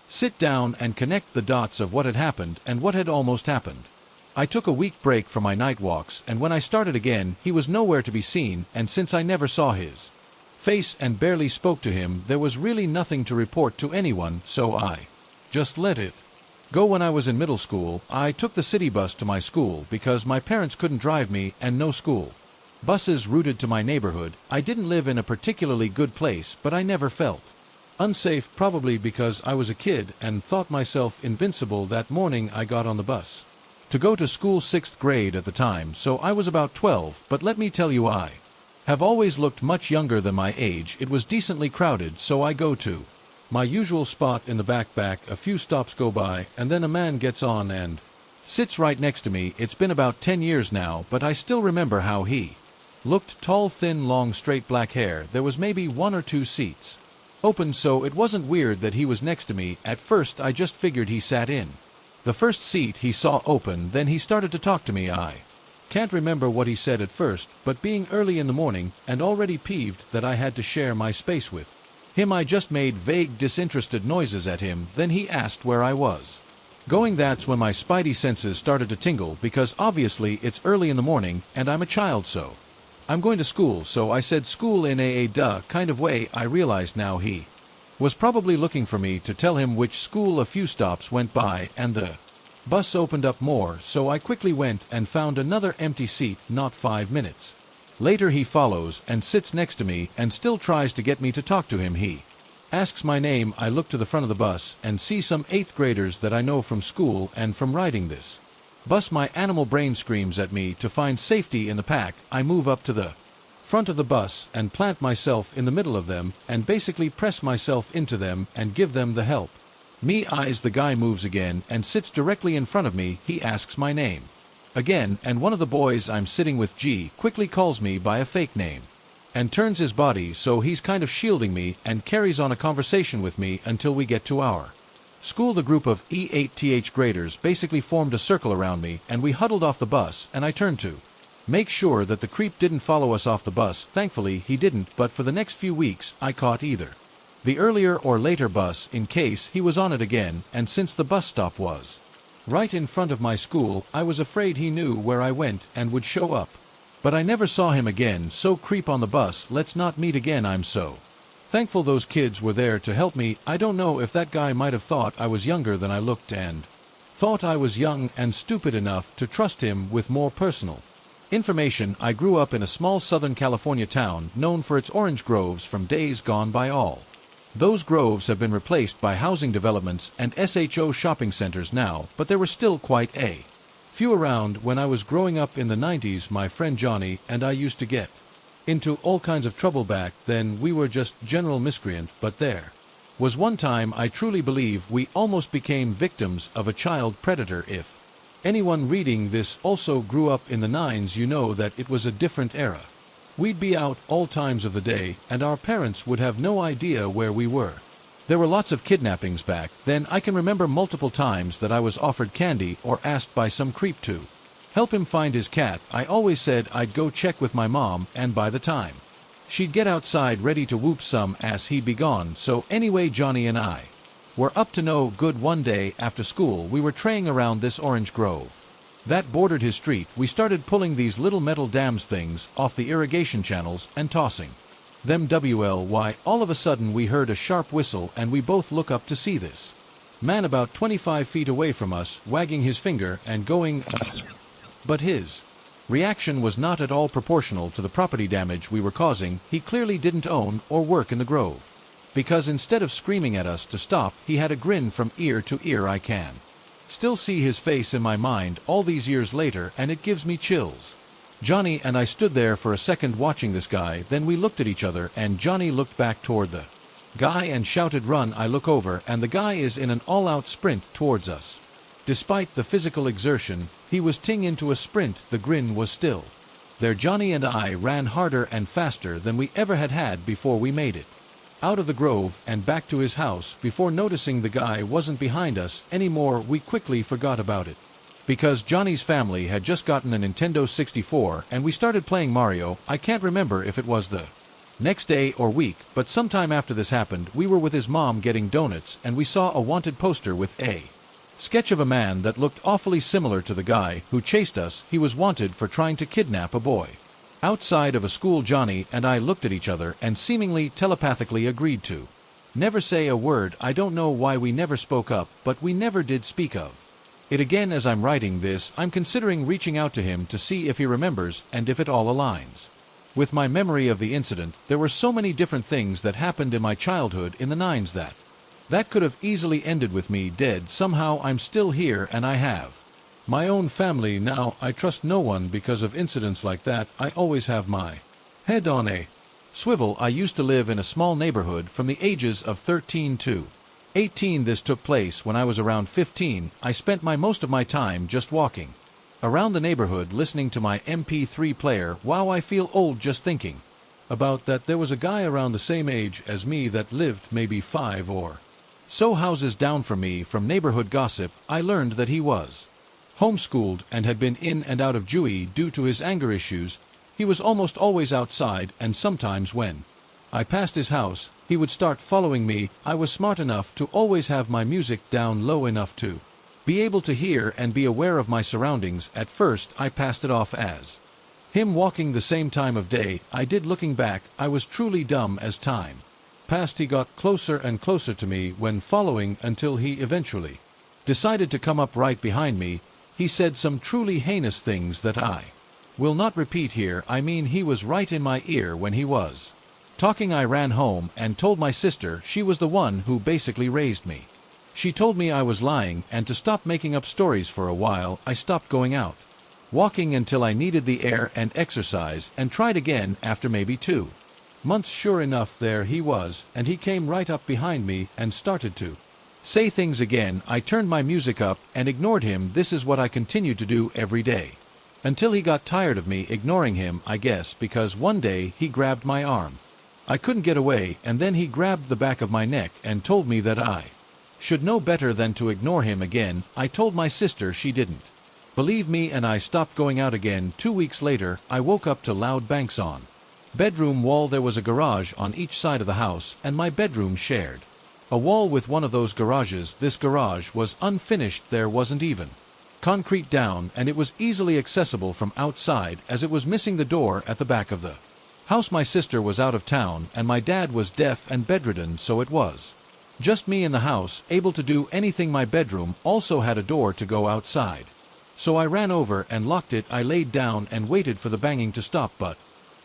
sit down and connect the dots of what had happened and what had almost happened. I took a week break from my night walks, and when I started again, he was nowhere to be seen, and since I never saw his face and barely spoke to him, there was really nothing to report to anyone, so I just let it go. When I was in middle school, I took the city bus to my school because my parents couldn't drive me, and no school buses routed to my neighborhood. I didn't live in a particularly good place, but I never felt unsafe, probably because I was a kid and thought myself invincible. That morning I got on the bus to go to school, 6th grade at the time, so I was about 12, but let me tell you, I have always looked much younger than my age. It was decently crowded, so I go to my usual spot in the back. A few stops go by, and then a man gets on and sits right next to me. It's been about 10 years now, but I still remember how he looked. Tall, thin, long, straight black hair. There was maybe 1 or 2 seats open, so it wasn't weird that he was next to me. At first I just figured he sat in the first seat he saw open. Then he started to talk to me. I can't remember what he said at first, but being early in the morning and already peeved that I had to share my space with him, I just made vague, disinterested noises at him. Then he asked where I was going. That's when my spidey senses started to tingle, because obviously it's early in the morning and I'm a child, so I'm going to school. So I said school in a duh kind of way. I realized now he was probably looking for me to tell him which school. A few stops went by and the bus opened up more, so I quickly went and found another empty seat. Not 5 minutes later he follows and sits next to me and still tries to get me to talk to him. He asks my name. I look to the front of the bus and see some 8th graders that I know from school and from riding this bus. My animal brain screams at me to find safety in the pack. I move up to the front of the bus and plant myself in the middle of them and basically press myself into them and give them the help me eyes. The guy moves again and sits directly in front of me. He asks my name again, and one of the boys I'm sitting with, G, quickly calls me by a fake name and turns his body so he's kind of shielding me and carries on a conversation with me until we get to our school. The group of E8th graders basically formed a circle around me, and we huddled off the bus, and I turned to make sure that the creep didn't follow us off the bus. Thankfully he didn't, but for the next few weeks I caught either the earlier or later bus in case he was on it again, and since the bus stop was right in front of my school, I was afraid he knew where I went and would show up. But I never saw him again, so creep on the bus, let's not meet again. I'm so thankful those kids were there to help me. I don't know if that guy might have thought I was younger than I looked and thought I was young and stupid enough to trust him with more personal information. I grew up in a small Southern California town known for its orange groves from days gone by. All those groves have been replaced by housing developments and SHO shopping centers now, but there were still quite a few around. When I was growing up in the 90s, my friend Johnny and I used to get into all kinds of trouble. Back then we were just general miscreant, but there was one time I truly believe we almost became victims of a child predator. If anyone reading this also grew up in the 90s, you know that it was a different era. We'd be out all times of the day, and our parents would have no idea where we were. There were lots of kidnappings back then. I can remember multiple times that I was offered candy or asked by some creep to help him find his cat. I always said I'd go check with my mom, and by the time she'd get outside ready to whoop some ass, he'd be gone. So anyway, Johnny and I were up to no good. One day after school we were traying around this orange grove that bordered his street, we started pulling these little metal dams things off the irrigation channels and tossing them. All of a sudden we heard a sharp whistle and we both look up to see this man about 25 feet away from us, wagging his finger and going, but his reaction was not at all proportional to the property damage we were causing. He clearly didn't own or work in the grove, because instead of screaming at us to stop, he had a grin from ear to ear. I can still see his face in my mind all these years later, and it gives me chills. Johnny and I stood there for a second watching this guy, then we looked at each other and Johnny looked back toward the guy and shouted, "Run!" I look over and the guy is in an all-out sprint towards us. Despite the physical exertion, he was ting into a sprint. The grin was still there. Johnny and I ran harder and faster than we ever had before we made it out of the grove and back to his house. Before noticing the guy wasn't behind us anymore, we quickly forgot about it, because Johnny's family had just gotten a Nintendo 64 and we started playing Mario. I can't remember if it was the next day or week, but sometime after this happened, we were with his mom getting donuts and we saw a wanted poster with a sketch of a man that looked awfully similar to the guy who chased us. He was wanted for trying to kidnap a boy outside of a school. Johnny and I looked at each other and seemingly telepathically agreed to never say a word. I don't know why we never spoke up, but we never did speak of it again. As I'm writing this, I'm considering reaching out to him to see if he remembers and if it all aligns with my memory of the incident. There were so many different things that happened in my childhood in the 90s that could have easily ended with me dead. Somehow I'm still here and I have my own family now. I trust no one because of incidents like that. I always have my head on a swivel. I used to live in a small neighborhood from the ages of 13 to 18. This took place when I was around 15. I spent most of my time just walking around the neighborhood listening to my MP3 player. Wow, I feel old just thinking about that. There was a guy around the same age as me that lived maybe 5 or so houses down from me. From neighborhood gossip, I learned that he was homeschooled and had been in and out of Dewey due to his anger issues. He was almost always outside, and sometimes when I passed his house, he would start following me. I was smart enough to always have my music down low enough to be able to hear and be aware of my surroundings. At first, I passed it off as him walking the same time of day I did. Looking back, I was truly dumb. As time passed, he got closer and closer to me when following, until he eventually decided to come up right behind me. He said some truly heinous things that I will not repeat here. I mean, he was right in my ear when he was talking. I ran home and told my sister. She was the one who basically raised me. She told me I was lying and to stop making up stories. For a while, I stopped going out walking until I needed the air and exercise, and tried again after maybe 2 months. Sure enough, there he was, and he came right up behind me and started to say things again. I turned my music up and ignored him. This is what I continued to do every day until he got tired of me ignoring him, I guess, because one day he grabbed my arm. I couldn't get away, and then he grabbed the back of my neck and told me that I should know better than to ignore him again. I told my sister. She didn't believe me, and I stopped going out again. 2 weeks later, I woke up to loud bangs on bedroom wall. There was a garage on each side of the house, and my bedroom shared a wall with one of those garages. This garage was unfinished. There wasn't even concrete down, and it was easily accessible from outside, as it was missing the door at the back of the house. My sister was out of town, and my dad was deaf and bedridden, so it was just me in the house, able to do anything. My bedroom also had a door to go outside, so I ran over and locked it. I laid down and waited for the banging to stop, but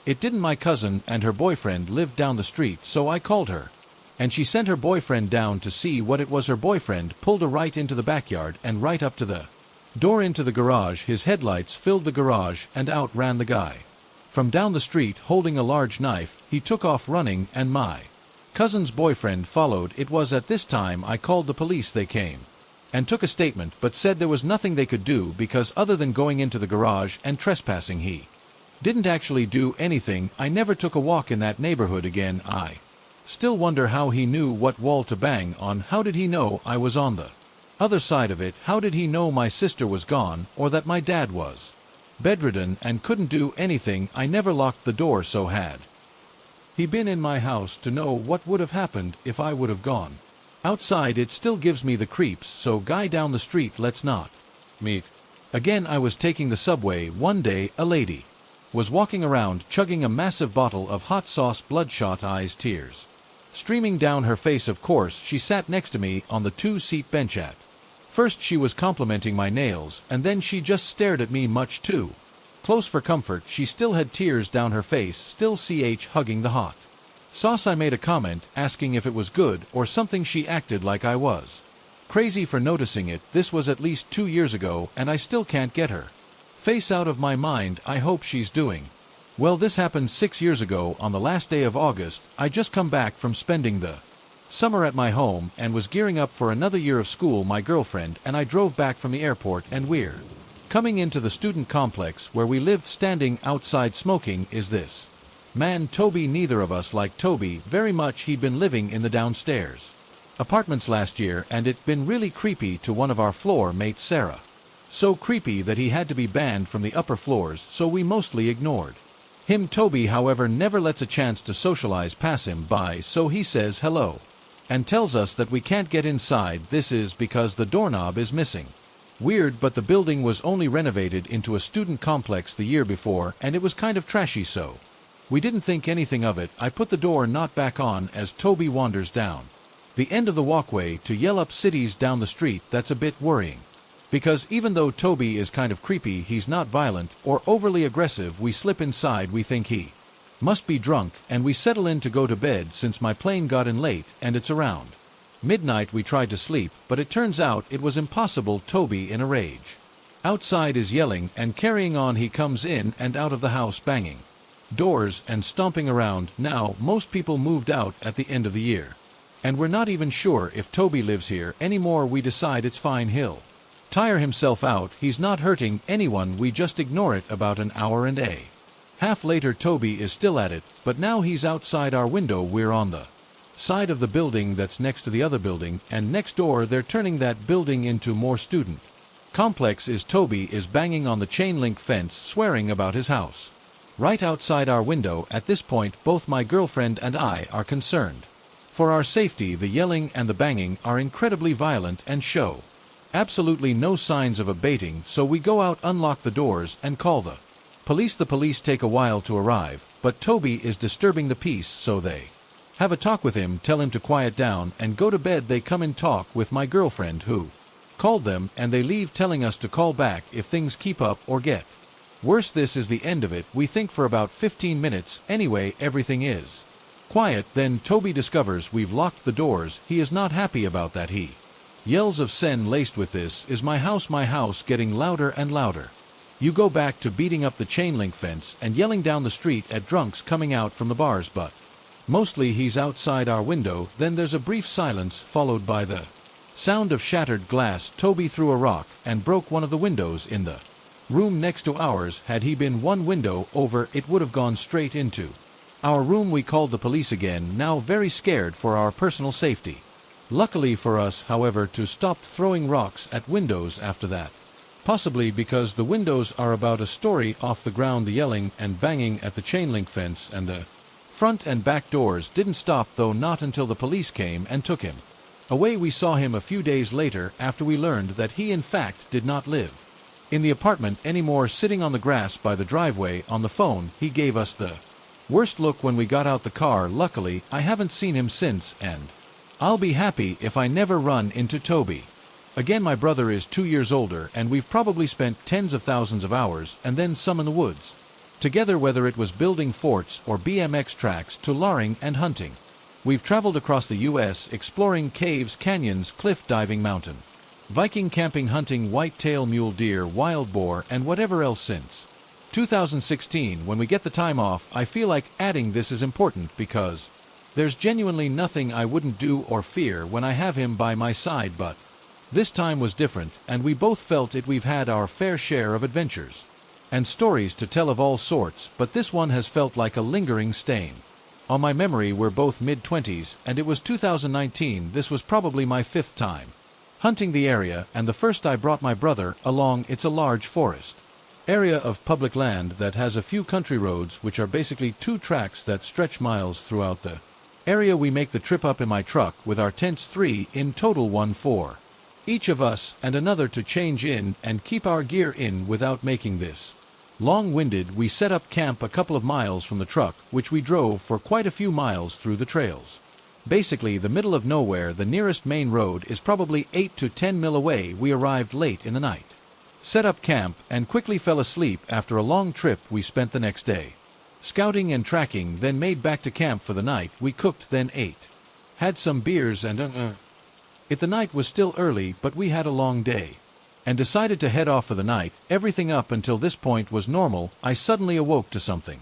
it didn't. My cousin and her boyfriend lived down the street, so I called her, and she sent her boyfriend down to see what it was. Her boyfriend pulled a right into the backyard and right up to the door into the garage. His headlights filled the garage, and out ran the guy from down the street holding a large knife. He took off running, and my cousin's boyfriend followed. It was at this time I called the police. They came and took a statement, but said there was nothing they could do because other than going into the garage and trespassing, he didn't actually do anything. I never took a walk in that neighborhood again. I still wonder how he knew what wall to bang on. How did he know I was on the other side of it? How did he know my sister was gone, or that my dad was bedridden and couldn't do anything? I never locked the door, so had he been in my house to know what would have happened if I would have gone outside. It still gives me the creeps. So guy down the street, let's not meet Again, I was taking the subway one day. A lady was walking around chugging a massive bottle of hot sauce, bloodshot eyes, tears streaming down her face. Of course, she sat next to me on the two-seat bench. At first she was complimenting my nails, and then she just stared at me much too close for comfort. She still had tears down her face, still hugging the hot sauce. I made a comment asking if it was good or something. She acted like I was crazy for noticing it. This was at least 2 years ago, and I still can't get her face out of my mind. I hope she's doing well. This happened 6 years ago on the last day of August. I just come back from spending the summer at my home and was gearing up for another year of school. My girlfriend and I drove back from the airport, and we're coming into the student complex where we lived. Standing outside smoking is this man, Toby. Neither of us liked Toby very much. He'd been living in the downstairs apartments last year, and it'd been really creepy to one of our floor mates, Sarah. So creepy that he had to be banned from the upper floors, so we mostly ignored him. Toby, however, never lets a chance to socialize pass him by, so he says hello and tells us that we can't get inside. This is because the doorknob is missing. Weird, but the building was only renovated into a student complex the year before, and it was kind of trashy, so we didn't think anything of it. I put the door not back on as Toby wanders down the end of the walkway to yell up cities down the street. That's a bit worrying, because even though Toby is kind of creepy, he's not violent or overly aggressive. We slip inside. We think he must be drunk, and we settle in to go to bed since my plane got in late, and it's around midnight. We tried to sleep, but it turns out it was impossible. Toby, in a rage outside, is yelling and carrying on. He comes in and out of the house, banging doors and stomping around. Now, most people moved out at the end of the year, and we're not even sure if Toby lives here anymore. We decide it's fine. He'll tire himself out. He's not hurting anyone. We just ignore it. About an hour and a half later, Toby is still at it, but now he's outside our window. We're on the side of the building that's next to the other building, and next door they're turning that building into more student complex. Toby is banging on the chain link fence, swearing about his house right outside our window. At this point, both my girlfriend and I are concerned for our safety. The yelling and the banging are incredibly violent and show absolutely no signs of abating, so we go out, unlock the doors, and call the police. The police take a while to arrive, but Toby is disturbing the peace, so they have a talk with him, tell him to quiet down and go to bed. They come and talk with my girlfriend who called them, and they leave, telling us to call back if things keep up or get worse. This is the end of it, we think, for about 15 minutes. Anyway, everything is quiet. Then Toby discovers we've locked the doors. He is not happy about that. He yells of sen laced with "This is my house," getting louder and louder. You go back to beating up the chain link fence and yelling down the street at drunks coming out from the bars, but mostly he's outside our window. Then there's a brief silence, followed by the sound of shattered glass. Toby threw a rock and broke one of the windows in the room next to ours. Had he been one window over, it would have gone straight into our room. We called the police again, now very scared for our personal safety. Luckily for us, however, to stopped throwing rocks at windows after that, possibly because the windows are about a story off the ground. The yelling and banging at the chain link fence and the front and back doors didn't stop, though, not until the police came and took him away. We saw him a few days later after we learned that he in fact did not live in the apartment anymore, sitting on the grass by the driveway on the phone. He gave us the worst look when we got out the car. Luckily, I haven't seen him since, and I'll be happy if I never run into Toby again. My brother is 2 years older, and we've probably spent tens of thousands of hours, and then some, in the woods together, whether it was building forts or BMX tracks to laring and hunting. We've traveled across the U.S., exploring caves, canyons, cliff diving, mountain Viking camping, hunting white-tail mule deer, wild boar, and whatever else since 2016. When we get the time off, I feel like adding this is important because there's genuinely nothing I wouldn't do or fear when I have him by my side, but this time was different, and we both felt it. We've had our fair share of adventures and stories to tell of all sorts, but this one has felt like a lingering stain on my memory. We're both mid-20s, and it was 2019. This was probably my 5th time hunting the area, and the first I brought my brother along. It's a large forest area of public land that has a few country roads, which are basically 2 tracks that stretch miles throughout the area. We make the trip up in my truck with our tents, 3 in total, 1 for each of us and another to change in and keep our gear in without making this. Long-winded, we set up camp a couple of miles from the truck, which we drove for quite a few miles through the trails. Basically, the middle of nowhere, the nearest main road is probably 8 to 10 mil away. We arrived late in the night. Set up camp and quickly fell asleep after a long trip we spent the next day. Scouting and tracking, then made back to camp for the night. We cooked, then ate. Had some beers and The night was still early, but we had a long day. And decided to head off for the night. Everything up until this point was normal. I suddenly awoke to something.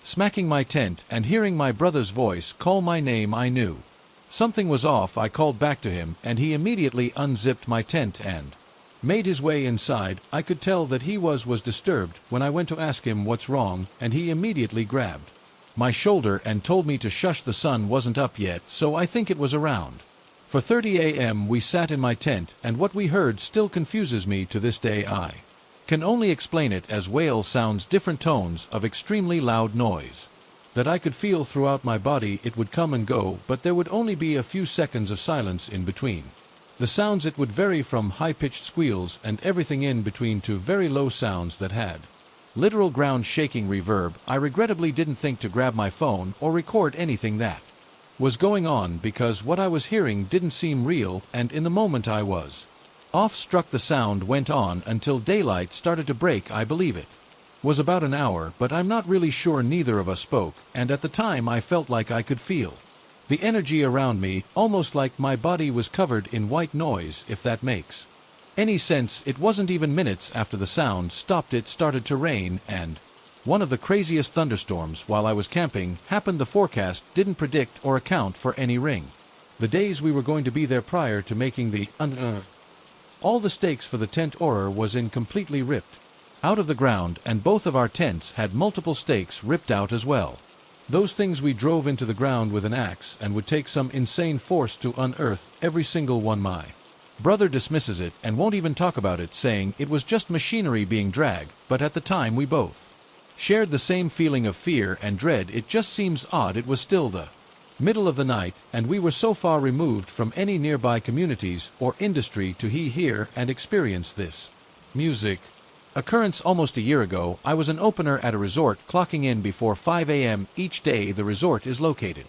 Smacking my tent and hearing my brother's voice call my name, I knew something was off. I called back to him, and he immediately unzipped my tent and made his way inside. I could tell that he was disturbed when I went to ask him what's wrong, and he immediately grabbed my shoulder and told me to shush. The sun wasn't up yet, so I think it was around 4:30 a.m. We sat in my tent, and what we heard still confuses me to this day. I can only explain it as whale sounds, different tones of extremely loud noise that I could feel throughout my body. It would come and go, but there would only be a few seconds of silence in between. The sounds, it would vary from high-pitched squeals and everything in between to very low sounds that had literal ground-shaking reverb. I regrettably didn't think to grab my phone or record anything that was going on because what I was hearing didn't seem real, and in the moment I was awe-struck. The sound went on until daylight started to break. I believe it was about an hour, but I'm not really sure. Neither of us spoke, and at the time I felt like I could feel the energy around me, almost like my body was covered in white noise, if that makes any sense. It wasn't even minutes after the sound stopped it started to rain, and one of the craziest thunderstorms while I was camping happened. The forecast didn't predict or account for any ring. The days we were going to be there prior to making the all the stakes for the tent order was in completely ripped out of the ground, and both of our tents had multiple stakes ripped out as well. Those things we drove into the ground with an axe and would take some insane force to unearth every single one. My brother dismisses it and won't even talk about it, saying it was just machinery being dragged, but at the time we both shared the same feeling of fear and dread. It just seems odd. It was still the middle of the night, and we were so far removed from any nearby communities or industry to hear and experience this music occurrence. Almost a year ago, I was an opener at a resort, clocking in before 5 a.m. each day. The resort is located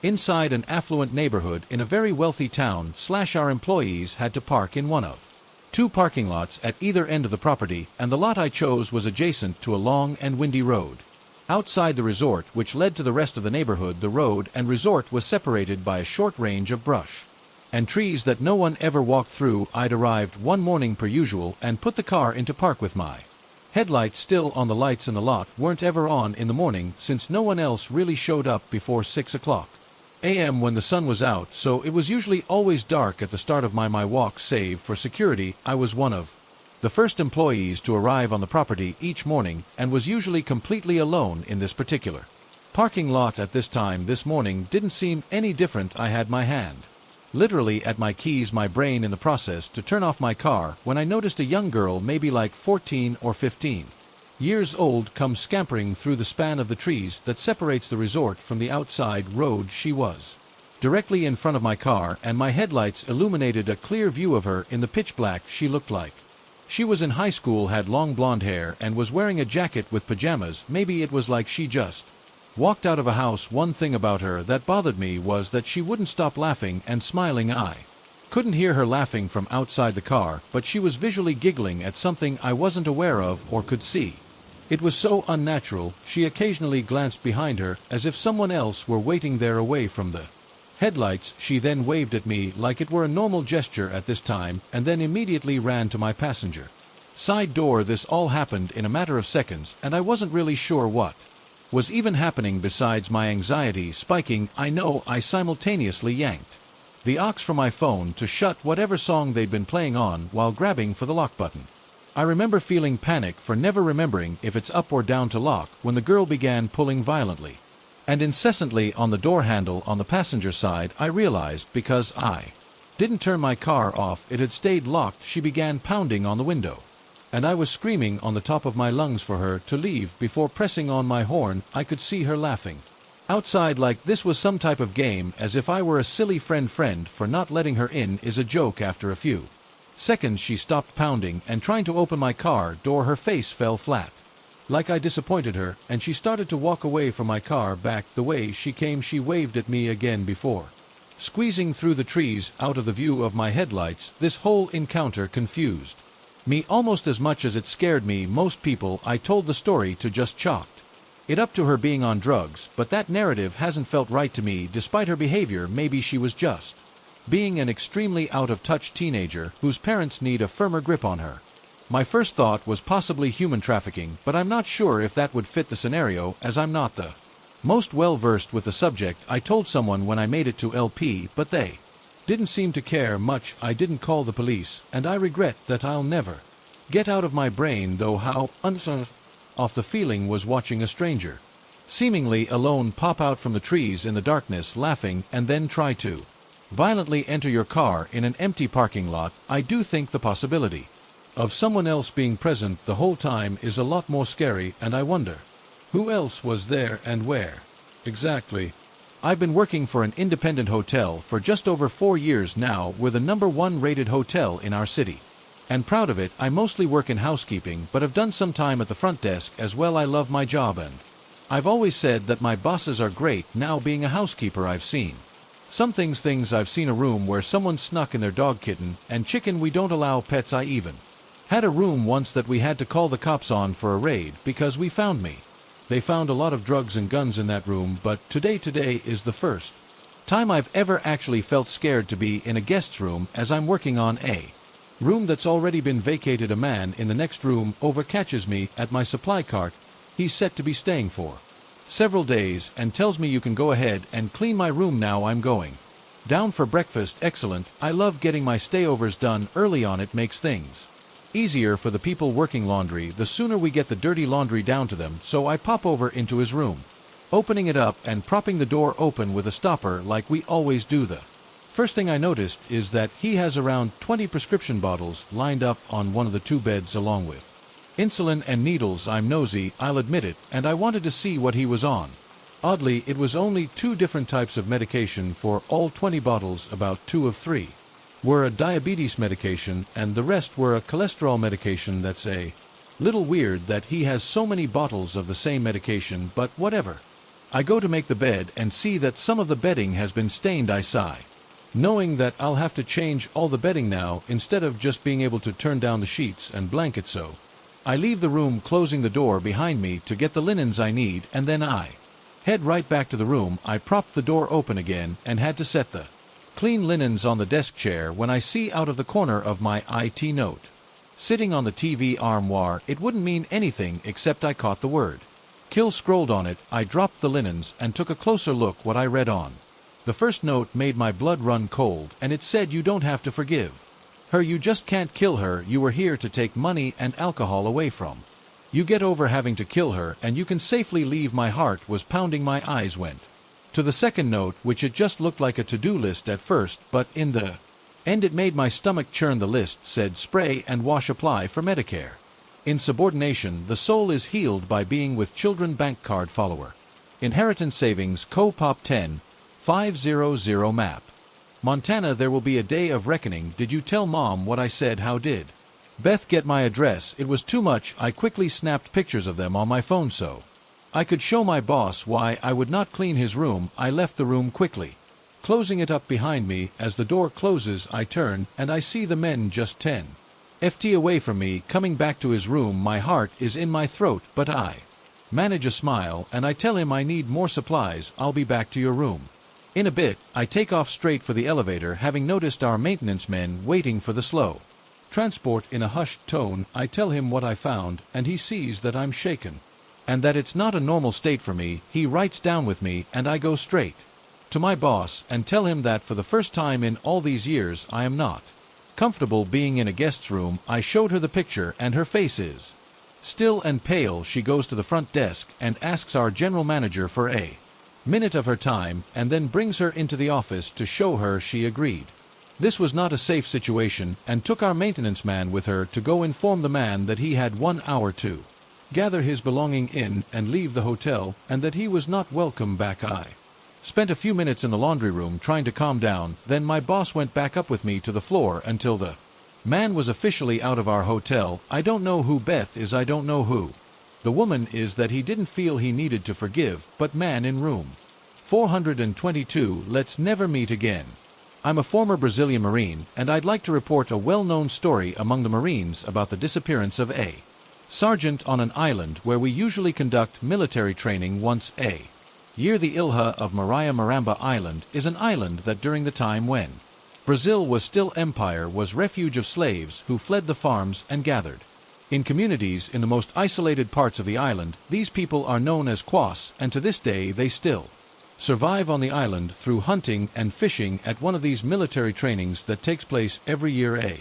inside an affluent neighborhood in a very wealthy town. Our employees had to park in one of two parking lots at either end of the property, and the lot I chose was adjacent to a long and windy road outside the resort, which led to the rest of the neighborhood. The road and resort was separated by a short range of brush and trees that no one ever walked through. I'd arrived one morning per usual and put the car into park with my headlights still on. The lights in the lot weren't ever on in the morning, since no one else really showed up before 6 o'clock a.m. when the sun was out, so it was usually always dark at the start of my walk. Save for security, I was one of the first employees to arrive on the property each morning, and was usually completely alone in this particular parking lot. At this time this morning didn't seem any different. I had my hand literally at my keys, my brain in the process to turn off my car, when I noticed a young girl, maybe like 14 or 15 years old, come scampering through the span of the trees that separates the resort from the outside road. She was directly in front of my car, and my headlights illuminated a clear view of her in the pitch black. She looked like she was in high school, had long blonde hair, and was wearing a jacket with pajamas. Maybe it was like she just walked out of a house. One thing about her that bothered me was that she wouldn't stop laughing and smiling. I couldn't hear her laughing from outside the car, but she was visually giggling at something I wasn't aware of or could see. It was so unnatural. She occasionally glanced behind her as if someone else were waiting there away from the headlights. She then waved at me like it were a normal gesture at this time, and then immediately ran to my passenger side door. This all happened in a matter of seconds, and I wasn't really sure what was even happening. Besides my anxiety spiking, I simultaneously yanked the aux from my phone to shut whatever song they'd been playing on while grabbing for the lock button. I remember feeling panic for never remembering if it's up or down to lock when the girl began pulling violently and incessantly on the door handle on the passenger side. I realized because I didn't turn my car off, it had stayed locked. She began pounding on the window, and I was screaming on the top of my lungs for her to leave before pressing on my horn. I could see her laughing outside like this was some type of game, as if I were a silly friend for not letting her in is a joke. After a few Seconds she stopped pounding and trying to open my car door. Her face fell flat. Like I disappointed her, and she started to walk away from my car back the way she came. She waved at me again before squeezing through the trees out of the view of my headlights. This whole encounter confused me almost as much as it scared me. Most people I told the story to just chalked it up to her being on drugs, but that narrative hasn't felt right to me despite her behavior. Maybe she was just being an extremely out-of-touch teenager whose parents need a firmer grip on her. My first thought was possibly human trafficking, but I'm not sure if that would fit the scenario, as I'm not the most well-versed with the subject. I told someone when I made it to LP, but they didn't seem to care much. I didn't call the police, and I regret that. I'll never get out of my brain though how off the feeling was watching a stranger seemingly alone pop out from the trees in the darkness laughing and then try to violently enter your car in an empty parking lot. I do think the possibility of someone else being present the whole time is a lot more scary, and I wonder who else was there and where exactly. I've been working for an independent hotel for just over 4 years now. We're the #1 rated hotel in our city, and proud of it. I mostly work in housekeeping, but have done some time at the front desk as well. I love my job, and I've always said that my bosses are great. Now, being a housekeeper, I've seen some things. I've seen a room where someone snuck in their dog, kitten, and chicken. We don't allow pets. I even had a room once that we had to call the cops on for a raid because we found me. They found a lot of drugs and guns in that room, but today is the first time I've ever actually felt scared to be in a guest's room, as I'm working on a room that's already been vacated. A man in the next room overcatches me at my supply cart. He's set to be staying for several days and tells me you can go ahead and clean my room now. I'm going down for breakfast. Excellent. I love getting my stayovers done early on. It makes things easier for the people working laundry. The sooner we get the dirty laundry down to them. So I pop over into his room, opening it up and propping the door open with a stopper like we always do. The first thing I noticed is that he has around 20 prescription bottles lined up on one of the 2 beds along with insulin and needles. I'm nosy, I'll admit it, and I wanted to see what he was on. Oddly, it was only 2 different types of medication for all 20 bottles. About 2 of 3 were a diabetes medication, and the rest were a cholesterol medication. That's a little weird that he has so many bottles of the same medication, but whatever. I go to make the bed and see that some of the bedding has been stained. I sigh, knowing that I'll have to change all the bedding now instead of just being able to turn down the sheets and blankets. So I leave the room, closing the door behind me to get the linens I need, and then I head right back to the room. I propped the door open again and had to set the clean linens on the desk chair when I see out of the corner of my IT note sitting on the TV armoire. It wouldn't mean anything except I caught the word kill scrolled on it. I dropped the linens and took a closer look. What I read on the first note made my blood run cold, and it said, "You don't have to forgive her, you just can't kill her. You were here to take money and alcohol away from you. Get over having to kill her and you can safely leave." My heart was pounding. My eyes went to the second note, which it just looked like a to-do list at first, but in the end it made my stomach churn. The list said spray and wash, apply for Medicare. Insubordination, the soul is healed by being with children. Bank card follower. Inheritance savings, co-pop 10,500 map. Montana, there will be a day of reckoning. Did you tell Mom what I said? How did Beth get my address? It was too much. I quickly snapped pictures of them on my phone so I could show my boss why I would not clean his room. I left the room quickly, closing it up behind me. As the door closes, I turn and I see the men just 10 ft away from me, coming back to his room. My heart is in my throat, but I manage a smile and I tell him I need more supplies. I'll be back to your room in a bit. I take off straight for the elevator, having noticed our maintenance men waiting for the slow transport. In a hushed tone, I tell him what I found, and he sees that I'm shaken and that it's not a normal state for me. He writes down with me, and I go straight to my boss and tell him that for the first time in all these years I am not comfortable being in a guest's room. I showed her the picture and her face is still and pale. She goes to the front desk and asks our general manager for a minute of her time and then brings her into the office to show her she agreed this was not a safe situation, and took our maintenance man with her to go inform the man that he had 1 hour to gather his belonging in and leave the hotel, and that he was not welcome back. I spent a few minutes in the laundry room trying to calm down. Then my boss went back up with me to the floor until the Man was officially out of our hotel. I don't know who Beth is, I don't know who. The woman is that he didn't feel he needed to forgive, but man in room 422, let's never meet again. I'm a former Brazilian Marine, and I'd like to report a well-known story among the Marines about the disappearance of a sergeant on an island where we usually conduct military training once a year. The Ilha of Maria Maramba Island is an island that during the time when Brazil was still empire was refuge of slaves who fled the farms and gathered in communities in the most isolated parts of the island. These people are known as Quas, and to this day they still survive on the island through hunting and fishing. At one of these military trainings that takes place every year, a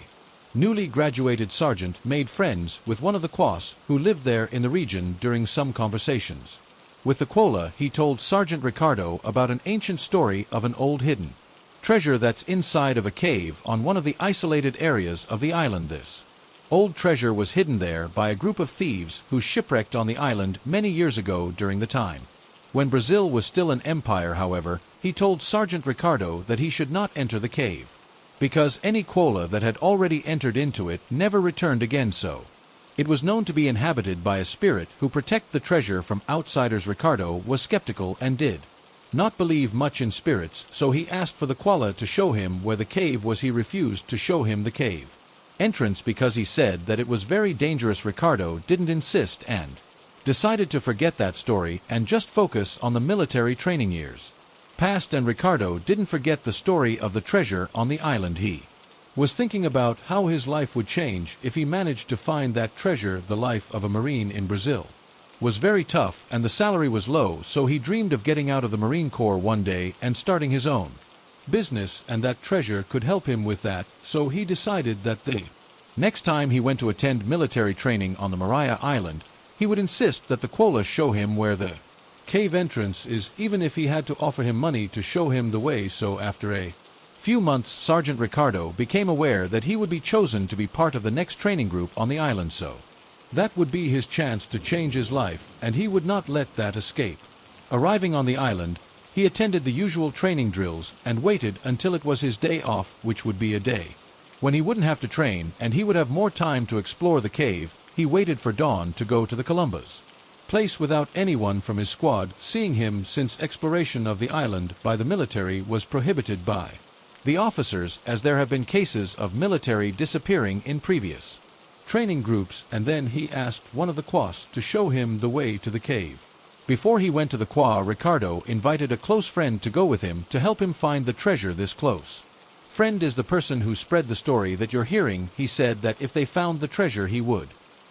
newly graduated sergeant made friends with one of the Quas who lived there in the region. During some conversations with the Quola, he told Sergeant Ricardo about an ancient story of an old hidden treasure that's inside of a cave on one of the isolated areas of the island. This old treasure was hidden there by a group of thieves who shipwrecked on the island many years ago during the time when Brazil was still an empire. However, he told Sergeant Ricardo that he should not enter the cave, because any Quola that had already entered into it never returned again, so it was known to be inhabited by a spirit who protect the treasure from outsiders. Ricardo was skeptical and did not believe much in spirits, so he asked for the Quola to show him where the cave was. He refused to show him the cave entrance because he said that it was very dangerous. Ricardo didn't insist and decided to forget that story and just focus on the military training years past. And Ricardo didn't forget the story of the treasure on the island. He was thinking about how his life would change if he managed to find that treasure. The life of a Marine in Brazil was very tough and the salary was low, so he dreamed of getting out of the Marine Corps one day and starting his own business, and that treasure could help him with that. So he decided that the next time he went to attend military training on the Maria Island, he would insist that the Quola show him where the cave entrance is, even if he had to offer him money to show him the way. So after a few months, Sergeant Ricardo became aware that he would be chosen to be part of the next training group on the island, so that would be his chance to change his life, and he would not let that escape. Arriving on the island, he attended the usual training drills and waited until it was his day off, which would be a day when he wouldn't have to train and he would have more time to explore the cave. He waited for dawn to go to the Columbus place without anyone from his squad seeing him, since exploration of the island by the military was prohibited by the officers, as there have been cases of military disappearing in previous training groups. And then he asked one of the Quas to show him the way to the cave. Before he went to the Qua, Ricardo invited a close friend to go with him to help him find the treasure. This close friend is the person who spread the story that you're hearing. He said that if they found the treasure he would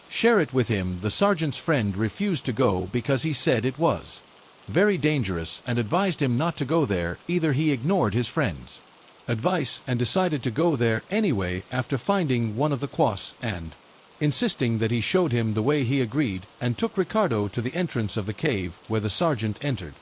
share it with him. The sergeant's friend refused to go because he said it was very dangerous and advised him not to go there either. He ignored his friend's advice and decided to go there anyway. After finding one of the Quas and insisting that he showed him the way, he agreed and took Ricardo to the entrance of the cave, where the sergeant entered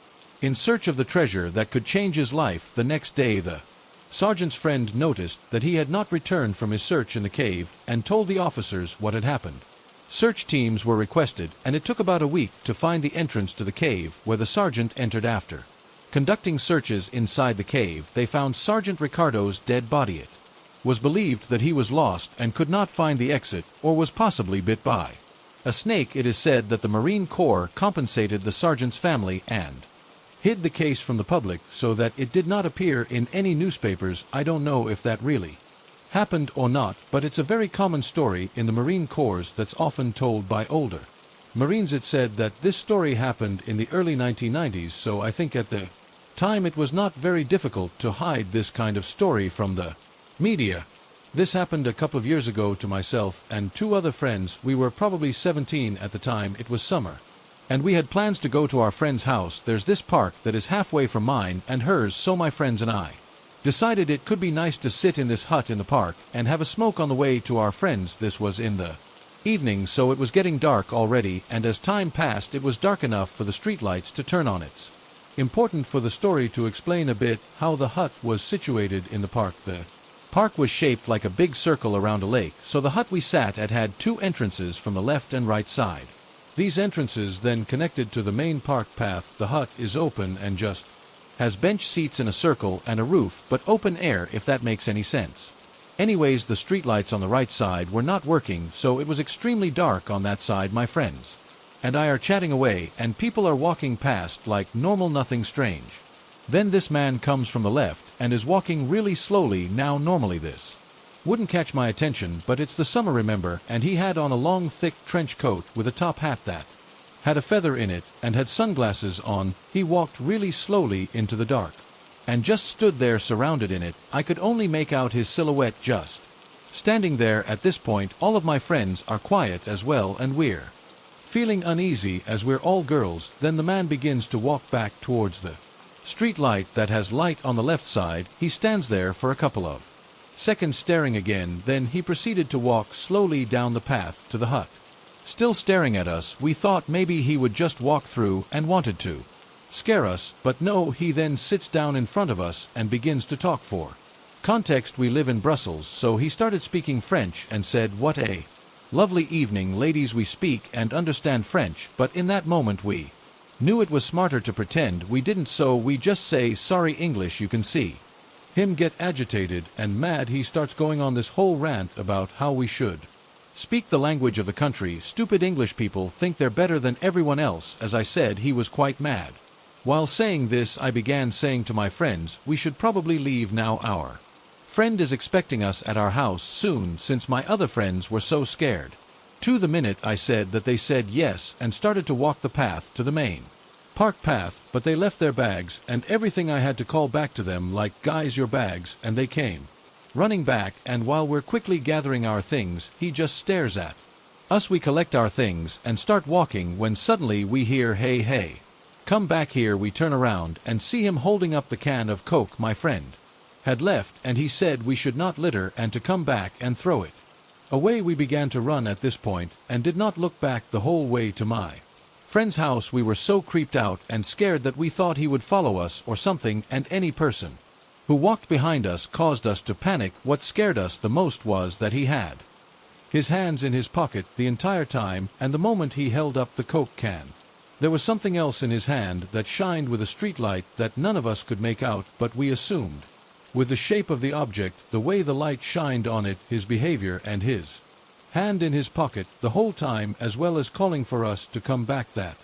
in search of the treasure that could change his life. The next day, the sergeant's friend noticed that he had not returned from his search in the cave and told the officers what had happened. Search teams were requested, and it took about a week to find the entrance to the cave where the sergeant entered. After conducting searches inside the cave, they found Sergeant Ricardo's dead body. It was believed that he was lost and could not find the exit, or was possibly bit by a snake. It is said that the Marine Corps compensated the sergeant's family and hid the case from the public so that it did not appear in any newspapers. I don't know if that really happened or not, but it's a very common story in the Marine Corps that's often told by older Marines. It said that this story happened in the early 1990s, so I think at the time it was not very difficult to hide this kind of story from the media. This happened a couple of years ago to myself and two other friends. We were probably 17 at the time. It was summer, and we had plans to go to our friend's house. There's this park that is halfway from mine and hers, so my friends and I decided it could be nice to sit in this hut in the park and have a smoke on the way to our friends. This was in the evening, so it was getting dark already, and as time passed it was dark enough for the streetlights to turn on. It's important for the story to explain a bit how the hut was situated in the park. The park was shaped like a big circle around a lake, so the hut we sat at had two entrances from the left and right side. These entrances then connected to the main park path. The hut is open and just has bench seats in a circle and a roof, but open air, if that makes any sense. Anyways, the streetlights on the right side were not working, so it was extremely dark on that side. My friends and I are chatting away, and people are walking past like normal, nothing strange. Then this man comes from the left and is walking really slowly. Now normally this wouldn't catch my attention, but it's the summer, remember, and he had on a long thick trench coat with a top hat that had a feather in it and had sunglasses on. He walked really slowly into the dark and just stood there surrounded in it. I could only make out his silhouette just standing there. At this point all of my friends are quiet as well, and we're feeling uneasy as we're all girls. Then the man begins to walk back towards the street light that has light on the left side. He stands there for a couple of seconds staring again, then he proceeded to walk slowly down the path to the hut. Still staring at us. We thought maybe he would just walk through and wanted to scare us, but no, he then sits down in front of us and begins to talk. For context, we live in Brussels, so he started speaking French and said, "What a lovely evening, ladies. We speak and understand French," but in that moment we knew it was smarter to pretend we didn't, so we just say sorry English. You can see him get agitated and mad. He starts going on this whole rant about how we should speak the language of the country. Stupid English people think they're better than everyone else. As I said, he was quite mad. While saying this, I began saying to my friends, we should probably leave now. Our friend is expecting us at our house soon, since my other friends were so scared. To the minute I said that, they said yes and started to walk the path to the main park path, but they left their bags and everything. I had to call back to them like, guys, your bags, and they came running back, and while we're quickly gathering our things, he just stares at us. We collect our things and start walking when suddenly we hear, "Hey, hey, come back here." We turn around and see him holding up the can of Coke my friend had left, and he said we should not litter and to come back and throw it away. We began to run at this point and did not look back the whole way to my friend's house. We were so creeped out and scared that we thought he would follow us or something, and any person who walked behind us caused us to panic. What scared us the most was that he had his hands in his pocket the entire time, and the moment he held up the Coke can, there was something else in his hand that shined with a streetlight that none of us could make out, but we assumed with the shape of the object, the way the light shined on it, his behavior, and his hand in his pocket the whole time, as well as calling for us to come back. That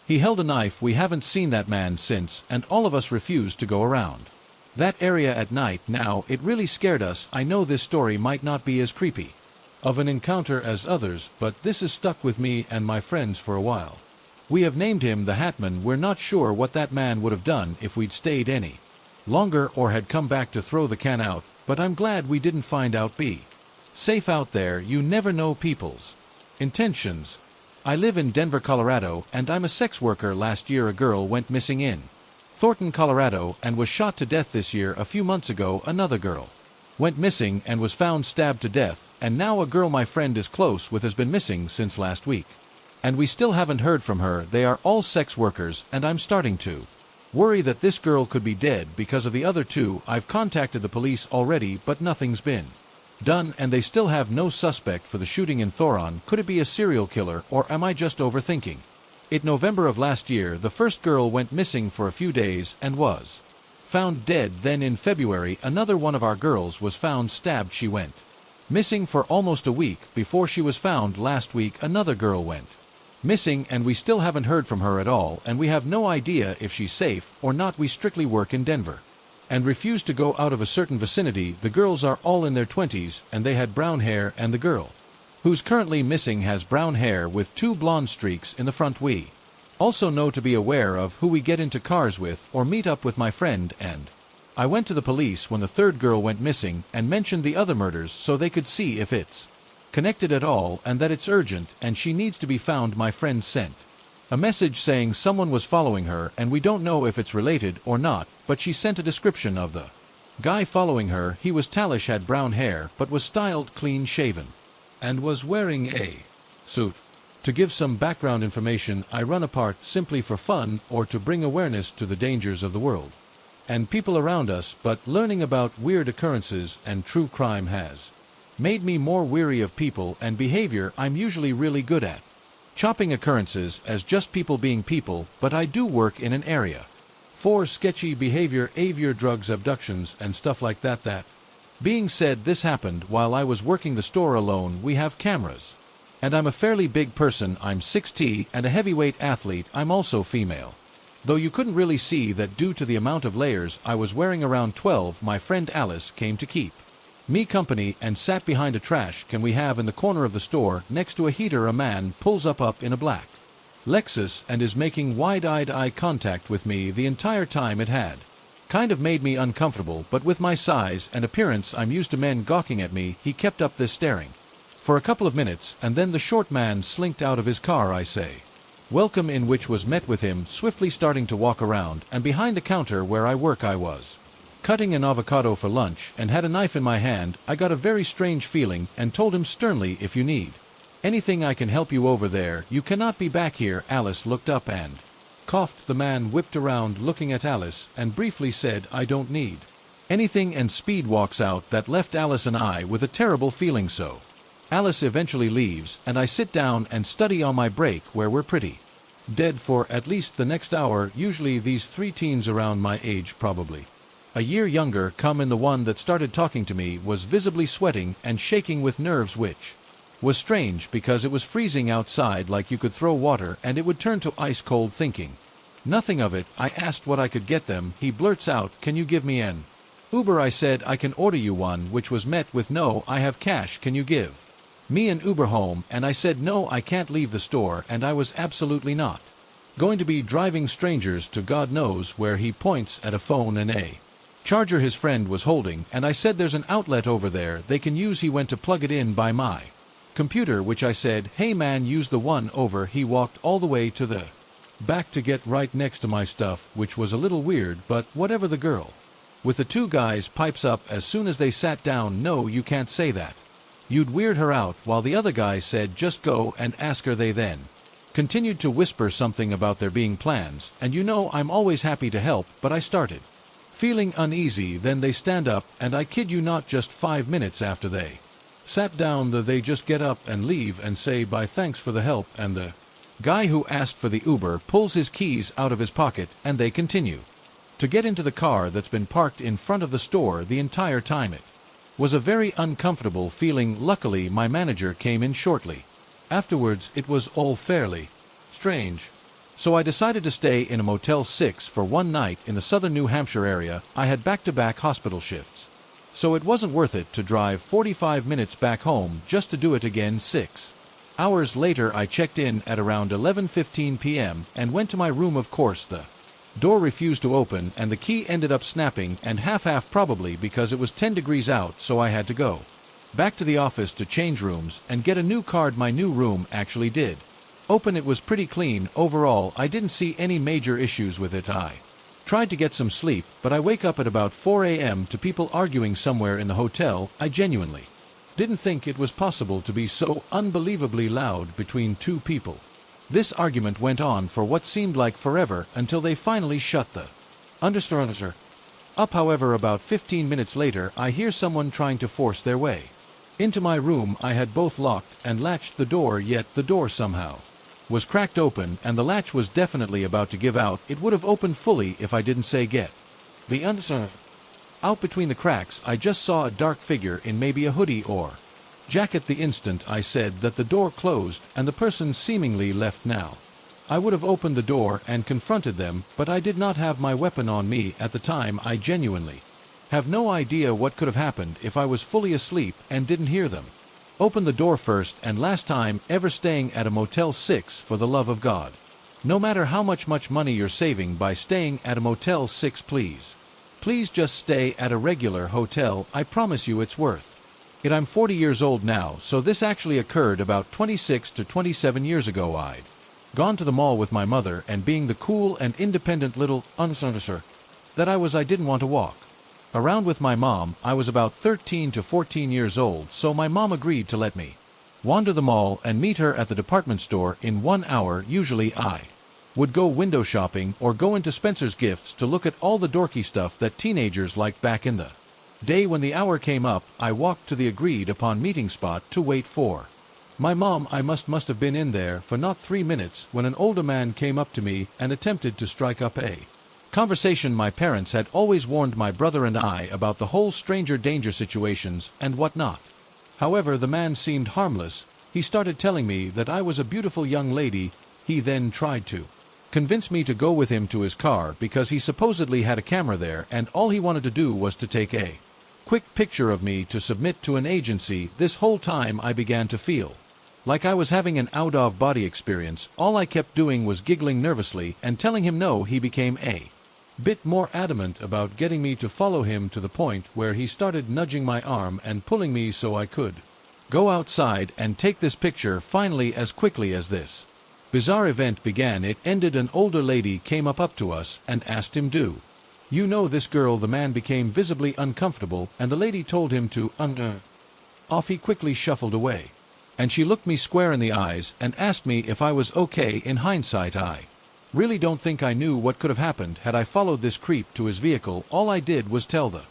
he held a knife. We haven't seen that man since, and all of us refused to go around that area at night. Now, it really scared us. I know this story might not be as creepy of an encounter as others, but this has stuck with me and my friends for a while. We have named him the Hatman. We're not sure what that man would have done if we'd stayed any longer or had come back to throw the can out, but I'm glad we didn't find out. Be safe out there. You never know people's intentions. I live in Denver, Colorado, and I'm a sex worker. Last year a girl went missing in Thornton, Colorado, and was shot to death. This year, a few months ago, another girl went missing and was found stabbed to death, and now a girl my friend is close with has been missing since last week, and we still haven't heard from her. They are all sex workers, and I'm starting to worry that this girl could be dead because of the other two. I've contacted the police already, but nothing's been done, and they still have no suspect for the shooting in Thoron. Could it be a serial killer, or am I just overthinking it? November of last year, the first girl went missing for a few days and was found dead. Then in February, another one of our girls was found stabbed. She went missing for almost a week before she was found. Last week, another girl went missing, and we still haven't heard from her at all, and we have no idea if she's safe or not. We strictly work in Denver and refuse to go out of a certain vicinity. The girls are all in their 20s, and they had brown hair, and the girl who's currently missing has brown hair with 2 blonde streaks in the front. We also know to be aware of who we get into cars with or meet up with. My friend and I went to the police when the third girl went missing and mentioned the other murders so they could see if it's connected at all and that it's urgent and she needs to be found. My friend sent a message saying someone was following her, and we don't know if it's related or not, but she sent a description of the guy following her. He was tallish, had brown hair, but was styled clean shaven and was wearing a suit. To give some background information, I run a part simply for fun or to bring awareness to the dangers of the world and people around us, but learning about weird occurrences and true crime has made me more weary of people and behavior I'm usually really good at chopping occurrences as just people being people, but I do work in an area for sketchy behavior, drugs, abductions, and stuff like that. That Being said, this happened while I was working the store alone. We have cameras. And I'm a fairly big person, I'm 6', and a heavyweight athlete. I'm also female. Though you couldn't really see that due to the amount of layers I was wearing. Around 12, my friend Alice came to keep me company and sat behind a trash can we have in the corner of the store next to a heater. A man pulls up in a black Lexus and is making wide-eyed eye contact with me the entire time. It had kind of made me uncomfortable, but with my size and appearance I'm used to men gawking at me. He kept up this staring for a couple of minutes, and then the short man slinked out of his car. I say welcome in, which was met with him swiftly starting to walk around, and behind the counter where I work I was cutting an avocado for lunch and had a knife in my hand. I got a very strange feeling and told him sternly, if you need anything I can help you over there. You cannot be back here. Alice looked up and coughed. The man whipped around looking at Alice and briefly said, I don't need anything, and speed walks out. That left Alice and I with a terrible feeling. So Alice eventually leaves and I sit down and study on my break, where we're pretty dead for at least the next hour. Usually these three teens around my age, probably a year younger, come in. The one that started talking to me was visibly sweating and shaking with nerves, which was strange because it was freezing outside, like you could throw water and it would turn to ice cold. Thinking nothing of it, I asked what I could get them. He blurts out, can you give me an Uber? I said I can order you one, which was met with, no, I have cash, can you give me an Uber home? And I said no, I can't leave the store, and I was absolutely not going to be driving strangers to God knows where. He points at a phone and a charger his friend was holding, and I said there's an outlet over there they can use. He went to plug it in by my computer, which I said, hey man, use the one over. He walked all the way to the back to get right next to my stuff, which was a little weird, but whatever. The girl with the two guys pipes up as soon as they sat down, no, you can't say that, you'd weird her out, while the other guy said just go and ask her. They then continued to whisper something about there being plans, and you know I'm always happy to help, but I started feeling uneasy. Then they stand up, and I kid you not, just 5 minutes after they sat down, they just get up and leave and say bye, thanks for the help, and the guy who asked for the Uber pulls his keys out of his pocket, and they continue to get into the car that's been parked in front of the store the entire time. It was a very uncomfortable feeling. Luckily my manager came in shortly afterwards. It was all fairly strange. So I decided to stay in a Motel 6 for one night in the southern New Hampshire area. I had back-to-back hospital shifts, so it wasn't worth it to drive 45 minutes back home just to do it again. 6 hours later I checked in at around 11:15 p.m. and went to my room. Of course the door refused to open and the key ended up snapping, and half probably because it was 10 degrees out, so I had to go back to the office to change rooms and get a new card. My new room actually did open. It was pretty clean overall. I didn't see any major issues with it. I tried to get some sleep, but I wake up at about 4 a.m. to people arguing somewhere in the hotel. I genuinely didn't think it was possible to be so unbelievably loud between two people. This argument went on for what seemed like forever until they finally shut the understory up. However, about 15 minutes later I hear someone trying to force their way into my room. I had both locked and latched the door, yet the door somehow was cracked open, and the latch was definitely about to give out. It would have opened fully if I didn't say get the understory out between the cracks. I just saw a dark figure in maybe a hoodie or jacket. The instant I said that, the door closed and the person seemingly left. Now I would have opened the door and confronted them, but I did not have my weapon on me at the time. I genuinely have no idea what could have happened if I was fully asleep and didn't hear them open the door. First and last time ever staying at a Motel 6. For the love of God, no matter how much money you're saving by staying at a Motel 6, please just stay at a regular hotel. I promise you it's worth it. I'm 40 years old now, so this actually occurred about 26 to 27 years ago. I'd gone to the mall with my mother, and being the cool and independent little understory that I didn't want to walk around with my mom. I was about 13 to 14 years old, so my mom agreed to let me wander the mall and meet her at the department store in 1 hour. Usually I would go window shopping or go into Spencer's Gifts to look at all the dorky stuff that teenagers liked back in the day. When the hour came up, I walked to the agreed upon meeting spot to wait for my mom. I must have been in there for not 3 minutes when an older man came up to me and attempted to strike up a Conversation. My parents had always warned my brother and I about the whole stranger danger situations and whatnot. However, the man seemed harmless. He started telling me that I was a beautiful young lady. He then tried to convince me to go with him to his car because he supposedly had a camera there and all he wanted to do was to take a quick picture of me to submit to an agency. This whole time I began to feel like I was having an out-of-body experience. All I kept doing was giggling nervously and telling him no. He became a bit more adamant about getting me to follow him to the point where he started nudging my arm and pulling me so I could go outside and take this picture. Finally, as quickly as this bizarre event began, it ended. An older lady came up to us and asked him, "Do you know this girl?" The man became visibly uncomfortable and the lady told him to off. He quickly shuffled away and she looked me square in the eyes and asked me if I was okay. In hindsight, I really don't think I knew what could have happened had I followed this creep to his vehicle. All I did was tell the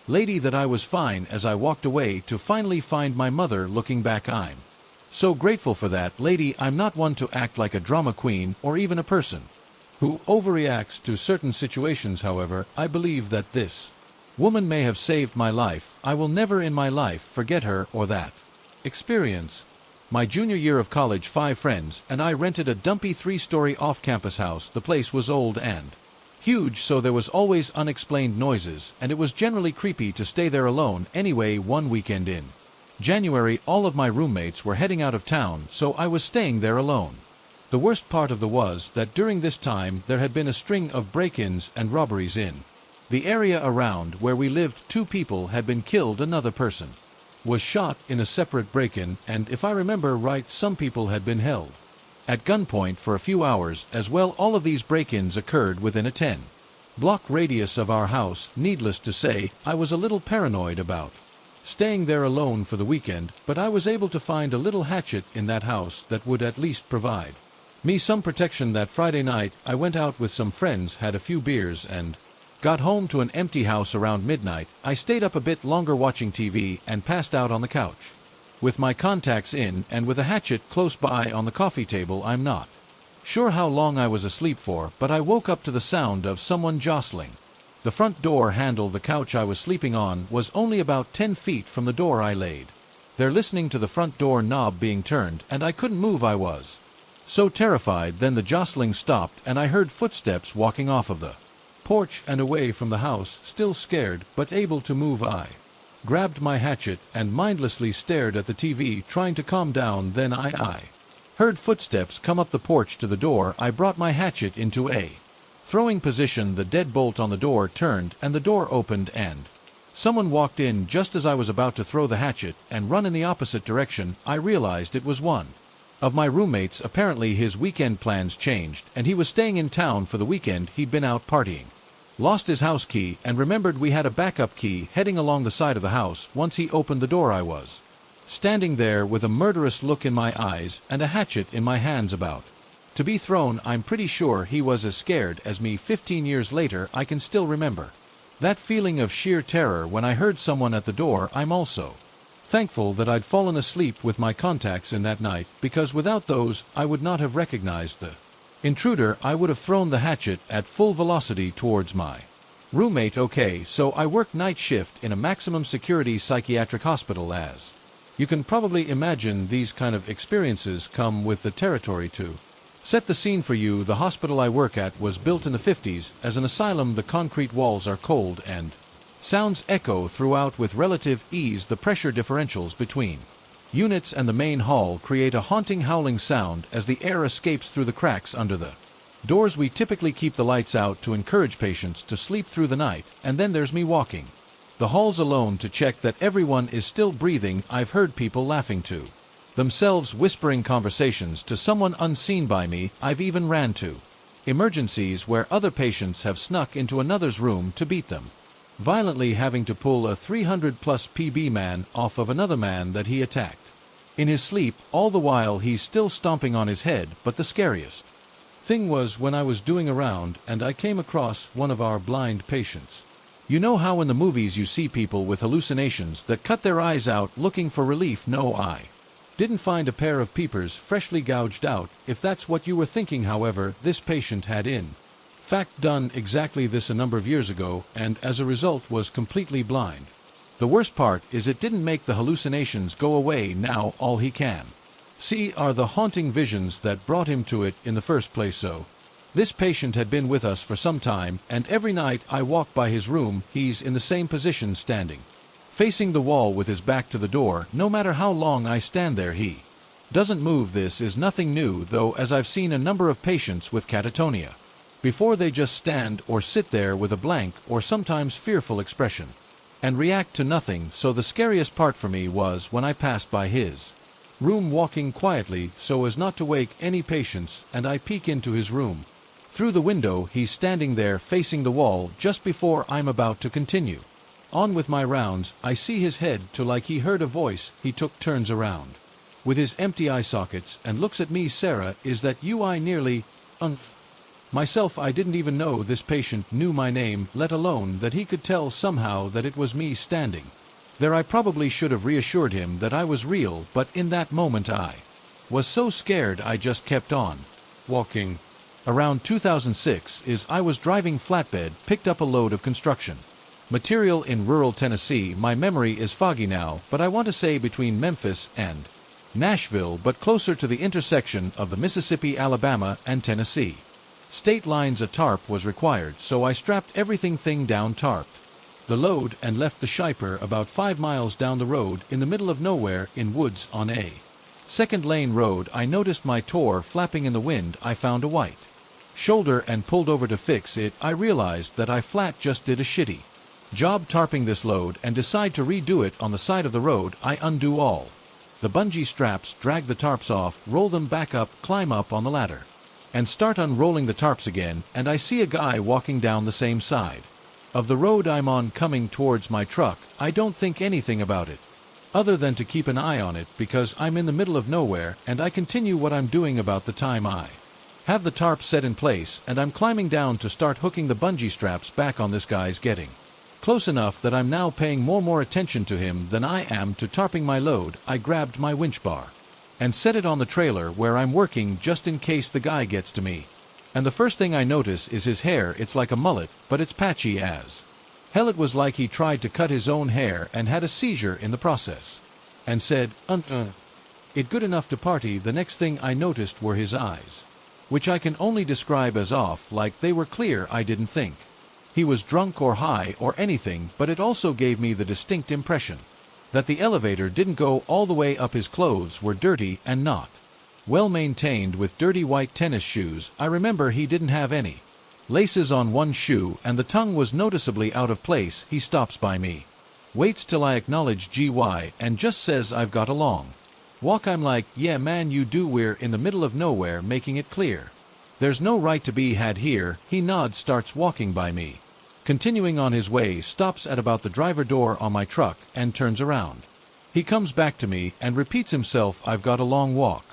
lady that I was fine as I walked away to finally find my mother. Looking back, I'm so grateful for that lady. I'm not one to act like a drama queen or even a person who overreacts to certain situations. However, I believe that this woman may have saved my life. I will never in my life forget her or that experience. My junior year of college, 5 friends and I rented a dumpy 3-story off-campus house. The place was old and huge, so there was always unexplained noises, and it was generally creepy to stay there alone. Anyway, one weekend in January, all of my roommates were heading out of town, so I was staying there alone. The worst part of the was that during this time there had been a string of break-ins and robberies in the area around where we lived. 2 people had been killed, another person was shot in a separate break-in, and if I remember right, some people had been held at gunpoint for a few hours as well. All of these break-ins occurred within a 10-block radius of our house. Needless to say, I was a little paranoid about staying there alone for the weekend, but I was able to find a little hatchet in that house that would at least provide me some protection. That Friday night, I went out with some friends, had a few beers, and got home to an empty house around midnight. I stayed up a bit longer watching TV and passed out on the couch with my contacts in and with a hatchet close by on the coffee table. I'm not sure how long I was asleep for, but I woke up to the sound of someone jostling the front door handle. The couch I was sleeping on was only about 10 feet from the door. I laid there listening to the front door knob being turned and I couldn't move. I was so terrified. Then the jostling stopped and I heard footsteps walking off of the porch and away from the house. Still scared but able to move, I grabbed my hatchet and mindlessly stared at the TV, trying to calm down. Then I heard footsteps come up the porch to the door. I brought my hatchet into a throwing position. The deadbolt on the door turned and the door opened and someone walked in. Just as I was about to throw the hatchet and run in the opposite direction, I realized it was one of my roommates. Apparently his weekend plans changed and he was staying in town for the weekend. He'd been out partying, lost his house key, and remembered we had a backup key heading along the side of the house. Once he opened the door, I was standing there with a murderous look in my eyes and a hatchet in my hands about to be thrown. I'm pretty sure he was as scared as me. 15 years later, I can still remember that feeling of sheer terror when I heard someone at the door. I'm also thankful that I'd fallen asleep with my contacts in that night, because without those, I would not have recognized the intruder. I would have thrown the hatchet at full velocity towards my roommate. Okay, so I worked night shift in a maximum security psychiatric hospital. As you can probably imagine, these kind of experiences come with the territory too. Set the scene for you. The hospital I work at was built in the 50s as an asylum. The concrete walls are cold and sounds echo throughout with relative ease. The pressure differentials between units and the main hall create a haunting howling sound as the air escapes through the cracks under the doors. We typically keep the lights out to encourage patients to sleep through the night, and then there's me walking the halls alone to check that everyone is still breathing. I've heard people laughing to themselves, whispering conversations to someone unseen by me. I've even ran to emergencies where other patients have snuck into another's room to beat them violently, having to pull a 300+ PB man off of another man that he attacked in his sleep. All the while he's still stomping on his head. But the scariest thing was when I was doing a round and I came across one of our blind patients. You know how in the movies you see people with hallucinations that cut their eyes out looking for relief? No, I didn't find a pair of peepers freshly gouged out, if that's what you were thinking. However, this patient had in Fact done exactly this a number of years ago, and as a result was completely blind. The worst part is it didn't make the hallucinations go away. Now all he can see are the haunting visions that brought him to it in the first place. So, this patient had been with us for some time, and every night I walk by his room, he's in the same position, standing facing the wall with his back to the door. No matter how long I stand there, he doesn't move. This is nothing new, though, as I've seen a number of patients with catatonia before. They just stand or sit there with a blank or sometimes fearful expression and react to nothing. So the scariest part for me was when I passed by his room walking quietly so as not to wake any patients, and I peek into his room. Through the window he's standing there facing the wall. Just before I'm about to continue on with my rounds, I see his head to like he heard a voice. He turns around with his empty eye sockets and looks at me. Sarah, is that you? I nearly myself. I didn't even know this patient knew my name, let alone that he could tell somehow that it was me standing there. I probably should have reassured him that I was real, but in that moment I was so scared I just kept on walking. Around 2006 I was driving flatbed, picked up a load of construction material in rural Tennessee. My memory is foggy now, but I want to say between Memphis and Nashville, but closer to the intersection of the Mississippi, Alabama, and Tennessee state lines. A tarp was required, so I strapped everything down, tarped the load, and left the Shiper about 5 miles down the road in the middle of nowhere in woods on a second-lane road. I noticed my tour flapping in the wind. I found a white shoulder and pulled over to fix it. I realized that I flat just did a shitty job tarping this load and decide to redo it on the side of the road. I undo all the bungee straps, drag the tarps off, roll them back up, climb up on the ladder, and start unrolling the tarps again, and I see a guy walking down the same side of the road I'm on, coming towards my truck. I don't think anything about it other than to keep an eye on it because I'm in the middle of nowhere, and I continue what I'm doing. About the time I have the tarp set in place and I'm climbing down to start hooking the bungee straps back on, this guy's getting close enough that I'm now paying more attention to him than I am to tarping my load. I grabbed my winch bar and set it on the trailer where I'm working just in case the guy gets to me. And the first thing I notice is his hair. It's like a mullet, but it's patchy as hell. It was like he tried to cut his own hair and had a seizure in the process, and said, it good enough to party. The next thing I noticed were his eyes, which I can only describe as off, like they were clear. I didn't think he was drunk or high or anything, but it also gave me the distinct impression that the elevator didn't go all the way up. His clothes were dirty and not well maintained, with dirty white tennis shoes. I remember he didn't have any laces on one shoe, and the tongue was noticeably out of place. He stops by me, waits till I acknowledge GY, and just says, I've got a long walk. I'm like, yeah man, you do. We're in the middle of nowhere, making it clear there's no right to be had here. He nods, starts walking by me, continuing on his way, stops at about the driver door on my truck, and turns around. He comes back to me and repeats himself, I've got a long walk.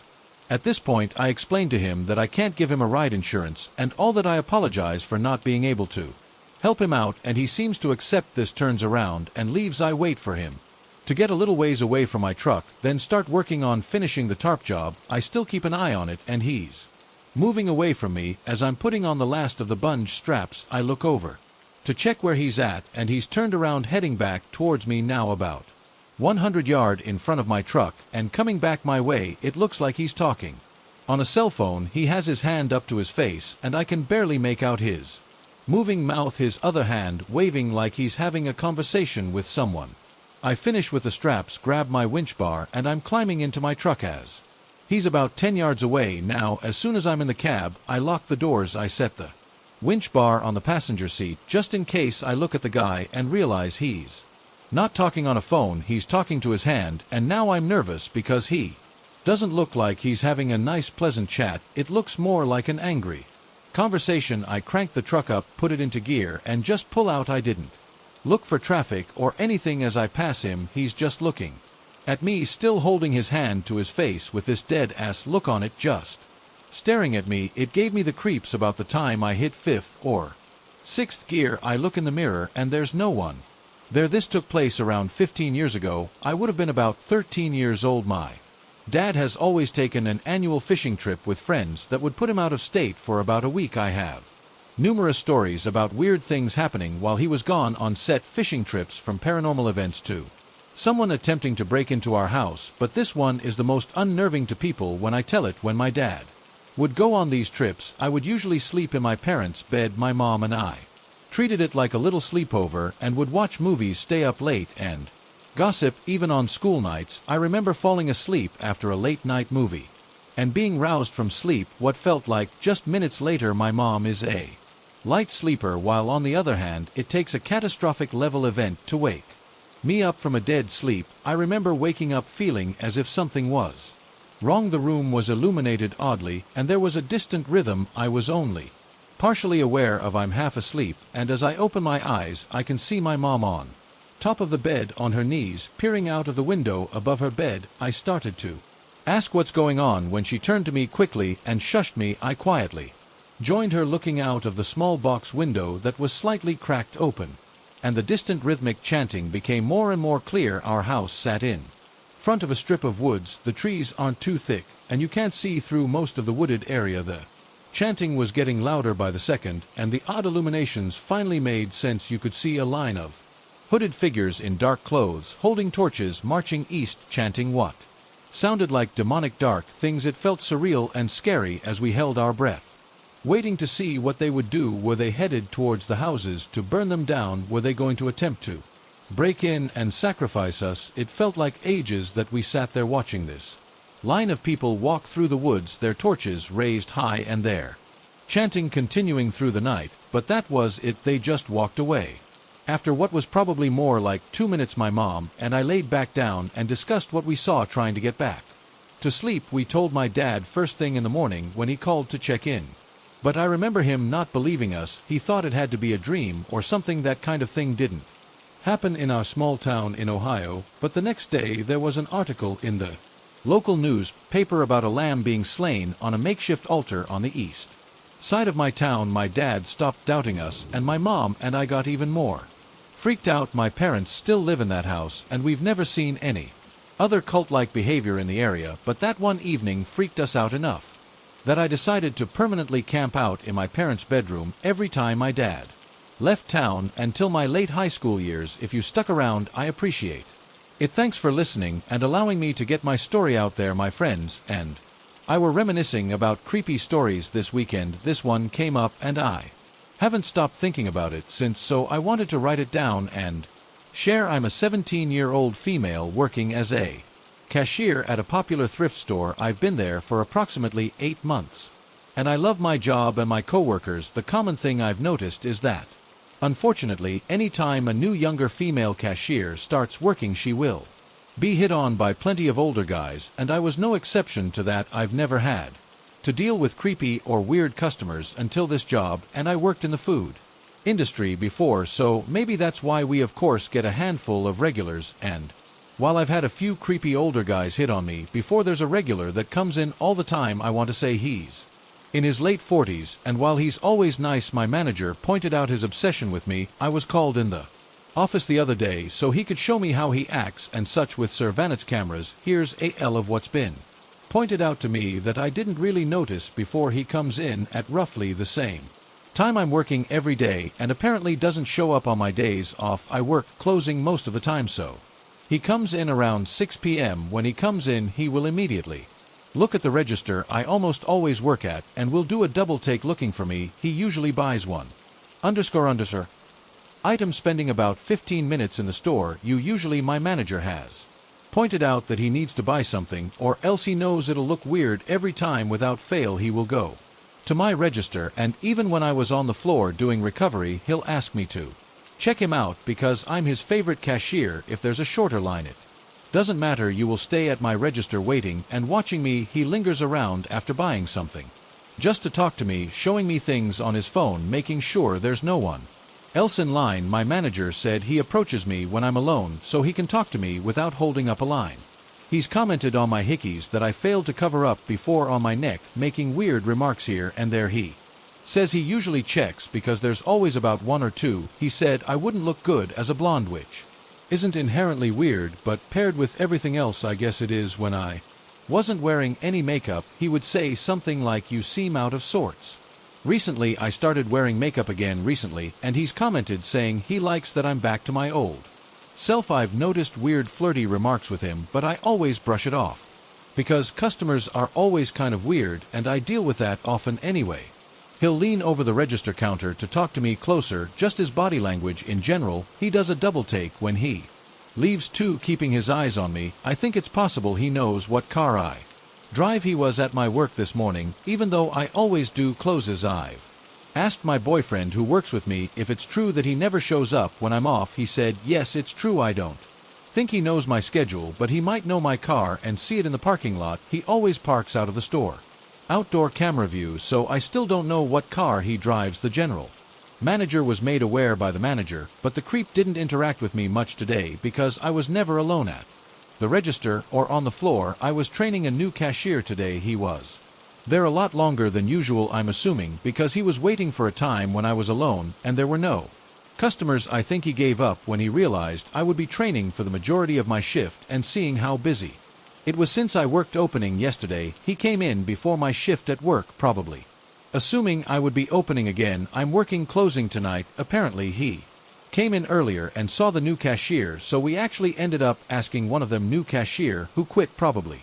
At this point I explain to him that I can't give him a ride insurance and all, that I apologize for not being able to help him out, and he seems to accept this, turns around and leaves. I wait for him to get a little ways away from my truck, then start working on finishing the tarp job. I still keep an eye on it, and he's moving away from me. As I'm putting on the last of the bunge straps, I look over to check where he's at, and he's turned around heading back towards me, now about 100 yards in front of my truck and coming back my way. It looks like he's talking on a cell phone. He has his hand up to his face and I can barely make out his moving mouth, his other hand waving like he's having a conversation with someone. I finish with the straps, grab my winch bar, and I'm climbing into my truck as he's about 10 yards away. Now, as soon as I'm in the cab, I lock the doors. I set the winch bar on the passenger seat just in case. I look at the guy and realize he's not talking on a phone, he's talking to his hand, and now I'm nervous because he doesn't look like he's having a nice pleasant chat. It looks more like an angry conversation. I crank the truck up, put it into gear, and just pull out. I didn't look for traffic or anything. As I pass him, he's just looking at me, still holding his hand to his face with this dead-ass look on it, just staring at me. It gave me the creeps. About the time I hit 5th or 6th gear, I look in the mirror and there's no one there. This took place around 15 years ago. I would have been about 13 years old. My dad has always taken an annual fishing trip with friends that would put him out of state for about a week. I have Numerous stories about weird things happening while he was gone on set, fishing trips from paranormal events to someone attempting to break into our house, but this one is the most unnerving to people when I tell it. When my dad would go on these trips, I would usually sleep in my parents' bed. My mom and I treated it like a little sleepover and would watch movies, stay up late, and gossip. Even on school nights, I remember falling asleep after a late-night movie and being roused from sleep what felt like just minutes later. My mom is a light sleeper, while on the other hand, it takes a catastrophic level event to wake me up from a dead sleep. I remember waking up feeling as if something was wrong. The room was illuminated oddly, and there was a distant rhythm I was only partially aware of. I'm half asleep, and as I open my eyes, I can see my mom on top of the bed on her knees, peering out of the window above her bed. I started to ask what's going on when she turned to me quickly and shushed me. I quietly joined her, looking out of the small box window that was slightly cracked open, and the distant rhythmic chanting became more and more clear. Our house sat in front of a strip of woods. The trees aren't too thick, and you can't see through most of the wooded area. The chanting was getting louder by the second, and the odd illuminations finally made sense. You could see a line of hooded figures in dark clothes, holding torches, marching east, chanting what sounded like demonic dark things. It felt surreal and scary as we held our breath, waiting to see what they would do. Were they headed towards the houses to burn them down? Were they going to attempt to break in and sacrifice us? It felt like ages that we sat there watching this line of people walk through the woods, their torches raised high and their chanting continuing through the night. But that was it. They just walked away. After what was probably more like 2 minutes, my mom and I laid back down and discussed what we saw. Trying to get back to sleep, we told my dad first thing in the morning when he called to check in. But I remember him not believing us. He thought it had to be a dream or something. That kind of thing didn't happen in our small town in Ohio. But the next day there was an article in the local newspaper about a lamb being slain on a makeshift altar on the east side of my town. My dad stopped doubting us, and my mom and I got even more freaked out. My parents still live in that house, and we've never seen any other cult-like behavior in the area, but that one evening freaked us out enough that I decided to permanently camp out in my parents' bedroom every time my dad left town until my late high school years. If you stuck around, I appreciate it. Thanks for listening and allowing me to get my story out there. My friends and I were reminiscing about creepy stories this weekend. This one came up and I haven't stopped thinking about it since, so I wanted to write it down and share. I'm a 17-year-old female working as a cashier at a popular thrift store. I've been there for approximately 8 months, and I love my job and my coworkers. The common thing I've noticed is that, unfortunately, any time a new younger female cashier starts working, she will be hit on by plenty of older guys, and I was no exception to that. I've never had to deal with creepy or weird customers until this job, and I worked in the food industry before, so maybe that's why we of course get a handful of regulars. And while I've had a few creepy older guys hit on me before, there's a regular that comes in all the time. I want to say he's in his late 40s, and while he's always nice, my manager pointed out his obsession with me. I was called in the office the other day so he could show me how he acts and such with Sir Vanet's cameras. Here's a of what's been pointed out to me that I didn't really notice before. He comes in at roughly the same time I'm working every day, and apparently doesn't show up on my days off. I work closing most of the time, so he comes in around 6 p.m. When he comes in, he will immediately look at the register I almost always work at and will do a double take looking for me. He usually buys one __ item, spending about 15 minutes in the store. Usually my manager has pointed out that he needs to buy something, or else he knows it'll look weird. Every time without fail he will go to my register, and even when I was on the floor doing recovery, he'll ask me to check him out because I'm his favorite cashier. If there's a shorter line, it doesn't matter. You will stay at my register waiting and watching me. He lingers around after buying something just to talk to me, showing me things on his phone, making sure there's no one else in line. My manager said he approaches me when I'm alone so he can talk to me without holding up a line. He's commented on my hickeys that I failed to cover up before on my neck, making weird remarks here and there. He says he usually checks because there's always about 1 or 2. He said I wouldn't look good as a blonde, which isn't inherently weird, but paired with everything else I guess it is. When I wasn't wearing any makeup, he would say something like, "You seem out of sorts." Recently I started wearing makeup again recently, and he's commented saying he likes that I'm back to my old self. I've noticed weird flirty remarks with him, but I always brush it off. Because customers are always kind of weird, and I deal with that often anyway. He'll lean over the register counter to talk to me closer, just his body language in general. He does a double take when he leaves too, keeping his eyes on me. I think it's possible he knows what car I drive. He was at my work this morning, even though I always do closes. I've asked my boyfriend who works with me if it's true that he never shows up when I'm off. He said, yes, it's true. I don't think he knows my schedule, but he might know my car and see it in the parking lot. He always parks out of the store. Outdoor camera views, so I still don't know what car he drives. The general manager was made aware by the manager, but the creep didn't interact with me much today because I was never alone at the register or on the floor. I was training a new cashier today. He was there a lot longer than usual, I'm assuming, because he was waiting for a time when I was alone and there were no customers. I think he gave up when he realized I would be training for the majority of my shift, and seeing how busy it was since I worked opening yesterday, he came in before my shift at work, probably assuming I would be opening again. I'm working closing tonight. Apparently he came in earlier and saw the new cashier, so we actually ended up asking one of them new cashier who quit, probably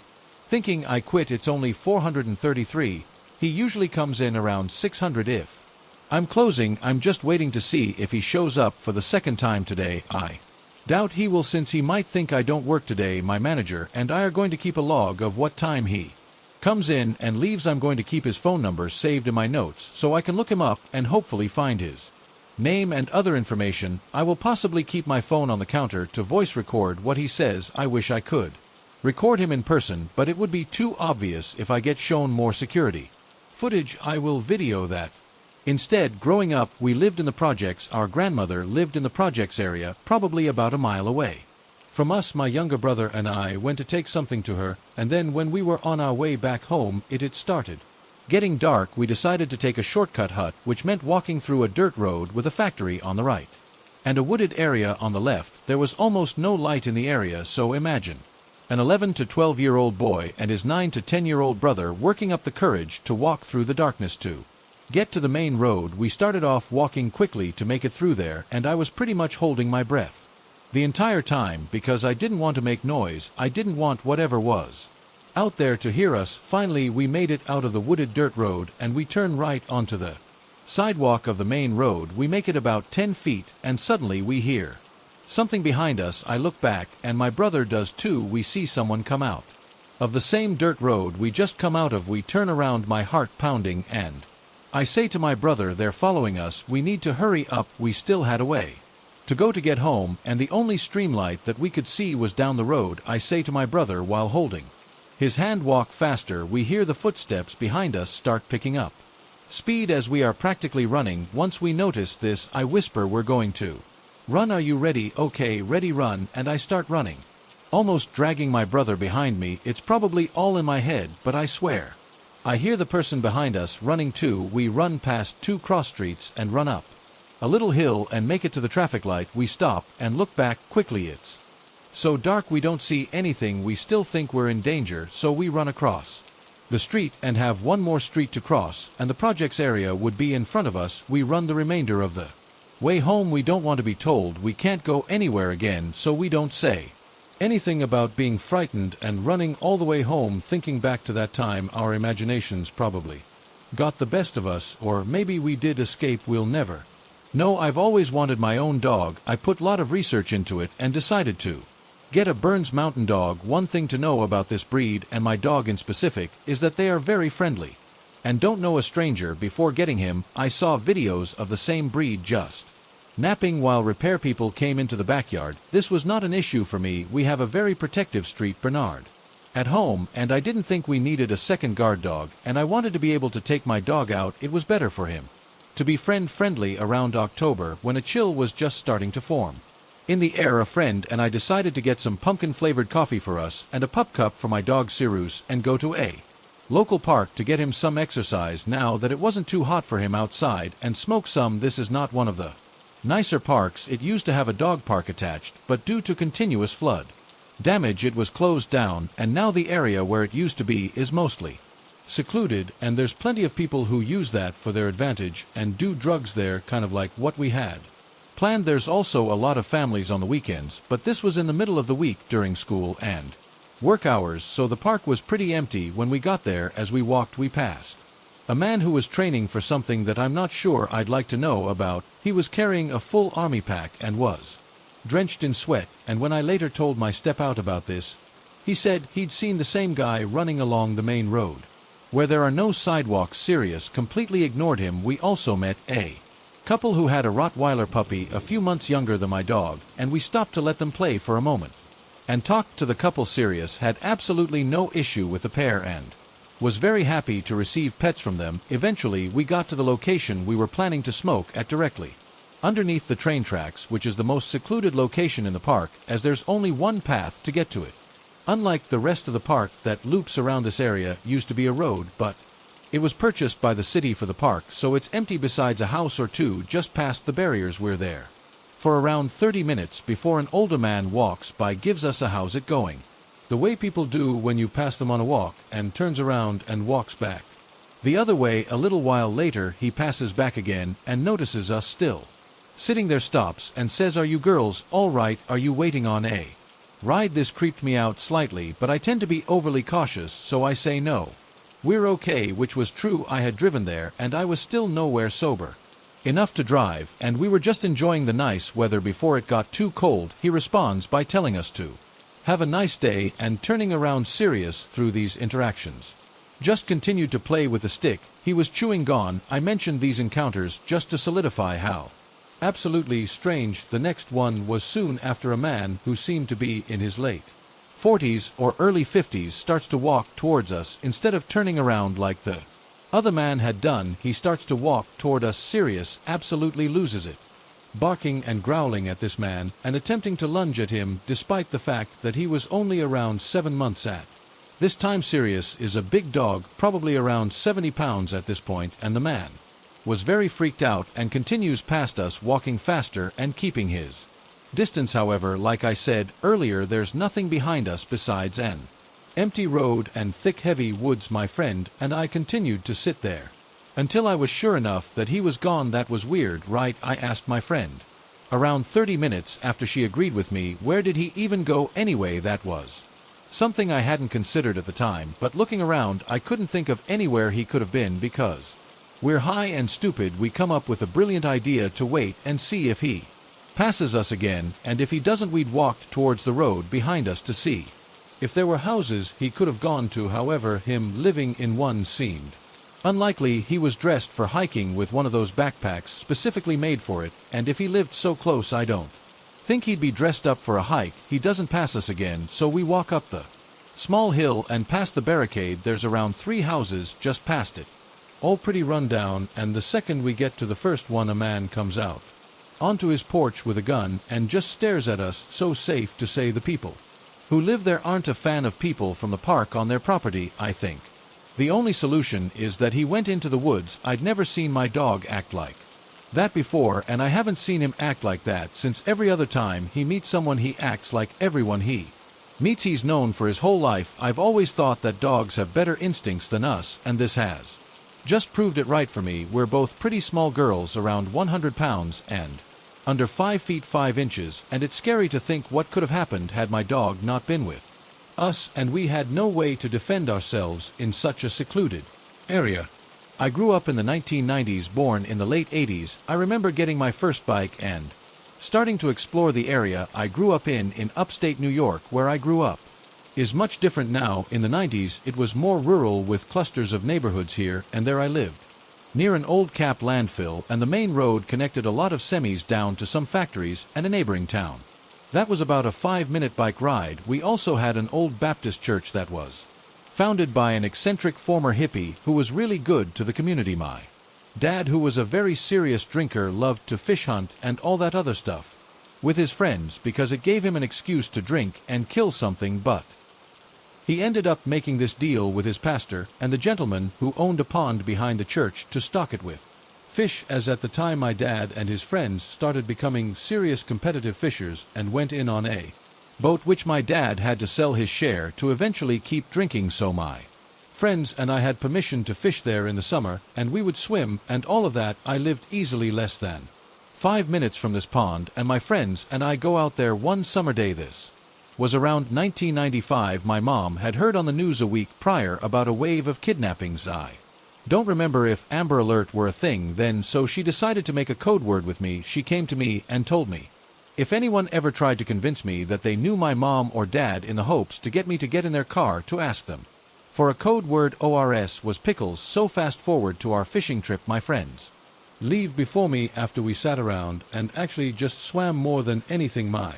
thinking I quit. It's only 433. He usually comes in around 600 if I'm closing. I'm just waiting to see if he shows up for the second time today. I doubt he will, since he might think I don't work today. My manager and I are going to keep a log of what time he comes in and leaves. I'm going to keep his phone number saved in my notes so I can look him up and hopefully find his name and other information. I will possibly keep my phone on the counter to voice record what he says. I wish I could record him in person, but it would be too obvious if I get shown more security footage. I will video that. Instead, growing up, we lived in the projects. Our grandmother lived in the projects area, probably about a mile away from us. My younger brother and I went to take something to her, and then when we were on our way back home, it started getting dark. We decided to take a shortcut hut, which meant walking through a dirt road with a factory on the right and a wooded area on the left. There was almost no light in the area, so imagine an 11 to 12-year-old boy and his 9 to 10-year-old brother working up the courage to walk through the darkness to get to the main road. We started off walking quickly to make it through there, and I was pretty much holding my breath the entire time because I didn't want to make noise. I didn't want whatever was out there to hear us. Finally, we made it out of the wooded dirt road and we turn right onto the sidewalk of the main road. We make it about 10 feet and suddenly we hear something behind us. I look back and my brother does too. We see someone come out of the same dirt road we just come out of. We turn around, my heart pounding, and I say to my brother, they're following us. We need to hurry up. We still had a way to go to get home, and the only streamlight that we could see was down the road. I say to my brother while holding his hand, walk faster. We hear the footsteps behind us start picking up speed as we are practically running. Once we notice this, I whisper, we're going to run. Are you ready? Okay, ready, run. And I start running, almost dragging my brother behind me. It's probably all in my head, but I swear I hear the person behind us running too. We run past 2 cross streets and run up a little hill and make it to the traffic light. We stop and look back quickly. It's so dark we don't see anything. We still think we're in danger, so we run across the street and have one more street to cross, and the projects area would be in front of us. We run the remainder of the way home. We don't want to be told we can't go anywhere again, so we don't say anything about being frightened and running all the way home. Thinking back to that time, our imaginations probably got the best of us, or maybe we did escape. We'll never know. I've always wanted my own dog. I put a lot of research into it and decided to get a Burns Mountain Dog. One thing to know about this breed, and my dog in specific, is that they are very friendly and don't know a stranger. Before getting him, I saw videos of the same breed just napping while repair people came into the backyard. This was not an issue for me. We have a very protective Street Bernard at home, and I didn't think we needed a second guard dog, and I wanted to be able to take my dog out. It was better for him to be friendly around October when a chill was just starting to form in the air. A friend and I decided to get some pumpkin-flavored coffee for us and a pup cup for my dog Cyrus and go to a local park to get him some exercise now that it wasn't too hot for him outside, and smoke some. This is not one of the nicer parks. It used to have a dog park attached, but due to continuous flood damage it was closed down, and now the area where it used to be is mostly secluded, and there's plenty of people who use that for their advantage and do drugs there, kind of like what we had planned. There's also a lot of families on the weekends, but this was in the middle of the week during school and work hours, so the park was pretty empty when we got there. As we walked, we passed a man who was training for something that I'm not sure I'd like to know about. He was carrying a full army pack and was drenched in sweat, and when I later told my step out about this, he said he'd seen the same guy running along the main road, where there are no sidewalks. Sirius completely ignored him. We also met a couple who had a Rottweiler puppy a few months younger than my dog, and we stopped to let them play for a moment and talked to the couple. Sirius had absolutely no issue with the pair and was very happy to receive pets from them. Eventually, we got to the location we were planning to smoke at, directly underneath the train tracks, which is the most secluded location in the park, as there's only one path to get to it. Unlike the rest of the park that loops around, this area used to be a road, but it was purchased by the city for the park, so it's empty besides a house or two just past the barriers. We're there for around 30 minutes before an older man walks by, gives us a "how's it going?" the way people do when you pass them on a walk, and turns around and walks back the other way. A little while later he passes back again and notices us still sitting there, stops and says, "Are you girls all right? Are you waiting on a ride?" This creeped me out slightly, but I tend to be overly cautious, so I say no, we're okay, which was true. I had driven there and I was still nowhere sober enough to drive, and we were just enjoying the nice weather before it got too cold. He responds by telling us to have a nice day and turning around. Sirius, through these interactions, just continued to play with the stick he was chewing gone. I mentioned these encounters just to solidify how absolutely strange the next one was. Soon after, a man who seemed to be in his late 40s or early 50s starts to walk towards us. Instead of turning around like the other man had done, he starts to walk toward us. Sirius absolutely loses it, barking and growling at this man and attempting to lunge at him, despite the fact that he was only around 7 months at this time. Sirius is a big dog, probably around 70 pounds at this point, and the man was very freaked out and continues past us, walking faster and keeping his distance. However, like I said earlier, there's nothing behind us besides an empty road and thick heavy woods. My friend and I continued to sit there until I was sure enough that he was gone. That was weird, right? I asked my friend around 30 minutes after she agreed with me. Where did he even go anyway? That was something I hadn't considered at the time, but looking around I couldn't think of anywhere he could have been. Because we're high and stupid, we come up with a brilliant idea to wait and see if he passes us again, and if he doesn't, we'd walked towards the road behind us to see if there were houses he could have gone to. However, him living in one seemed unlikely. He was dressed for hiking with one of those backpacks specifically made for it, and if he lived so close, I don't think he'd be dressed up for a hike. He doesn't pass us again, so we walk up the small hill and past the barricade. There's around 3 houses just past it, all pretty run down, and the second we get to the first one, a man comes out onto his porch with a gun and just stares at us. So safe to say the people who live there aren't a fan of people from the park on their property. I think the only solution is that he went into the woods. I'd never seen my dog act like that before, and I haven't seen him act like that since. Every other time he meets someone, he acts like everyone he meets he's known for his whole life. I've always thought that dogs have better instincts than us, and this has just proved it right for me. We're both pretty small girls, around 100 pounds and under 5 feet 5 inches, and it's scary to think what could have happened had my dog not been with us, and we had no way to defend ourselves in such a secluded area. I grew up in the 1990s, born in the late 80s. I remember getting my first bike and starting to explore the area I grew up in upstate New York. Where I grew up is much different now. In the 90s, it was more rural with clusters of neighborhoods here, and there I lived near an old cap landfill, and the main road connected a lot of semis down to some factories and a neighboring town. That was about a 5-minute bike ride. We also had an old Baptist church that was founded by an eccentric former hippie who was really good to the community. My dad, who was a very serious drinker, loved to fish hunt and all that other stuff with his friends because it gave him an excuse to drink and kill something, but he ended up making this deal with his pastor and the gentleman who owned a pond behind the church to stock it with fish, as at the time my dad and his friends started becoming serious competitive fishers and went in on a boat which my dad had to sell his share to eventually keep drinking. So my Friends and I had permission to fish there in the summer, and we would swim, and all of that. I lived easily less than 5 minutes from this pond, and my friends and I go out there one summer day. This was around 1995. My mom had heard on the news a week prior about a wave of kidnappings. I don't remember if Amber Alert were a thing then, so she decided to make a code word with me. She came to me and told me if anyone ever tried to convince me that they knew my mom or dad, in the hopes to get me to get in their car to ask them for a code word. ORS was pickles. So fast forward to our fishing trip. My friends leave before me after we sat around and actually just swam more than anything. My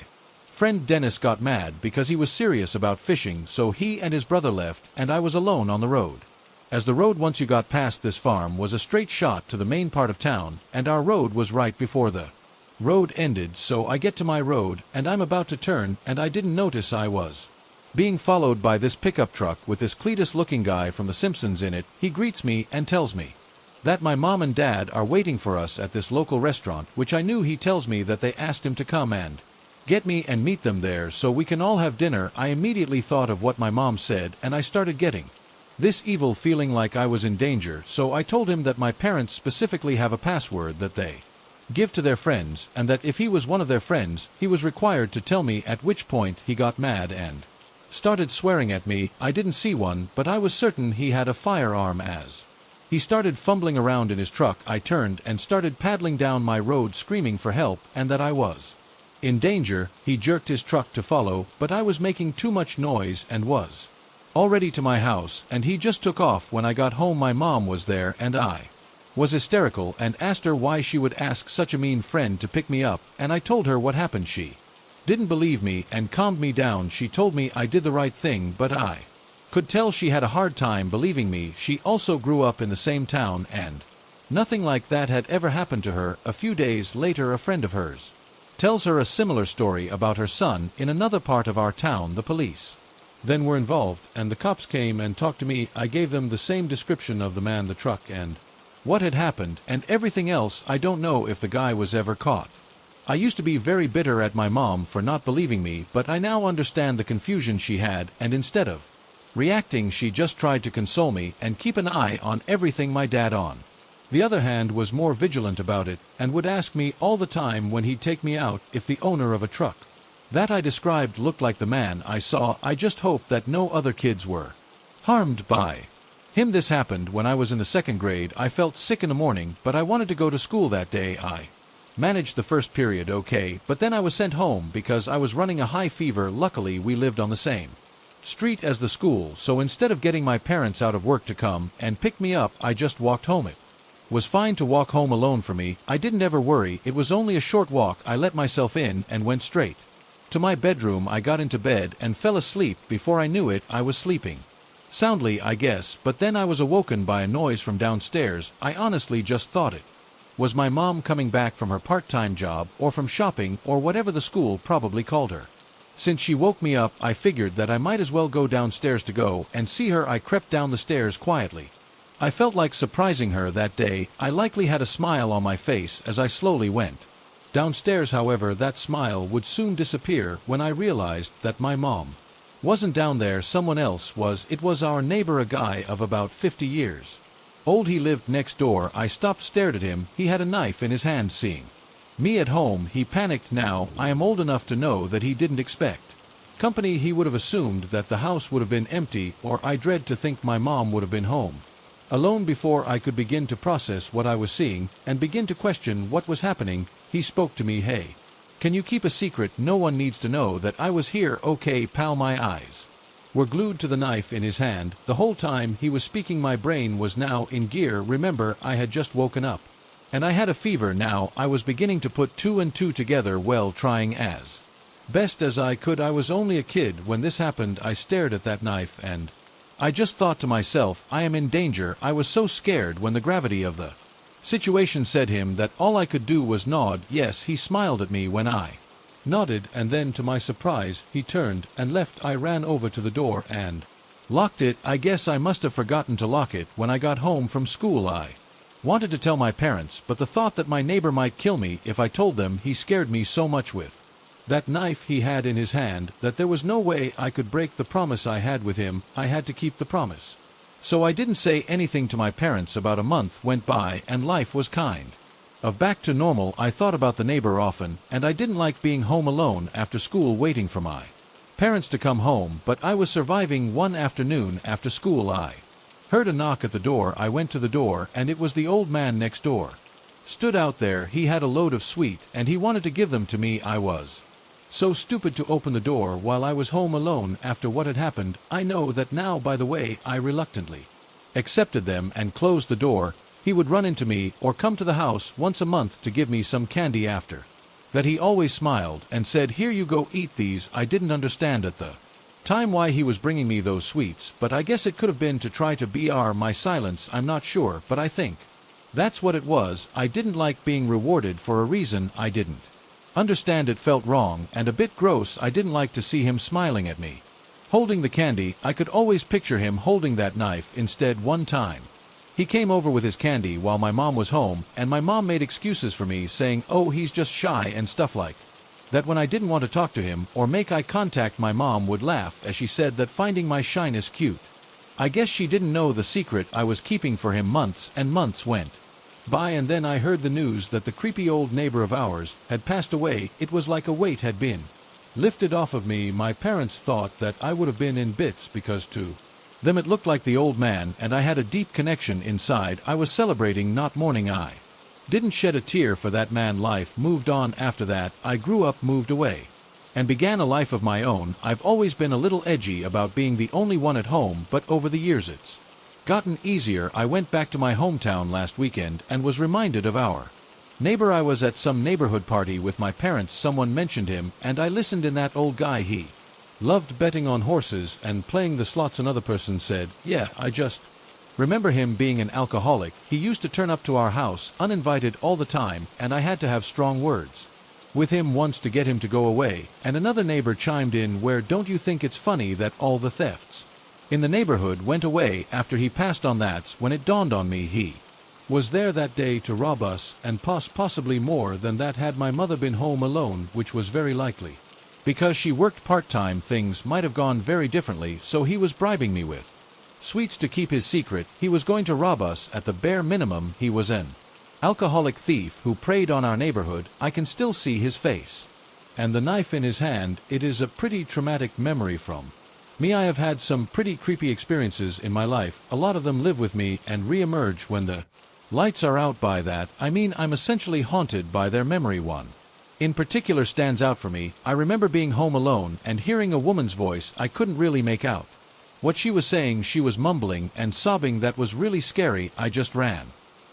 friend Dennis got mad because he was serious about fishing, so he and his brother left and I was alone on the road. As the road, once you got past this farm, was a straight shot to the main part of town, and our road was right before the road ended. So I get to my road and I'm about to turn, and I didn't notice I was being followed by this pickup truck with this Cletus-looking guy from The Simpsons in it. He greets me and tells me that my mom and dad are waiting for us at this local restaurant, which I knew. He tells me that they asked him to come and get me and meet them there so we can all have dinner. I immediately thought of what my mom said, and I started getting this evil feeling like I was in danger. So I told him that my parents specifically have a password that they give to their friends, and that if he was one of their friends, he was required to tell me, at which point he got mad and started swearing at me. I didn't see one, but I was certain he had a firearm. As he started fumbling around in his truck, I turned and started paddling down my road screaming for help and that I was in danger. He jerked his truck to follow, but I was making too much noise and was already to my house, and he just took off. When I got home, my mom was there and I was hysterical and asked her why she would ask such a mean friend to pick me up, and I told her what happened. She didn't believe me and calmed me down. She told me I did the right thing, but I could tell she had a hard time believing me. She also grew up in the same town and nothing like that had ever happened to her. A few days later, a friend of hers tells her a similar story about her son in another part of our town. The police then were involved, and the cops came and talked to me. I gave them the same description of the man, the truck, and what had happened, and everything else. I don't know if the guy was ever caught. I used to be very bitter at my mom for not believing me, but I now understand the confusion she had, and instead of reacting, she just tried to console me and keep an eye on everything. My dad, on the other hand, was more vigilant about it and would ask me all the time when he'd take me out if the owner of a truck that I described looked like the man I saw. I just hoped that no other kids were harmed by him. This happened when I was in the 2nd grade. I felt sick in the morning, but I wanted to go to school that day. I managed the first period okay, but then I was sent home because I was running a high fever. Luckily, we lived on the same street as the school, so instead of getting my parents out of work to come and pick me up, I just walked home. It was fine to walk home alone for me. I didn't ever worry. It was only a short walk. I let myself in and went straight to my bedroom. I got into bed and fell asleep. Before I knew it, I was sleeping soundly, I guess, but then I was awoken by a noise from downstairs. I honestly just thought it was my mom coming back from her part-time job or from shopping or whatever the school probably called her. Since she woke me up, I figured that I might as well go downstairs to go and see her. I crept down the stairs quietly. I felt like surprising her that day. I likely had a smile on my face as I slowly went downstairs. However, that smile would soon disappear when I realized that my mom wasn't down there. Someone else was. It was our neighbor, a guy of about 50 years old. He lived next door. I stopped, stared at him. He had a knife in his hand. Seeing me at home, he panicked. Now, I am old enough to know that he didn't expect company. He would have assumed that the house would have been empty, or I dread to think my mom would have been home alone. Before I could begin to process what I was seeing and begin to question what was happening, he spoke to me. Hey, can you keep a secret? No one needs to know that I was here. Okay, pal. My eyes were glued to the knife in his hand the whole time he was speaking. My brain was now in gear. Remember, I had just woken up and I had a fever. Now I was beginning to put 2 and 2 together, well, trying as best as I could. I was only a kid when this happened. I stared at that knife and I just thought to myself, I am in danger. I was so scared when the gravity of the situation said him that all I could do was nod. Yes, he smiled at me when I nodded, and then to my surprise, he turned and left. I ran over to the door and locked it. I guess I must have forgotten to lock it when I got home from school. I wanted to tell my parents, but the thought that my neighbor might kill me if I told them he scared me so much with that knife he had in his hand that there was no way I could break the promise I had with him. I had to keep the promise. So I didn't say anything to my parents. About a month went by and life was kind of back to normal. I thought about the neighbor often, and I didn't like being home alone after school waiting for my parents to come home, but I was surviving. One afternoon after school I heard a knock at the door. I went to the door and it was the old man next door. Stood out there. He had a load of sweet and he wanted to give them to me. I was so stupid to open the door while I was home alone after what had happened. I know that now. By the way, I reluctantly accepted them and closed the door. He would run into me or come to the house once a month to give me some candy. After that he always smiled and said, "Here you go, eat these." I didn't understand at the time why he was bringing me those sweets, but I guess it could have been to try to br my silence. I'm not sure, but I think that's what it was. I didn't like being rewarded for a reason I didn't understand. It felt wrong and a bit gross. I didn't like to see him smiling at me holding the candy. I could always picture him holding that knife instead. One time he came over with his candy while my mom was home, and my mom made excuses for me, saying, "Oh, he's just shy," and stuff like that. When I didn't want to talk to him or make eye contact, my mom would laugh as she said that finding my shyness cute. I guess she didn't know the secret I was keeping for him. Months and months went by, and then I heard the news that the creepy old neighbor of ours had passed away. It was like a weight had been lifted off of me. My parents thought that I would have been in bits because to them it looked like the old man, and I had a deep connection inside. I was celebrating, not mourning. I didn't shed a tear for that man. Life moved on after that. I grew up, moved away, and began a life of my own. I've always been a little edgy about being the only one at home, but over the years it's gotten easier. I went back to my hometown last weekend and was reminded of our neighbor. I was at some neighborhood party with my parents. Someone mentioned him, and I listened. In that old guy, he loved betting on horses and playing the slots. Another person said, "Yeah, I just remember him being an alcoholic. He used to turn up to our house uninvited all the time, and I had to have strong words with him once to get him to go away." And another neighbor chimed in, "Where don't you think it's funny that all the thefts in the neighborhood went away after he passed on?" That's when it dawned on me he was there that day to rob us, and possibly more than that had my mother been home alone, which was very likely because she worked part-time. Things might have gone very differently. So he was bribing me with sweets to keep his secret. He was going to rob us. At the bare minimum, he was an alcoholic thief who preyed on our neighborhood. I can still see his face and the knife in his hand. It is a pretty traumatic memory from me. I have had some pretty creepy experiences in my life. A lot of them live with me and re-emerge when the lights are out. By that I mean I'm essentially haunted by their memory. One in particular stands out for me. I remember being home alone and hearing a woman's voice. I couldn't really make out what she was saying. She was mumbling and sobbing. That was really scary. I just ran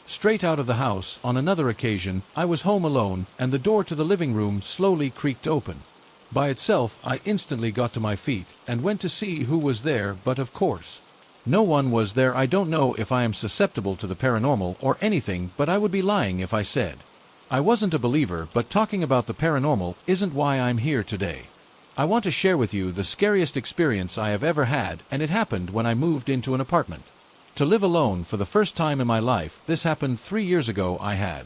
straight out of the house. On another occasion, I was home alone and the door to the living room slowly creaked open by itself. I instantly got to my feet and went to see who was there, but of course no one was there. I don't know if I am susceptible to the paranormal or anything, but I would be lying if I said I wasn't a believer. But talking about the paranormal isn't why I'm here today. I want to share with you the scariest experience I have ever had, and it happened when I moved into an apartment to live alone for the first time in my life. This happened 3 years ago. I had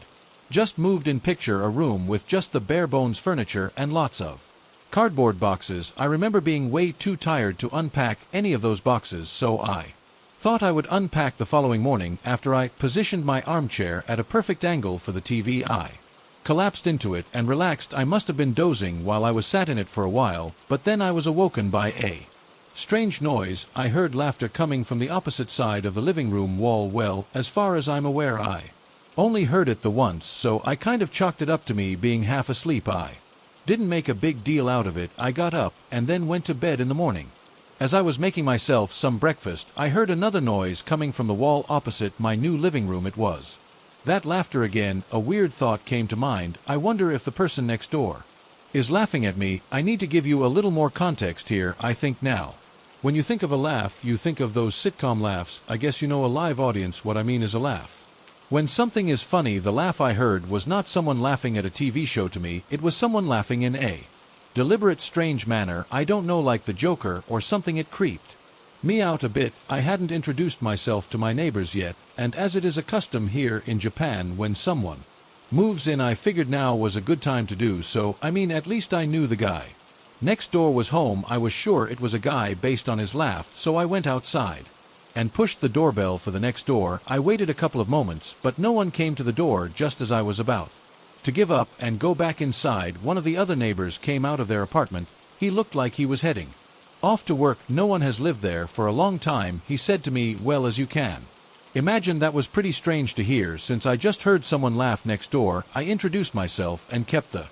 just moved in. Picture a room with just the bare bones furniture and lots of cardboard boxes. I remember being way too tired to unpack any of those boxes, so I thought I would unpack the following morning. After I positioned my armchair at a perfect angle for the TV, I collapsed into it and relaxed. I must have been dozing while I was sat in it for a while, but then I was awoken by a strange noise. I heard laughter coming from the opposite side of the living room wall. Well, as far as I'm aware, I only heard it the once, so I kind of chalked it up to me being half asleep. I didn't make a big deal out of it. I got up and then went to bed. In the morning, as I was making myself some breakfast, I heard another noise coming from the wall opposite my new living room. It was that laughter again. A weird thought came to mind. I wonder if the person next door is laughing at me. I need to give you a little more context here. I think now, when you think of a laugh, you think of those sitcom laughs. I guess you know, a live audience, what I mean is a laugh when something is funny. The laugh I heard was not someone laughing at a TV show to me. It was someone laughing in a deliberate, strange manner. I don't know, like the Joker or something. It creeped me out a bit. I hadn't introduced myself to my neighbors yet, and as it is a custom here in Japan, when someone moves in, I figured now was a good time to do so. I mean, at least I knew the guy next door was home. I was sure it was a guy based on his laugh, so I went outside and pushed the doorbell for the next door. I waited a couple of moments, but no one came to the door just as I was about to give up and go back inside. One of the other neighbors came out of their apartment. He looked like he was heading off to work. No one has lived there for a long time, he said to me. Well, as you can imagine, that was pretty strange to hear since I just heard someone laugh next door. I introduced myself and kept the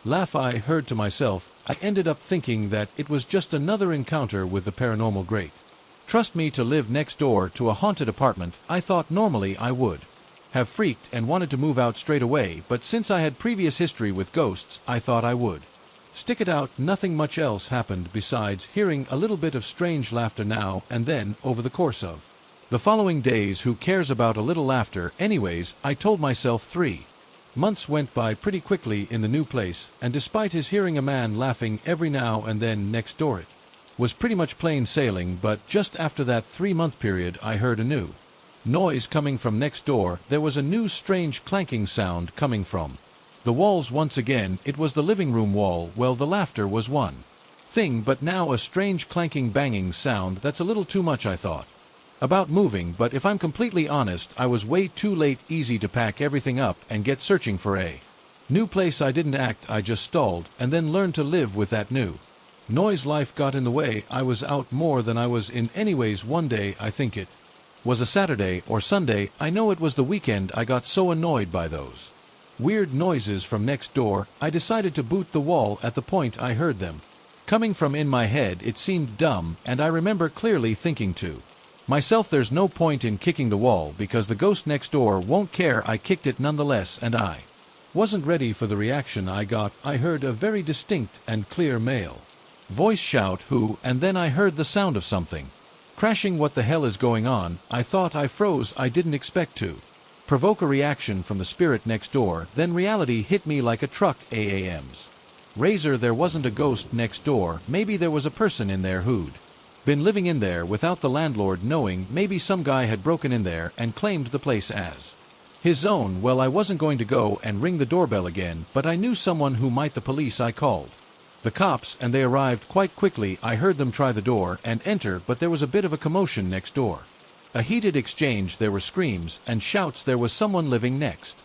laugh I heard to myself. I ended up thinking that it was just another encounter with the paranormal. Great. Trust me, to live next door to a haunted apartment, I thought normally I would have freaked and wanted to move out straight away, but since I had previous history with ghosts, I thought I would stick it out. Nothing much else happened besides hearing a little bit of strange laughter now and then over the course of the following days. Who cares about a little laughter anyways, I told myself. 3 months went by pretty quickly in the new place, and despite his hearing a man laughing every now and then next door, it was pretty much plain sailing. But just after that 3-month period, I heard a new noise coming from next door. There was a new strange clanking sound coming from the walls. Once again, it was the living room wall. Well, the laughter was one thing, but now a strange clanking banging sound. That's a little too much, I thought about moving, but if I'm completely honest, I was way too late. Easy to pack everything up and get searching for a new place. I didn't act, I just stalled and then learned to live with that new noise. Life got in the way. I was out more than I was in. Anyways, one day, I think it was a Saturday or Sunday, I know it was the weekend, I got so annoyed by those weird noises from next door, I decided to boot the wall. At the point I heard them coming from in my head, it seemed dumb, and I remember clearly thinking to myself, there's no point in kicking the wall because the ghost next door won't care. I kicked it nonetheless, and I wasn't ready for the reaction I got. I heard a very distinct and clear male voice shout, "Who?" and then I heard the sound of something crashing. What the hell is going on? I thought. I froze. I didn't expect to provoke a reaction from the spirit next door. Then reality hit me like a truck. AAM's razor. There wasn't a ghost next door. Maybe there was a person in there who'd been living in there without the landlord knowing. Maybe some guy had broken in there and claimed the place as his own. Well, I wasn't going to go and ring the doorbell again, but I knew someone who might. The police. I called the cops, and they arrived quite quickly. I heard them try the door and enter, but there was a bit of a commotion next door. A heated exchange. There were screams and shouts. There was someone living next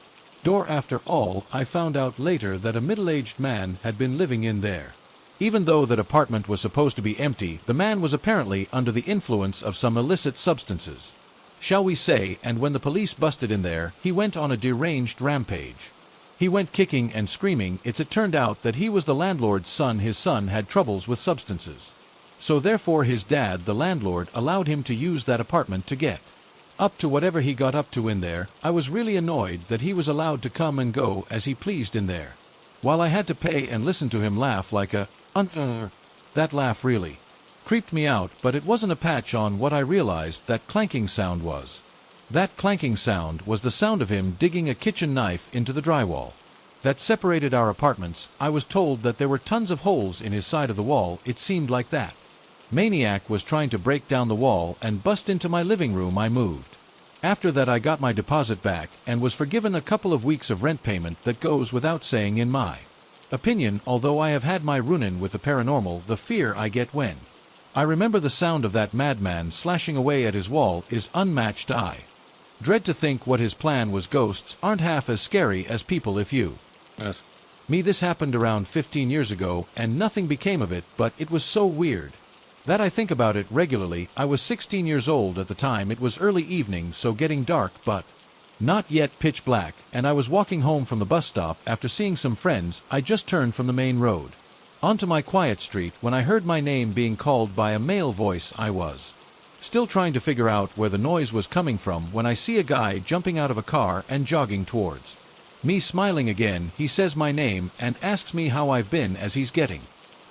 door. After all, I found out later that a middle-aged man had been living in there. Even though that apartment was supposed to be empty, the man was apparently under the influence of some illicit substances, shall we say, and when the police busted in there, he went on a deranged rampage. He went kicking and screaming. It turned out that he was the landlord's son. His son had troubles with substances, so therefore his dad, the landlord, allowed him to use that apartment to get up to whatever he got up to in there. I was really annoyed that he was allowed to come and go as he pleased in there, while I had to pay and listen to him laugh like a that laugh really creeped me out. But it wasn't a patch on what I realized that clanking sound was. That clanking sound was the sound of him digging a kitchen knife into the drywall that separated our apartments. I was told that there were tons of holes in his side of the wall. It seemed like that maniac was trying to break down the wall and bust into my living room. I moved. After that, I got my deposit back and was forgiven a couple of weeks of rent payment. That goes without saying in my opinion, although I have had my run-in with the paranormal. The fear I get when I remember the sound of that madman slashing away at his wall is unmatched. I dread to think what his plan was. Ghosts aren't half as scary as people. If you ask me, this happened around 15 years ago and nothing became of it, but it was so weird that I think about it regularly. I was 16 years old at the time. It was early evening, so getting dark, but not yet pitch black, and I was walking home from the bus stop after seeing some friends. I just turned from the main road onto my quiet street when I heard my name being called by a male voice. I was still trying to figure out where the noise was coming from when I see a guy jumping out of a car and jogging towards me. Smiling again, he says my name and asks me how I've been. As he's getting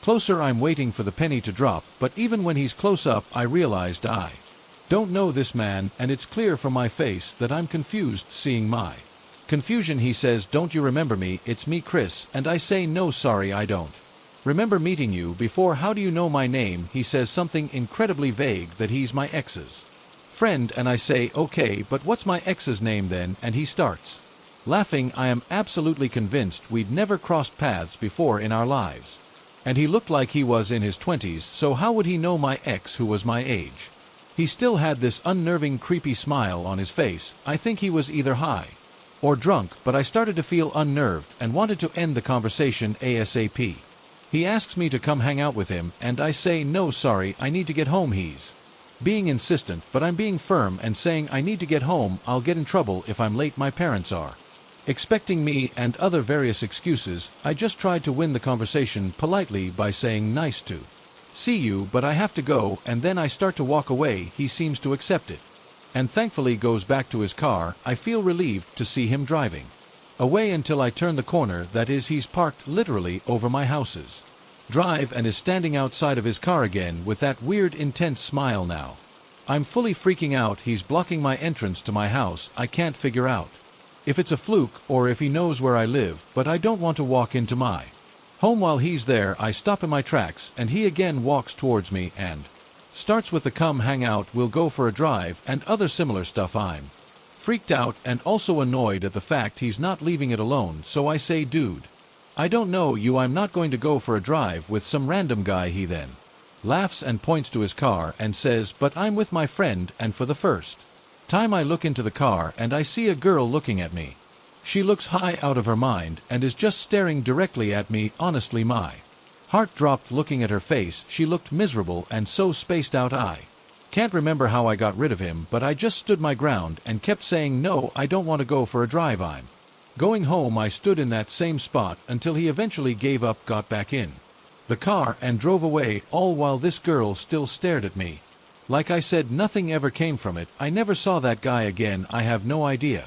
closer, I'm waiting for the penny to drop, but even when he's close up, I realized I don't know this man, and it's clear from my face that I'm confused. Seeing my confusion, he says, "Don't you remember me? It's me, Chris." And I say, "No, sorry, I don't remember meeting you before." "How do you know my name?" He says something incredibly vague, that he's my ex's friend, and I say, "Okay, but what's my ex's name then?" And he starts laughing. I am absolutely convinced we'd never crossed paths before in our lives, and he looked like he was in his 20s, so how would he know my ex who was my age? He still had this unnerving creepy smile on his face. I think he was either high or drunk, but I started to feel unnerved and wanted to end the conversation ASAP. He asks me to come hang out with him, and I say no, sorry, I need to get home. He's being insistent, but I'm being firm and saying I need to get home, I'll get in trouble if I'm late, my parents are expecting me, and other various excuses. I just tried to win the conversation politely by saying nice to see you, but I have to go, and then I start to walk away. He seems to accept it and thankfully goes back to his car. I feel relieved to see him driving away until I turn the corner, that is, he's parked literally over my house's drive and is standing outside of his car again with that weird intense smile now. I'm fully freaking out. He's blocking my entrance to my house. I can't figure out if it's a fluke or if he knows where I live, but I don't want to walk into my home while he's there. I stop in my tracks and he again walks towards me and starts with the come hang out, we'll go for a drive, and other similar stuff. I'm freaked out and also annoyed at the fact he's not leaving it alone, so I say, dude, I don't know you, I'm not going to go for a drive with some random guy. He then laughs and points to his car and says, but I'm with my friend, and for the first time I look into the car and I see a girl looking at me. She looks high out of her mind and is just staring directly at me. Honestly, my heart dropped looking at her face. She looked miserable and so spaced out. I can't remember how I got rid of him, but I just stood my ground and kept saying no, I don't want to go for a drive, I'm going home. I stood in that same spot until he eventually gave up, got back in the car and drove away, all while this girl still stared at me. Like I said, nothing ever came from it. I never saw that guy again. I have no idea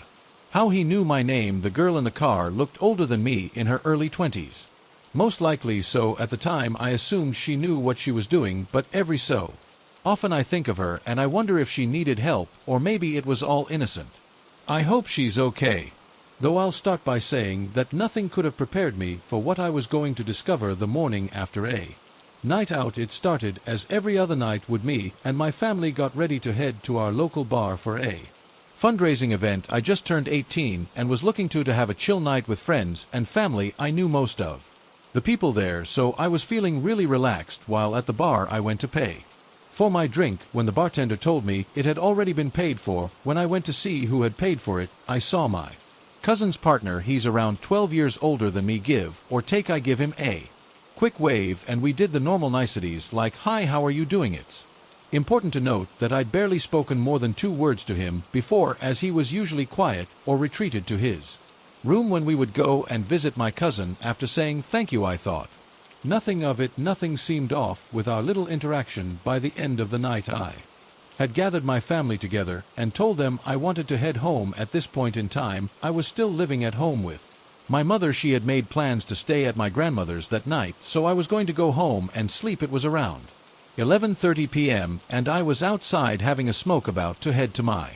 how he knew my name. The girl in the car looked older than me, in her early 20s. Most likely so. At the time I assumed she knew what she was doing, but every so often I think of her and I wonder if she needed help, or maybe it was all innocent. I hope she's okay. Though I'll start by saying that nothing could have prepared me for what I was going to discover the morning after a night out. It started as every other night would. Me and my family got ready to head to our local bar for a fundraising event. I just turned 18 and was looking to have a chill night with friends and family. I knew most of the people there, so I was feeling really relaxed. While at the bar, I went to pay for my drink when the bartender told me it had already been paid for. When I went to see who had paid for it, I saw my cousin's partner. He's around 12 years older than me. Give or take, I give him a quick wave and we did the normal niceties like, hi, how are you doing? It's important to note that I'd barely spoken more than 2 words to him before, as he was usually quiet or retreated to his room when we would go and visit my cousin. After saying thank you, I thought nothing of it. Nothing seemed off with our little interaction. By the end of the night, I had gathered my family together and told them I wanted to head home. At this point in time, I was still living at home with my mother. She had made plans to stay at my grandmother's that night, so I was going to go home and sleep. It was around 11:30 p.m. and I was outside having a smoke, about to head to my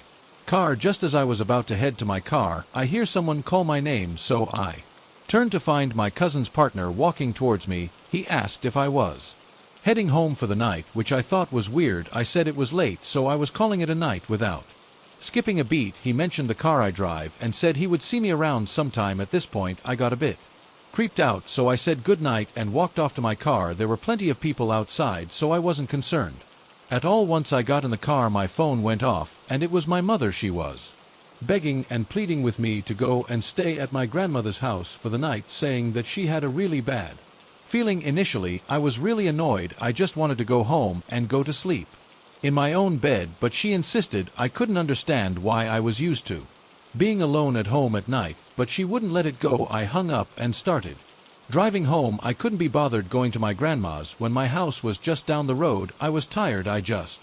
car. Just as I was about to head to my car, I hear someone call my name, so I turned to find my cousin's partner walking towards me. He asked if I was heading home for the night, which I thought was weird. I said it was late, so I was calling it a night without skipping a beat. He mentioned the car I drive and said he would see me around sometime. At this point, I got a bit creeped out, so I said good night and walked off to my car. There were plenty of people outside, so I wasn't concerned at all. Once I got in the car, my phone went off, and it was my mother. She was begging and pleading with me to go and stay at my grandmother's house for the night, saying that she had a really bad feeling. Initially, I was really annoyed. I just wanted to go home and go to sleep in my own bed, but she insisted. I couldn't understand why. I was used to being alone at home at night, but she wouldn't let it go. I hung up and started driving home. I couldn't be bothered going to my grandma's when my house was just down the road. I was tired. I just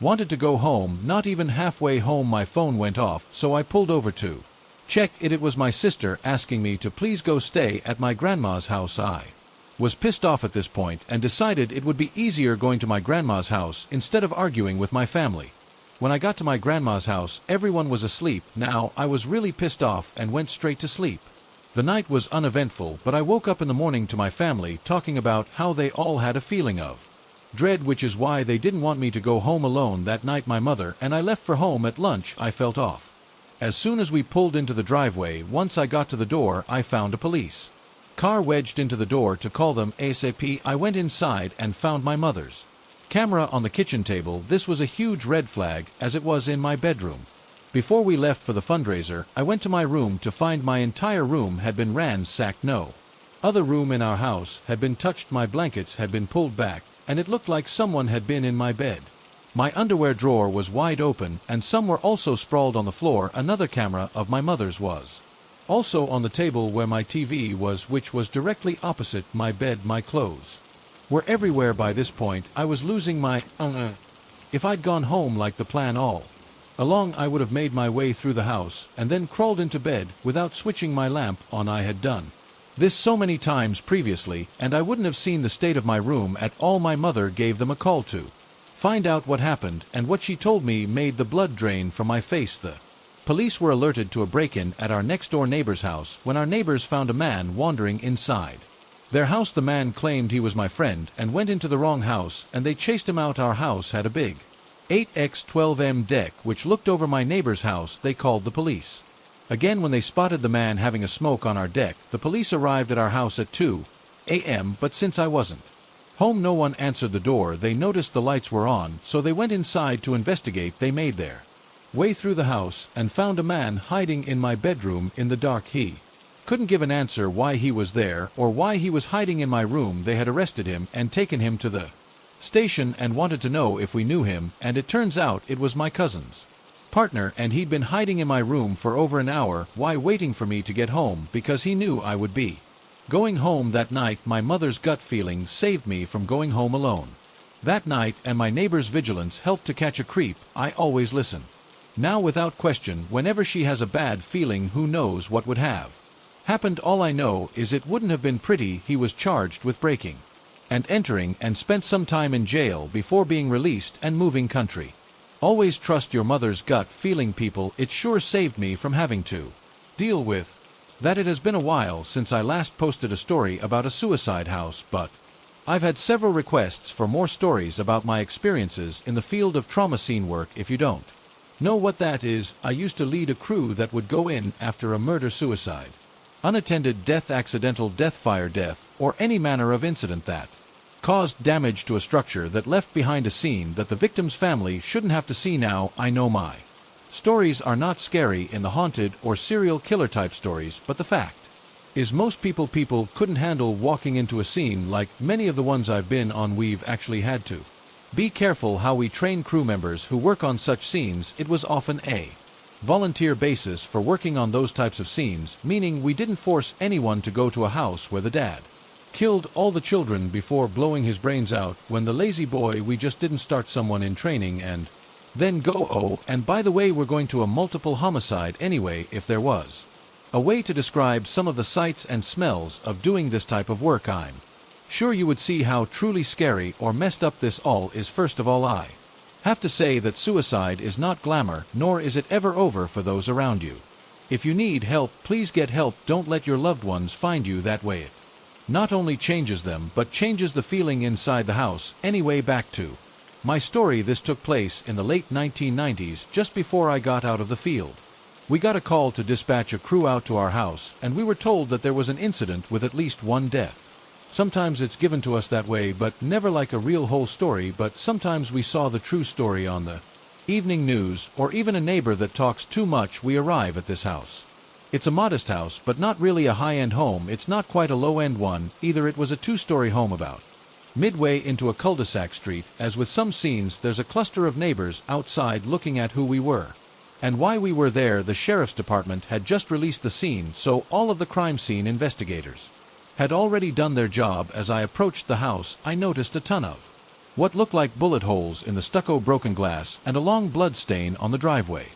wanted to go home. Not even halfway home, my phone went off, so I pulled over to check it. It was my sister asking me to please go stay at my grandma's house. I was pissed off at this point and decided it would be easier going to my grandma's house instead of arguing with my family. When I got to my grandma's house, everyone was asleep. Now, I was really pissed off and went straight to sleep. The night was uneventful, but I woke up in the morning to my family talking about how they all had a feeling of dread, which is why they didn't want me to go home alone that night. My mother and I left for home at lunch. I felt off as soon as we pulled into the driveway. Once I got to the door, I found a police car wedged into the door to call them ASAP. I went inside and found my mother's Camera on the kitchen table. This was a huge red flag, as it was in my bedroom. Before we left for the fundraiser, I went to my room to find my entire room had been ransacked. No other room in our house had been touched. My blankets had been pulled back, and it looked like someone had been in my bed. My underwear drawer was wide open, and some were also sprawled on the floor. Another camera of my mother's was also on the table where my TV was, which was directly opposite my bed. My clothes were everywhere. By this point, I was losing my If I'd gone home like the plan all along, I would have made my way through the house and then crawled into bed without switching my lamp on. I had done this so many times previously, and I wouldn't have seen the state of my room at all. My mother gave them a call to find out what happened, and what she told me made the blood drain from my face. The police were alerted to a break-in at our next-door neighbor's house when our neighbors found a man wandering inside their house. The man claimed he was my friend and went into the wrong house, and they chased him out. Our house had a big 8x12m deck which looked over my neighbor's house. They called the police again when they spotted the man having a smoke on our deck. The police arrived at our house at 2 a.m., but since I wasn't home, no one answered the door. They noticed the lights were on, so they went inside to investigate. They made their way through the house and found a man hiding in my bedroom in the dark. He couldn't give an answer why he was there or why he was hiding in my room. They had arrested him and taken him to the station and wanted to know if we knew him, and it turns out it was my cousin's partner, and he'd been hiding in my room for over an hour. Why? Waiting for me to get home, because he knew I would be going home that night. My mother's gut feeling saved me from going home alone that night, and my neighbor's vigilance helped to catch a creep. I always listen now without question whenever she has a bad feeling. Who knows what would have happened? All I know is it wouldn't have been pretty. He was charged with breaking and entering and spent some time in jail before being released and moving country. Always trust your mother's gut feeling, people. It sure saved me from having to deal with that. It has been a while since I last posted a story about a suicide house, but I've had several requests for more stories about my experiences in the field of trauma scene work. If you don't know what that is, I used to lead a crew that would go in after a murder, suicide, unattended death, accidental death, fire death, or any manner of incident that caused damage to a structure that left behind a scene that the victim's family shouldn't have to see. Now, I know my stories are not scary in the haunted or serial killer type stories, but the fact is most people couldn't handle walking into a scene like many of the ones I've been on. We've actually had to be careful how we train crew members who work on such scenes. It was often a volunteer basis for working on those types of scenes, meaning we didn't force anyone to go to a house where the dad killed all the children before blowing his brains out when the lazy boy. We just didn't start someone in training and then go, oh, and by the way, we're going to a multiple homicide anyway. If there was a way to describe some of the sights and smells of doing this type of work, I'm sure you would see how truly scary or messed up this all is. First of all, I have to say that suicide is not glamour, nor is it ever over for those around you. If you need help, please get help. Don't let your loved ones find you that way. It not only changes them, but changes the feeling inside the house. Anyway, back to my story. This took place in the late 1990s, just before I got out of the field. We got a call to dispatch a crew out to our house, and we were told that there was an incident with at least one death. Sometimes it's given to us that way, but never like a real whole story. But sometimes we saw the true story on the evening news, or even a neighbor that talks too much. We arrive at this house. It's a modest house, but not really a high-end home. It's not quite a low-end one either. It was a two-story home about midway into a cul-de-sac street. As with some scenes, there's a cluster of neighbors outside looking at who we were and why we were there. The sheriff's department had just released the scene, so all of the crime scene investigators had already done their job. As I approached the house, I noticed a ton of what looked like bullet holes in the stucco, broken glass, and a long blood stain on the driveway.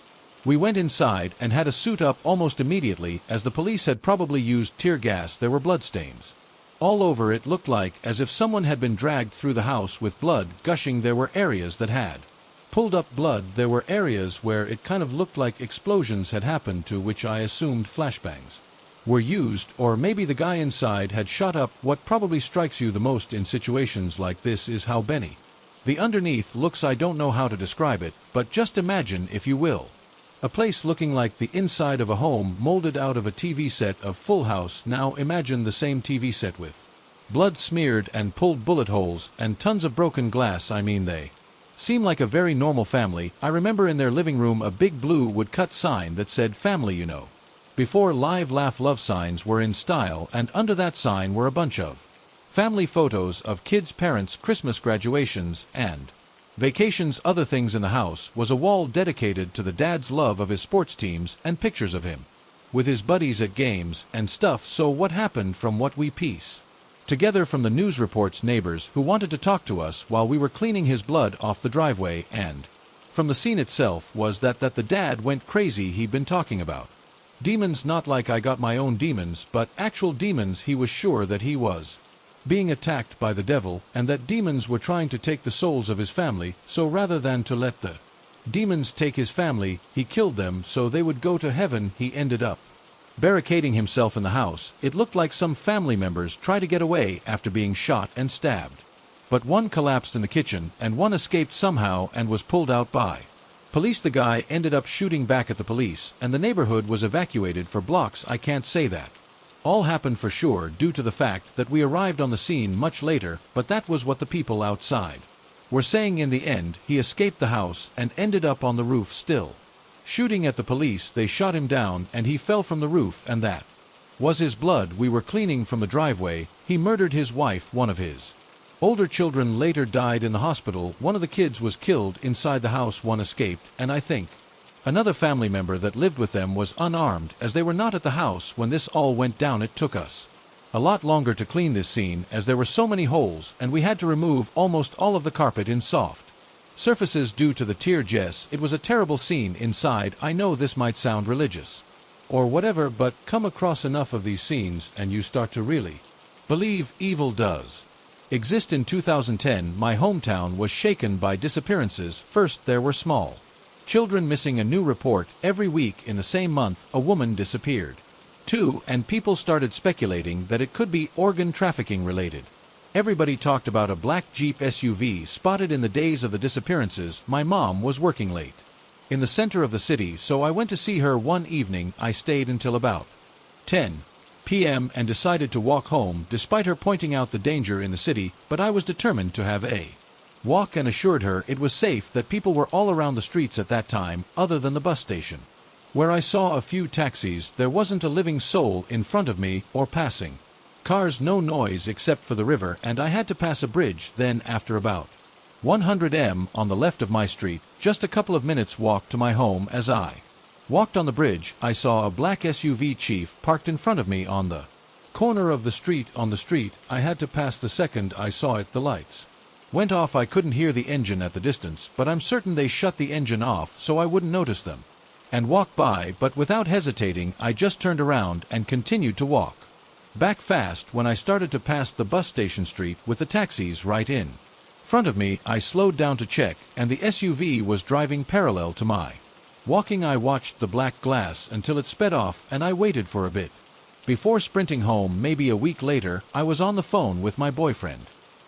We went inside and had a suit up almost immediately, as the police had probably used tear gas. There were bloodstains all over. It looked like as if someone had been dragged through the house with blood gushing. There were areas that had pulled up blood. There were areas where it kind of looked like explosions had happened, to which I assumed flashbangs were used, or maybe the guy inside had shot up. What probably strikes you the most in situations like this is how bendy the underneath looks. I don't know how to describe it, but just imagine, if you will, a place looking like the inside of a home molded out of a TV set of Full House. Now imagine the same TV set with Blood smeared and pulled bullet holes, and tons of broken glass. They seem like a very normal family. I remember in their living room a big blue woodcut sign that said family, Before live laugh love signs were in style, and under that sign were a bunch of family photos of kids' parents' Christmas graduations and vacations. Other things in the house was a wall dedicated to the dad's love of his sports teams and pictures of him with his buddies at games and stuff. So what happened from what we piece together from the news reports, neighbors who wanted to talk to us while we were cleaning his blood off the driveway, and from the scene itself, was that the dad went crazy. He'd been talking about demons, not like I got my own demons, but actual demons. He was sure that he was being attacked by the devil, and that demons were trying to take the souls of his family, so rather than to let the demons take his family, he killed them so they would go to heaven. He ended up barricading himself in the house. It looked like some family members tried to get away after being shot and stabbed, but one collapsed in the kitchen, and one escaped somehow and was pulled out by police. The guy ended up shooting back at the police, and the neighborhood was evacuated for blocks. I can't say that all happened for sure due to the fact that we arrived on the scene much later, but that was what the people outside were saying. In the end, he escaped the house and ended up on the roof still shooting at the police. They shot him down and he fell from the roof, and that was his blood we were cleaning from the driveway. He murdered his wife. One of his older children later died in the hospital. One of the kids was killed inside the house. One escaped, and I think another family member that lived with them was unarmed, as they were not at the house when this all went down. It took us a lot longer to clean this scene as there were so many holes, and we had to remove almost all of the carpet in soft surfaces due to the tear gas. It was a terrible scene inside. I know this might sound religious or whatever, but come across enough of these scenes and you start to really believe evil does exist. In 2010, my hometown was shaken by disappearances. First, there were small children missing. A new report every week. In the same month, a woman disappeared. 2, and people started speculating that it could be organ trafficking related. Everybody talked about a black Jeep SUV spotted in the days of the disappearances. My mom was working late in the center of the city, so I went to see her one evening. I stayed until about 10 p.m. and decided to walk home despite her pointing out the danger in the city, but I was determined to have a walk and assured her it was safe, that people were all around the streets at that time other than the bus station, where I saw a few taxis. There wasn't a living soul in front of me or passing cars, no noise except for the river, and I had to pass a bridge. Then after about 100 m on the left of my street, just a couple of minutes walk to my home. As I walked on the bridge, I saw a black SUV chief parked in front of me on the corner of the street. On the street I had to pass. The second I saw it, the lights went off. I couldn't hear the engine at the distance, but I'm certain they shut the engine off so I wouldn't notice them and walk by. But without hesitating, I just turned around and continued to walk back fast. When I started to pass the bus station street with the taxis right in front of me, I slowed down to check, and the SUV was driving parallel to my walking. I watched the black glass until it sped off, and I waited for a bit before sprinting home. Maybe a week later, I was on the phone with my boyfriend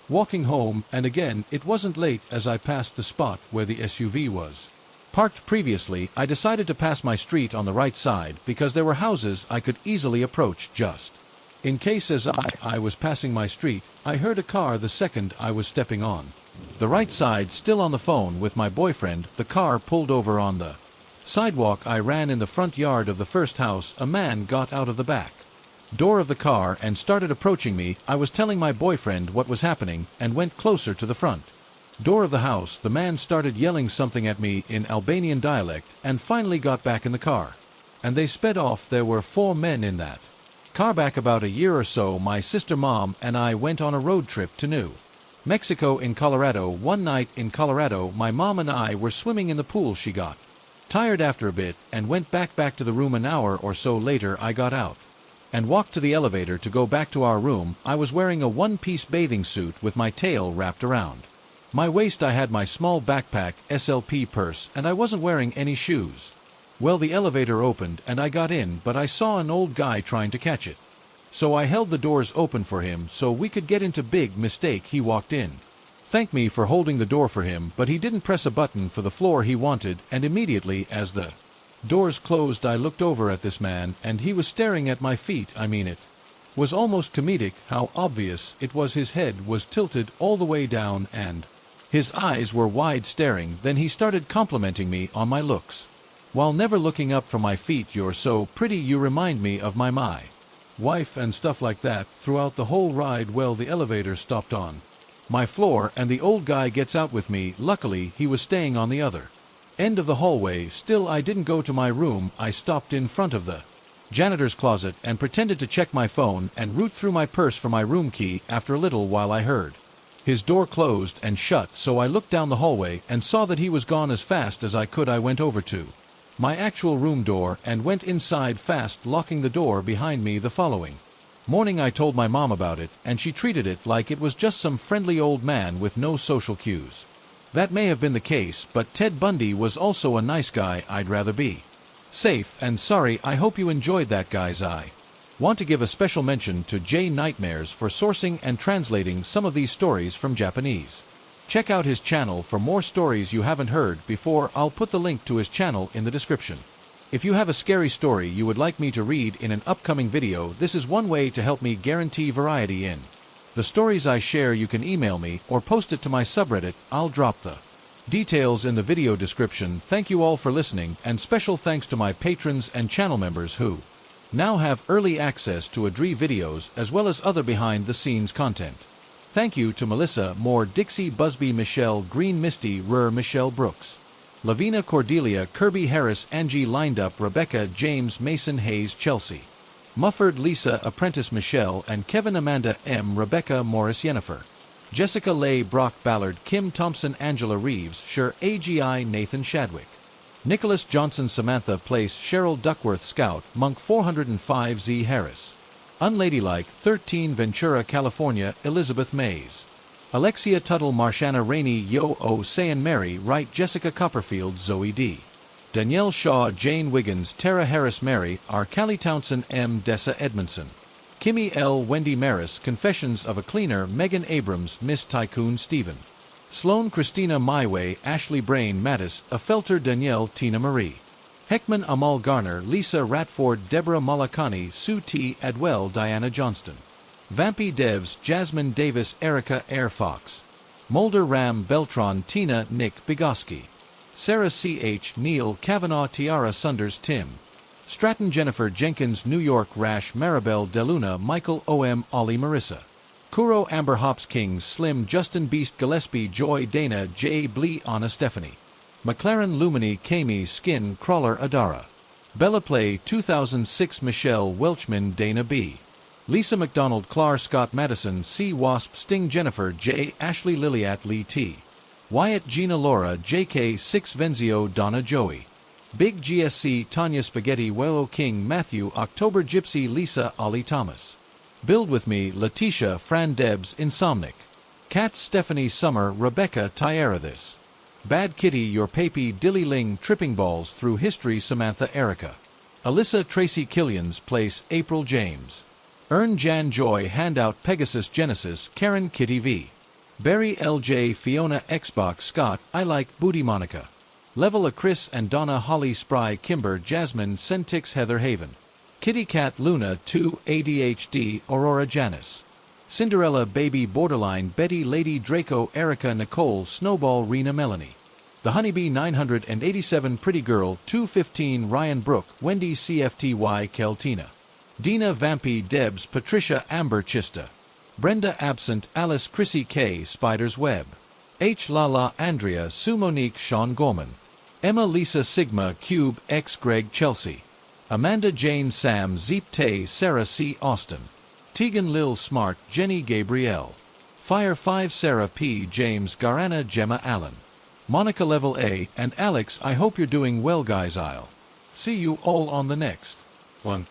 walking home, and again it wasn't late. As I passed the spot where the SUV was parked previously, I decided to pass my street on the right side because there were houses I could easily approach just in case. As I was passing my street, I heard a car. The second I was stepping on the right side, still on the phone with my boyfriend, the car pulled over on the sidewalk. I ran in the front yard of the first house. A man got out of the back door of the car and started approaching me. I was telling my boyfriend what was happening and went closer to the front door of the house. The man started yelling something at me in Albanian dialect and finally got back in the car, and they sped off. There were 4 men in that car. Back about a year or so, my sister, mom, and I went on a road trip to New Mexico in Colorado. One night in Colorado, my mom and I were swimming in the pool. She got tired after a bit and went back to the room. An hour or so later, I got out and walked to the elevator to go back to our room. I was wearing a one-piece bathing suit with my tail wrapped around my waist. I had my small backpack, SLP purse, and I wasn't wearing any shoes. Well, the elevator opened and I got in, but I saw an old guy trying to catch it, so I held the doors open for him so we could get into. Big mistake. He walked in, thanked me for holding the door for him, but he didn't press a button for the floor he wanted, and immediately as the doors closed, I looked over at this man, and he was staring at my feet. It Was almost comedic how obvious it was his head was tilted all the way down and his eyes were wide staring. Then he started complimenting me on my looks. While never looking up from my feet, "You're so pretty, you remind me of my wife," and stuff like that throughout the whole ride. Well, the elevator stopped on my floor and the old guy gets out with me. Luckily, he was staying on the other end of the hallway. Still, I didn't go to my room. I stopped in front of the janitor's closet and pretended to check my phone and root through my purse for my room key. After a little while, I heard his door closed and shut, so I looked down the hallway and saw that he was gone as fast as I could. I went over to my actual room door and went inside fast, locking the door behind me. The following morning I told my mom about it, and she treated it like it was just some friendly old man with no social cues. That may have been the case, but Ted Bundy was also a nice guy. I'd rather be safe and sorry. I hope you enjoyed that, guys. I want to give a special mention to J Nightmares for sourcing and translating some of these stories from Japanese. Check out his channel for more stories you haven't heard before. I'll put the link to his channel in the description. If you have a scary story you would like me to read in an upcoming video, this is one way to help me guarantee variety in the stories I share. You can email me or post it to my subreddit. I'll drop the details in the video description. Thank you all for listening, and special thanks to my patrons and channel members who now have early access to Adri videos as well as other behind-the-scenes content. Thank you to Melissa, Moore, Dixie, Busby, Michelle, Green, Misty, Rur, Michelle Brooks, Lavina, Cordelia, Kirby, Harris, Angie, Lined Up, Rebecca, James, Mason, Hayes, Chelsea, Mufford, Lisa, Apprentice, Michelle, and Kevin, Amanda, M, Rebecca, Morris, Yennefer, Jessica, Lay, Brock, Ballard, Kim Thompson, Angela Reeves, Sher, AGI, Nathan Shadwick, Nicholas Johnson, Samantha Place, Cheryl Duckworth, Scout, Monk 405, Z Harris, Unladylike 13, Ventura, California, Elizabeth Mays, Alexia Tuttle, Marshana Rainey, Yo O Sayan, Mary Wright, Jessica Copperfield, Zoe D, Danielle Shaw, Jane Wiggins, Tara Harris, Mary R, Callie Townsend, M, Dessa Edmondson, Kimmy L, Wendy Maris, Confessions of a Cleaner, Megan Abrams, Miss Tycoon, Stephen Sloan, Christina Myway, Ashley Brain, Mattis, Afelter, Danielle, Tina Marie Heckman, Amal Garner, Lisa Ratford, Deborah Malakani, Sue T, Adwell, Diana Johnston, Vampy Devs, Jasmine Davis, Erica Air Fox, Mulder Ram, Beltron, Tina, Nick Bigoski, Sarah C.H., Neil Kavanaugh, Tiara Sunders, Tim Stratton, Jennifer Jenkins, New York Rash, Maribel Deluna, Michael O.M., Ollie, Marissa Kuro, Amber Hops, Kings, Slim, Justin Beast, Gillespie, Joy, Dana, J. Blee, Anna, Stephanie McLaren, Lumini, Kami, Skin, Crawler, Adara, Bella Play, 2006, Michelle Welchman, Dana B, Lisa McDonald, Clar Scott, Madison, C. Wasp, Sting, Jennifer J. Ashley, Liliat, Lee T. Wyatt, Gina, Laura, J.K. 6, Venzio, Donna, Joey, Big GSC, Tanya Spaghetti, Wello King, Matthew, October Gypsy, Lisa, Ollie Thomas, Build With Me, Letitia, Fran Debs, Insomnic, Kat, Stephanie Summer, Rebecca, Tyara This, Bad Kitty, Your Papy, Dilly Ling, Tripping Balls Through History, Samantha Erica, Alyssa, Tracy Killian's Place, April James, Ern Jan Joy, Handout, Pegasus Genesis, Karen, Kitty V, Barry LJ, Fiona, Xbox, Scott, I Like, Booty Monica, Level A, Chris and Donna, Holly, Spry, Kimber, Jasmine, Centix, Heather Haven, Kitty Cat, Luna 2, ADHD, Aurora, Janice, Cinderella, Baby, Borderline, Betty, Lady, Draco, Erica, Nicole, Snowball, Rena, Melanie, The Honeybee 987, Pretty Girl 215, Ryan Brook, Wendy, CFTY, Keltina, Dina, Vampy, Debs, Patricia, Amber, Chista, Brenda, Absent, Alice, Chrissy K, Spider's Web, H. Lala, Andrea, Sue Monique, Sean Gorman, Emma, Lisa, Sigma, Cube, X, Greg, Chelsea, Amanda, Jane, Sam, Zeep, Tay, Sarah C. Austin, Tegan, Lil Smart, Jenny, Gabrielle, Fire 5, Sarah P. James, Garana, Gemma Allen, Monica, Level A, and Alex. I hope you're doing well, guys. I'll see you all on the next one.